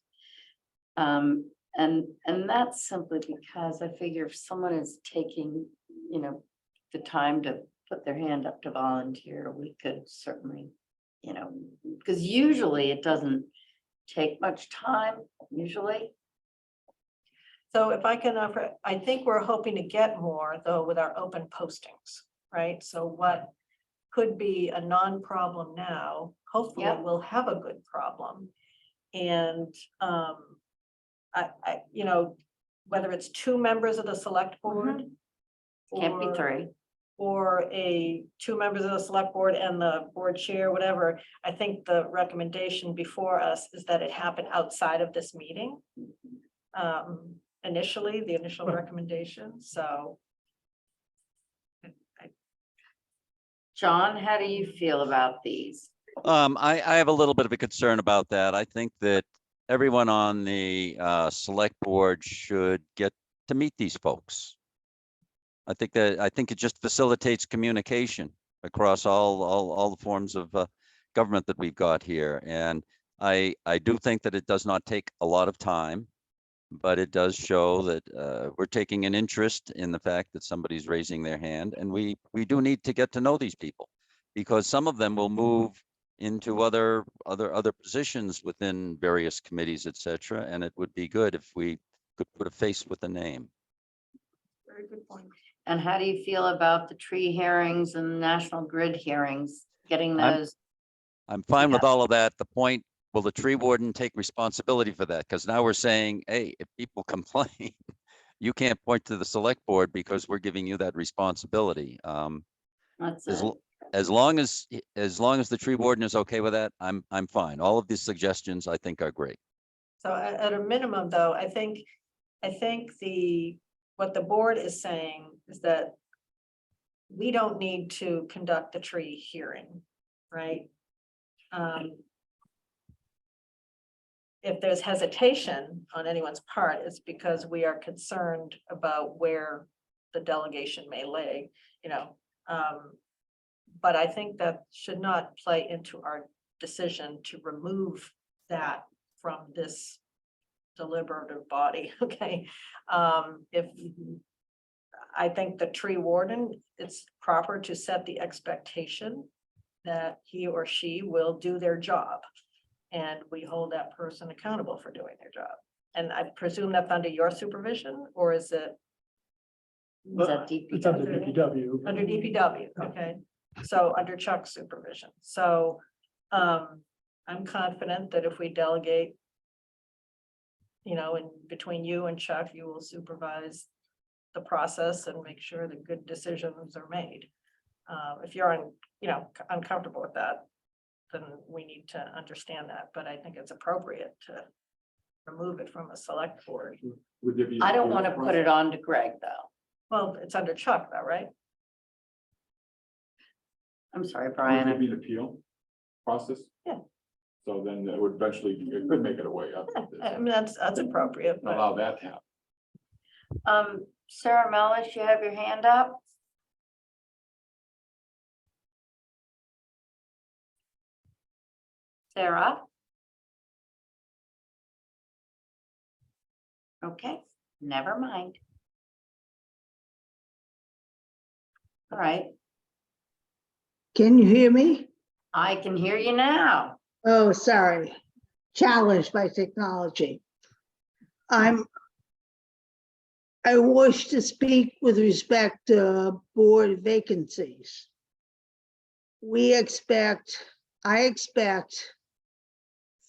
And that's simply because I figure if someone is taking, the time to put their hand up to volunteer, we could certainly, because usually it doesn't take much time, usually. So if I can offer, I think we're hoping to get more though with our open postings, right? So what could be a non-problem now, hopefully Yeah. we'll have a good problem. And whether it's 2 members of the select board. Can't be or- 3. Or 2 members of the select board and the board chair, whatever. I think the recommendation before us is that it happen outside of this meeting. Initially, the initial recommendation, so. John, how do you feel about these? I have a little bit of a concern about that. I think that everyone on the select board should get to meet these folks. I think it just facilitates communication across all the forms of government that we've got here. And I do think that it does not take a lot of time, but it does show that we're taking an interest in the fact that somebody's raising their hand, and we do need to get to know these people, because some of them will move into other positions within various committees, et cetera, and it would be good if we could put a face with a name. Very good point. And how do you feel about the tree hearings and National Grid hearings, getting I'm- those? I'm fine with all of that. The point, will the tree warden take responsibility for that? Because now we're saying, hey, if people complain, you can't point to the select board because we're giving you that responsibility. That's As, it. as long as the tree warden is okay with that, I'm fine. All of these suggestions I think are great. So at a minimum, though, I think what the board is saying is that we don't need to conduct the tree hearing, right? If there's hesitation on anyone's part, it's because we are concerned about where the delegation may lay, But I think that should not play into our decision to remove that from this deliberative body, okay? If I think the tree warden, it's proper to set the expectation that he or she will do their job. And we hold that person accountable for doing their job. And I presume that's under your supervision, or is it Is that It's under DPW? DPW. under DPW? Okay, so under Chuck's supervision. So I'm confident that if we delegate, you know, in between you and Chuck, you will supervise the process and make sure that good decisions are made. If you're uncomfortable with that, then we need to understand that, but I think it's appropriate to remove it from a select board. Would there be? I don't want to put it on to Greg, though. Well, it's under Chuck though, right? I'm sorry, Would Brian. there be an appeal process? Yeah. So then it would eventually, it could make it a way up. I mean, that's appropriate, but Allow that to happen. Sarah Mellish, you have your hand up? Sarah? Okay, never mind. All right, Can you hear me? I can hear you now. Oh, sorry. Challenged by technology. I wish to speak with respect to board vacancies. I expect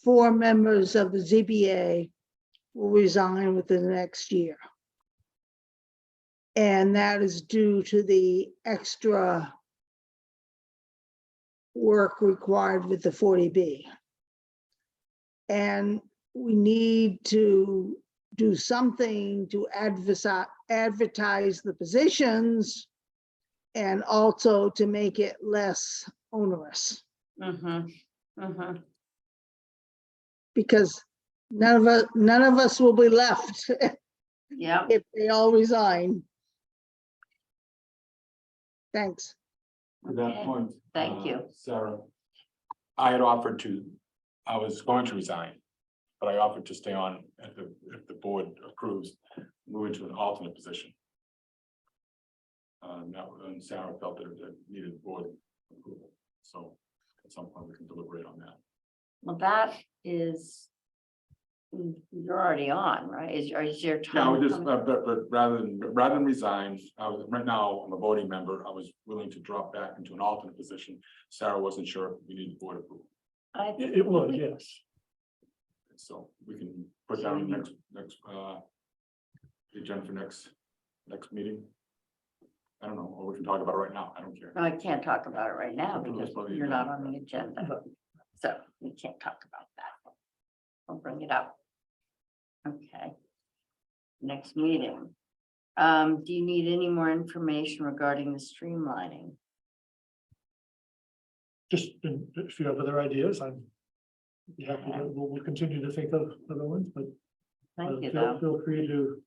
4 members of the ZBA will resign within the next year. And that is due to the extra work required with the 40B. And we need to do something to advertise the positions and also to make it less onerous, because none of us will be left Yeah, if they all resign. Thanks. To that Okay. point. Thank you. Sarah, I had offered to, I was going to resign, but I offered to stay on if the board approves, move into an alternate position. And Sarah felt that it needed board approval, so at some point we can deliberate on that. well, that is, you're already on, right? Is your Yeah, I time? would just, coming? but rather than resign, right now, I'm a voting member, I was willing to drop back into an alternate position. Sarah wasn't sure if we needed board approval, I think It would, we- yes. so we can put down next, the agenda for next meeting. I don't know, or we can talk about it right now, I don't care. No, I can't talk about it right now Let's because put it you're not on on. the agenda. So we can't talk about that. I'll bring it up. Okay. Next meeting. Do you need any more information regarding the streamlining? Just if you have other ideas, I'm happy to, we'll continue to think of other ones, but Thank you, feel though. feel free to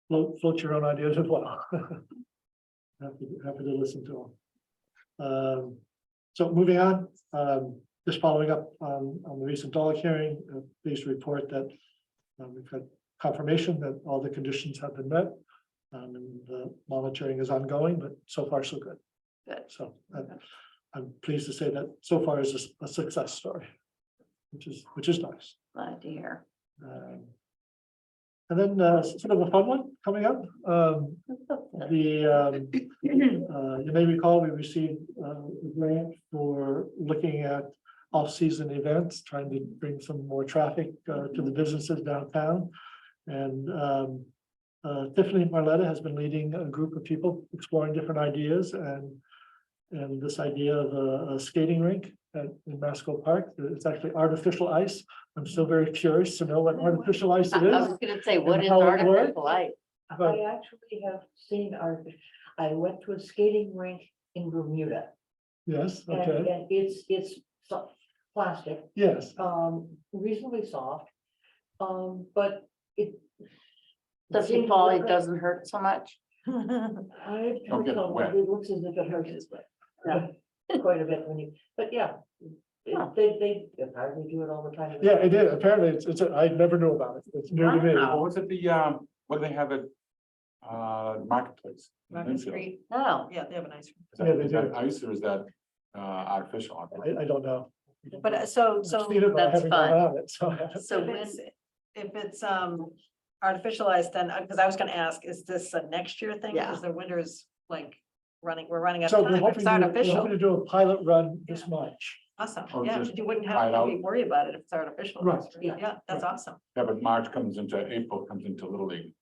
float your own ideas as well. Happy to listen to them. So moving on, just following up on the recent dog hearing, pleased to report that we've had confirmation that all the conditions have been met. And the monitoring is ongoing, but so far so good. Good. So I'm pleased to say that so far is a success story, which is nice. Glad to hear. And then sort of a fun one coming up. You may recall we received a grant for looking at off-season events, trying to bring some more traffic to the businesses downtown. And Tiffany Marletta has been leading a group of people exploring different ideas, and this idea of a skating rink in Masco Park. It's actually artificial ice. I'm still very curious to know what artificial ice it I is. was gonna say, what and is how it works. artificial light? But I actually have seen I went to a skating rink in Bermuda. yes, And okay, and it's plastic, yes. reasonably soft. But it. Does seemed it to fall? work It out. doesn't hurt so much? I Don't don't get know, wet. it looks as if it hurts, but quite a bit when you, but yeah, They apparently do it all the time. Yeah, it did. Apparently, I never knew about it. It's new to me. Wow. Or was it the, what do they have at, Marketplace? Market Street, No, yeah, they have a nice. Is that- Yeah, they is that do. ice or is that, artificial? I don't know. But so, I've so. seen it, but I That's haven't gone fine. on it, so. I haven't- so If when, it's, if it's artificialized, then, because I was gonna ask, is this a next year thing? Yeah. Because the winter's like we're running out So of we're time. If it's hoping artificial, to do a pilot run this Yeah. March. awesome. Or Yeah, just you wouldn't try have it to out. worry about it if it's artificial. Right. Yeah, that's awesome. Yeah, but March comes into April, comes into Little League.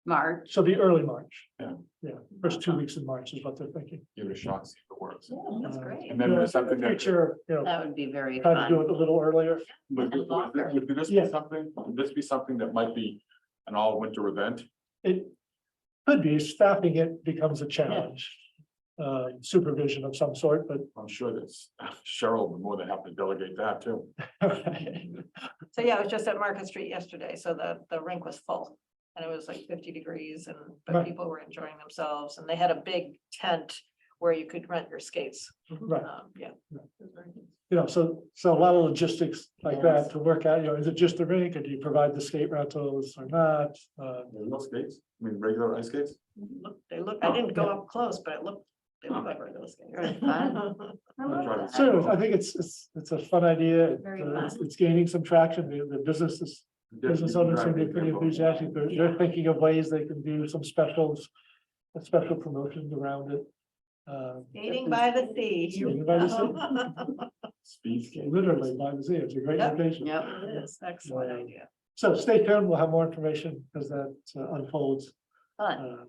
March, So the early March. Yeah. Yeah, first 2 weeks in March is what they're thinking. Give it a shot, see if it works. That's Uh, great. And then Yeah, there's something in the that, future, you know, that would be very try to do fun. it a little earlier. would this Yeah. be something, would this be something that might be an all-winter event? It could be, staffing it becomes a challenge. Supervision of some sort, but. I'm sure that Cheryl would more than happy to delegate that too. So yeah, I was just at Market Street yesterday, so the rink was full. And it was like 50 degrees and, but Right. people were enjoying themselves and they had a big tent where you could rent your skates. Right. Yeah. You know, so a lot of logistics like Yes. that to work out, you know, is it just the rink or do you provide the skate rentals or not? There's no skates, I mean, regular ice skates? I didn't go up close, but they look like regular skates. Very fun. I love Right. that. So I think it's a fun idea. Very It's gaining some traction. The business owners seem to be pretty enthusiastic. They're thinking of ways they can do some specials, special promotions around it. Skating by the sea. Skating by the Speed skate. Literally by the sea. It's a great Yep. location. Yep. It is, excellent idea. So stay tuned. We'll have more information as that unfolds. Fun.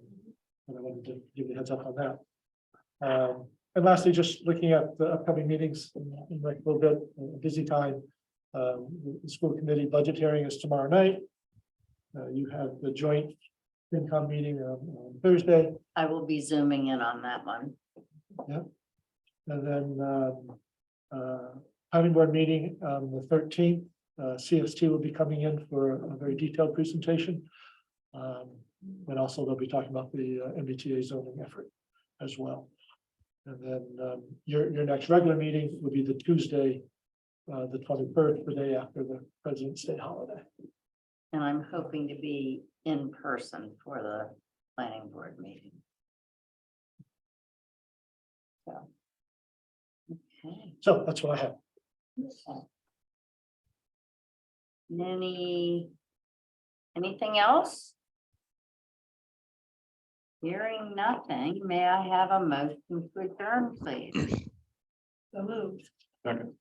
And I wanted to give you a heads up on that. And lastly, just looking at the upcoming meetings in like a little bit, a busy time. The school committee budget hearing is tomorrow night. You have the joint FinCom meeting on Thursday, I will be zooming in on that one. and then planning board meeting on the 13th. CST will be coming in for a very detailed presentation. And also they'll be talking about the MBTA zoning effort as well. And then your next regular meeting will be the Tuesday, the 21st, the day after the President's Day holiday. And I'm hoping to be in person for the planning board meeting. So. Okay. So that's what I have. Anything else? Hearing nothing, may I have a motion to adjourn, please? So moved. Second.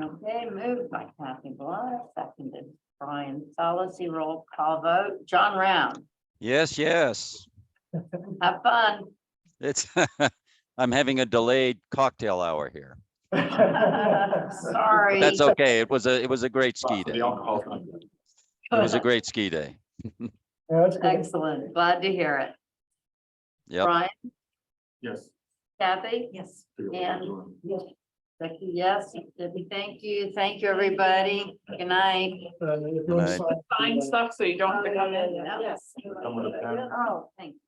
Okay, moved by Kathy Blythe, seconded Brian Solacey, roll call vote, John Round, Yes, yes. have fun. It's, I'm having a delayed cocktail hour here. Sorry. That's okay. It was a great ski The day. alcohol's not good. It was a great ski day. Yeah, that's good. Excellent, glad to hear it. Yep. Brian, Yes. Kathy, Yes. and Becky, yes, Debbie, thank you, everybody, good night. If you want to Good night. sign- Sign stuff so you don't have to come in. Yes. Come with a pen. Oh, thank you.